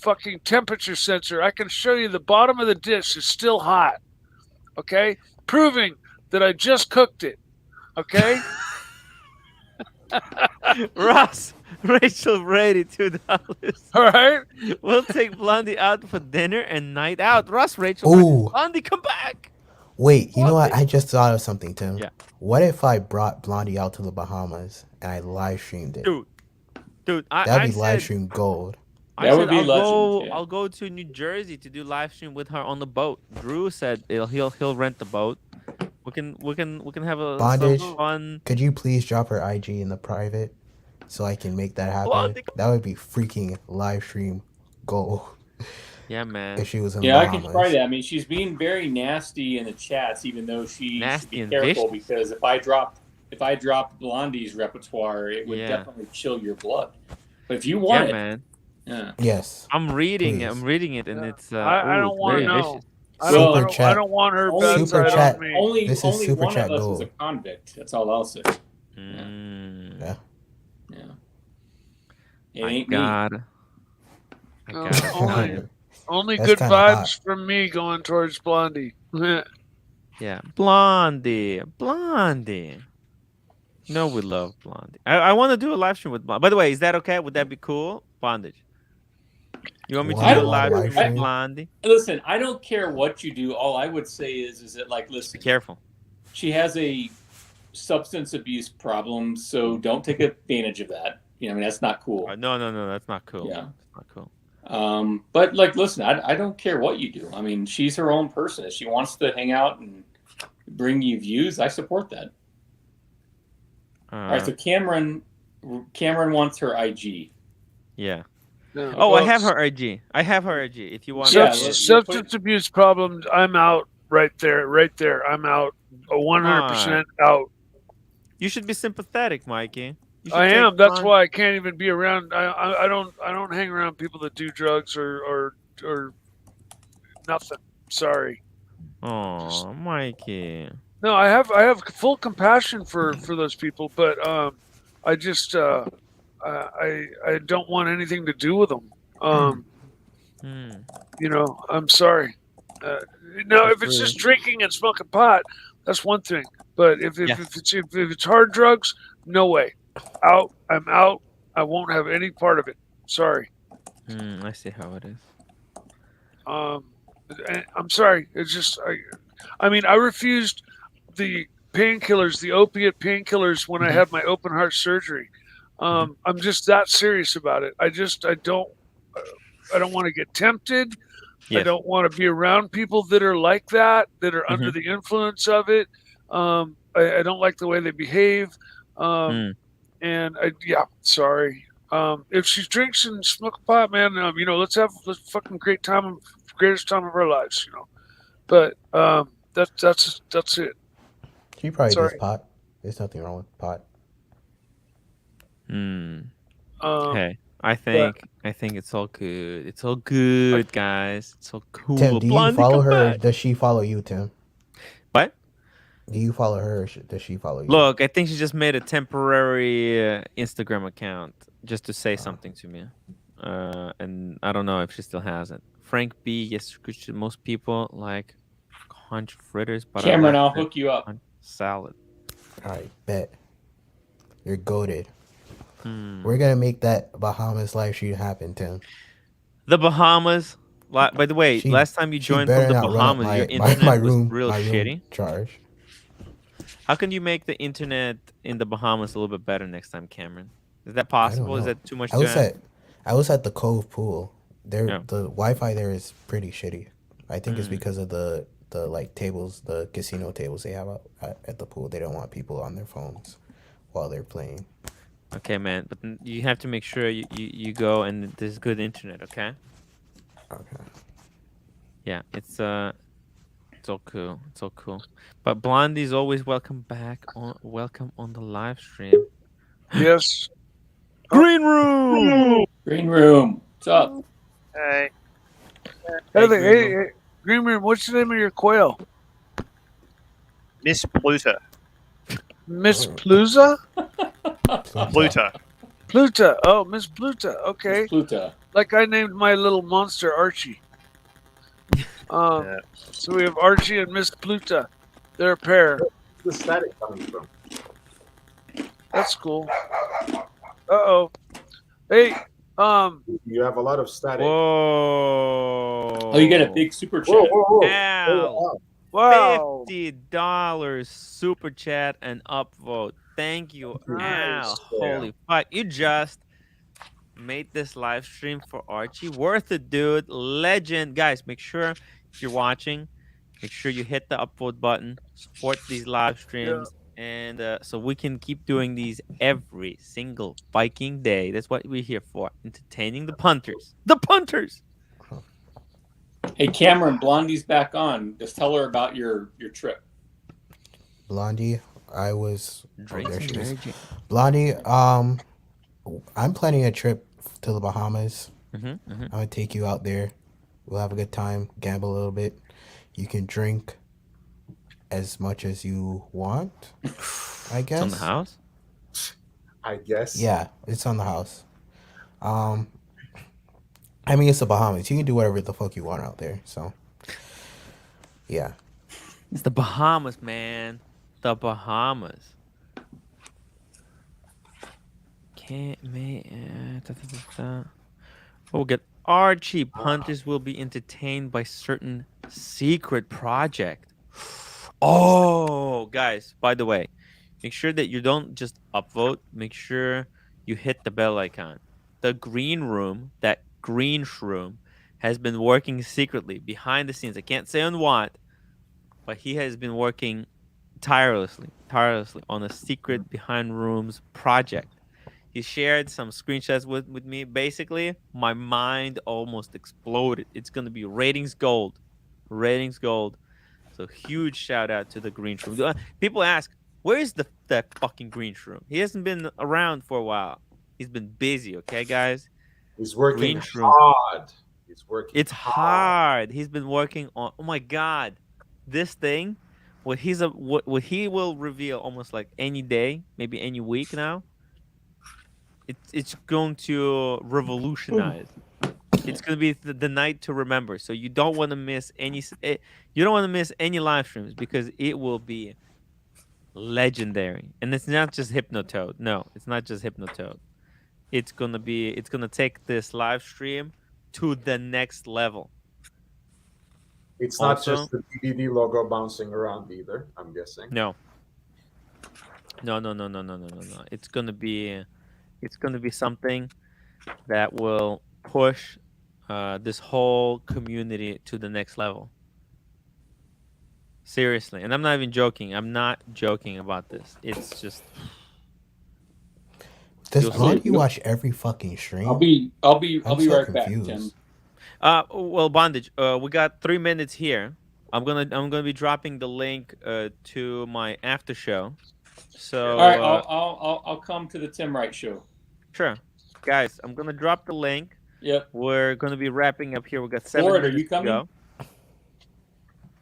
fucking temperature sensor. I can show you the bottom of the dish is still hot. Okay, proving that I just cooked it. Okay. Ross, Rachel Brady, $2. All right. We'll take Blondie out for dinner and night out. Ross, Rachel, Ooh. Blondie, come back. Wait, you know what? I just thought of something, Tim. Yeah. What if I brought Blondie out to the Bahamas and I live streamed it? Dude, That'd be live stream gold. I'll go to New Jersey to do live stream with her on the boat. Drew said he'll rent the boat. We can have a Bondage. some fun. Could you please drop her IG in the private so I can make that happen? That would be freaking live stream gold. Yeah, man. If she was in Yeah, I Bahamas. can try that. I mean, she's being very nasty in the chats, even though she should be and careful vicious. because if I dropped Blondie's repertoire, it would definitely chill your blood. But if you want it, man. Yeah. Yes. I'm reading Please. it, and it's. I don't want to know. Vicious. I don't want her bad Super side chat. on me. Only This is only super one chat of us gold. is a convict. That's all I'll say. Yeah. It ain't God. Only That's good kinda vibes hot. from me going towards Blondie. Yeah, Blondie. No, we love Blondie. I want to do a live stream with Blondie. By the way, is that okay? Would that be cool? Bondage. You want me to What? do a live stream stream? with Blondie? Listen, I don't care what you do. All I would say is that like, listen, Be careful. she has a substance abuse problem, so don't take advantage of that. You know, I mean, that's not cool. No, that's not cool. Yeah. That's not cool. But like, listen, I don't care what you do. I mean, she's her own person. If she wants to hang out and bring you views, I support that. All right, so Cameron wants her IG. Yeah. No, Oh, well, I have her IG. If you want. Substance abuse problems, I'm out right there. I'm out. 100% out. You should be sympathetic, Mikey. You should I take am. That's on- why I can't even be around. I don't hang around people that do drugs or nothing. Sorry. Oh, Mikey. No, I have full compassion for those people, but I just I don't want anything to do with them. You know, I'm sorry. No, if it's just drinking and smoking pot, that's one thing. But if it's hard drugs, no way. Out. I'm out. I won't have any part of it. Sorry. I see how it is. I'm sorry. It's just I mean, I refused the painkillers, the opiate painkillers when I had my open heart surgery. I'm just that serious about it. I don't want to get tempted. I don't want to be around people that are like that are under the influence of it. I don't like the way they behave. And sorry. If she drinks and smokes pot, man, you know, let's fucking greatest time of our lives, you know. But that's it. She probably Sorry. does pot. There's nothing wrong with pot. Okay. I think it's all good. It's all good, guys. It's all cool. Tim, do you Blondie, follow come her? back. Does she follow you, Tim? What? Do you follow her? Or does she follow you? Look, I think she just made a temporary Instagram account just to say something to me. And I don't know if she still has it. Frank B, yes, most people like hunch fritters, but Cameron, I I'll like hook you up. salad. All right, bet. You're goated. We're gonna make that Bahamas live stream happen, Tim. The Bahamas. By the way, last time you joined from better the not run up Bahamas, your internet my was room, real my room shitty. charge. How can you make the internet in the Bahamas a little bit better next time, Cameron? Is that possible? Is know. that too much? I was at the Cove pool. There, Yeah. the Wi-Fi there is pretty shitty. I think it's Mm. because of the like tables, the casino tables they have at the pool. They don't want people on their phones while they're playing. Okay, man, but you have to make sure you go and there's good internet. Okay. Okay. Yeah, it's It's all cool. It's all cool. But Blondie's always welcome on the live stream. Yes. Green room. Green room. What's up? Hey. Hey, Hey, Green Room, what's the name of your quail? Miss Pluta. Miss Plusa? Pluta. Pluta. Oh, Miss Pluta. Okay. Miss Pluta. Like I named my little monster Archie. So we have Archie and Miss Pluta. They're a pair. Where's the static coming from? That's cool. Uh-oh. Hey, You have a lot of static. Whoa. Oh, you get a big super chat. Al. Wow. $50 super chat and upvote. Thank you, Nice. Al. Holy fuck. You just made this live stream for Archie. Worth it, dude. Legend. Guys, make sure if you're watching, make sure you hit the upvote button. Support these live streams. And so we can keep doing these every single Viking day. That's what we're here for. Entertaining the punters. The punters! Hey, Cameron, Blondie's back on. Just tell her about your trip. Blondie, I was Drink there some she is. Mary Jane. Blondie, I'm planning a trip to the Bahamas. I'm gonna take you out there. We'll have a good time, gamble a little bit. You can drink as much as you want, I guess. It's on the house? I guess. Yeah, it's on the house. I mean, it's the Bahamas. You can do whatever the fuck you want out there. So, yeah. It's the Bahamas, man. The Bahamas. Can't make. We'll get Archie. Punters will be entertained by certain secret project. Oh, guys, by the way, make sure that you don't just upvote. Make sure you hit the bell icon. The green room, that green shroom, has been working secretly behind the scenes. I can't say on what, but he has been working tirelessly on a secret behind rooms project. He shared some screenshots with me. Basically, my mind almost exploded. It's going to be ratings gold. Ratings gold. So huge shout out to the green shroom. People ask, where is the fucking green shroom? He hasn't been around for a while. He's been busy, okay, guys? He's working Green shroom. hard. He's working It's hard. He's been working on, oh my God, this thing, what he will reveal almost like any day, maybe any week now. It's going to revolutionize. It's going to be the night to remember. So you don't want to miss any live streams because it will be legendary. And it's not just Hypnotoad. No, it's not just Hypnotoad. It's going to take this live stream to the next level. It's not just the DVD logo bouncing around either, I'm guessing. No. It's going to be something that will push this whole community to the next level. Seriously, and I'm not even joking. I'm not joking about this. It's just. Does Blondie watch every fucking stream? I'll be so right back, confused. Tim. Well, Bondage. We got 3 minutes here. I'm gonna be dropping the link to my after show. So. All right, I'll come to the Tim Wright show. Sure, guys. I'm gonna drop the link. Yep. We're gonna be wrapping up here. We got 7 Lord, are minutes you coming? to go.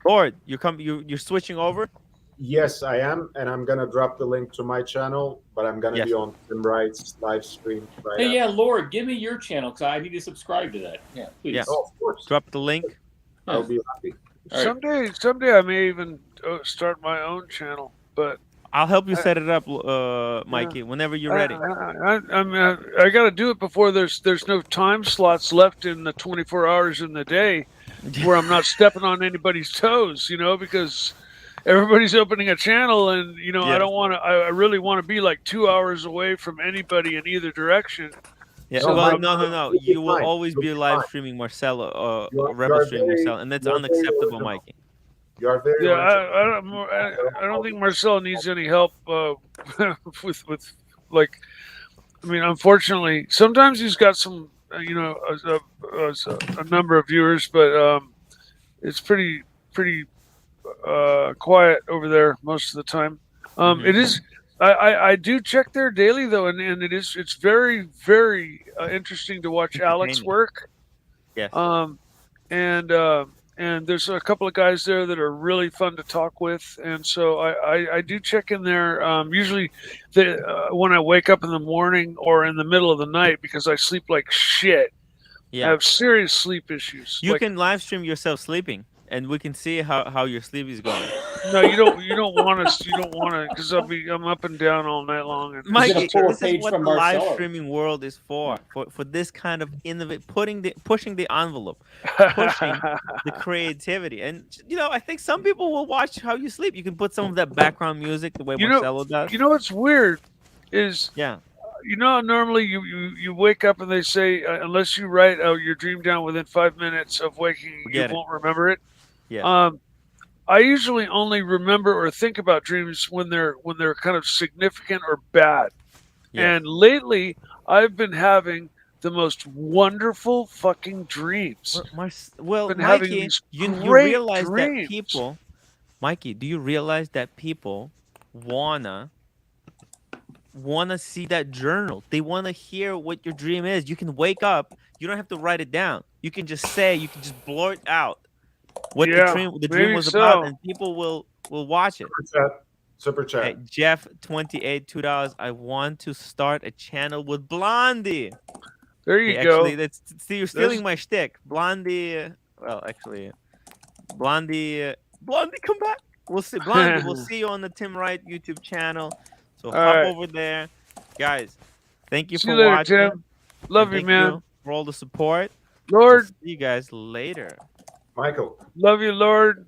Lord, you're switching over? Yes, I am, and I'm gonna drop the link to my channel, but I'm gonna be on Tim Wright's live stream. Right Hey, yeah, Lord, give me your channel because I need to subscribe to that. Yeah, please. Yeah. Oh, of course. Drop the link. I'll be happy. Someday I may even start my own channel, but I'll help you set it up, Mikey, whenever you're ready. I got to do it before there's no time slots left in the 24 hours in the day where I'm not stepping on anybody's toes, because everybody's opening a channel and, I don't want to, I really want to be like 2 hours away from anybody in either direction. Yeah, So well, no. You will always be live streaming Marcelo, rebel streaming Marcelo, and that's unacceptable, Mikey. You are very I don't think Marcelo needs any help with like. I mean, unfortunately, sometimes he's got some, a number of viewers, but it's pretty quiet over there most of the time. It is. I do check there daily though, and it's very interesting to watch Alex Entertaining. work. Yes. And there's a couple of guys there that are really fun to talk with, and so I do check in there usually when I wake up in the morning or in the middle of the night because I sleep like shit. Yeah. I have serious sleep issues. You Like, can live stream yourself sleeping, and we can see how your sleep is going. no, you don't want to because I'm up and down all night long. And Mikey, pull a this is page what from the live Marcelo. streaming world is for this kind of pushing the envelope, pushing the creativity. And I think some people will watch how you sleep. You can put some of that background music the way Marcelo does. You know what's weird is Yeah. Normally you wake up and they say unless you write your dream down within 5 minutes of waking, Forget it. won't remember it. Yeah. I usually only remember or think about dreams when they're kind of significant or bad. Yeah. And lately I've been having the most wonderful fucking dreams. Well, Been having Mikey, these you great realize that dreams. people, Mikey, do you realize that people wanna see that journal? They wanna hear what your dream is. You can wake up. You don't have to write it down. You can just blurt out what the dream was about, and people will watch it. Super chat. Hey, Jeff 28 $2. I want to start a channel with Blondie. There you Actually, go. you're stealing my shtick. Blondie. Well, actually, Blondie, come back. We'll see. Blondie, we'll see you on the Tim Wright YouTube channel. So hop over there, guys. Thank you See for you later, watching. Tim. Love you, Thank man. for all the support. Lord. See you guys later. Michael. Love you, Lord.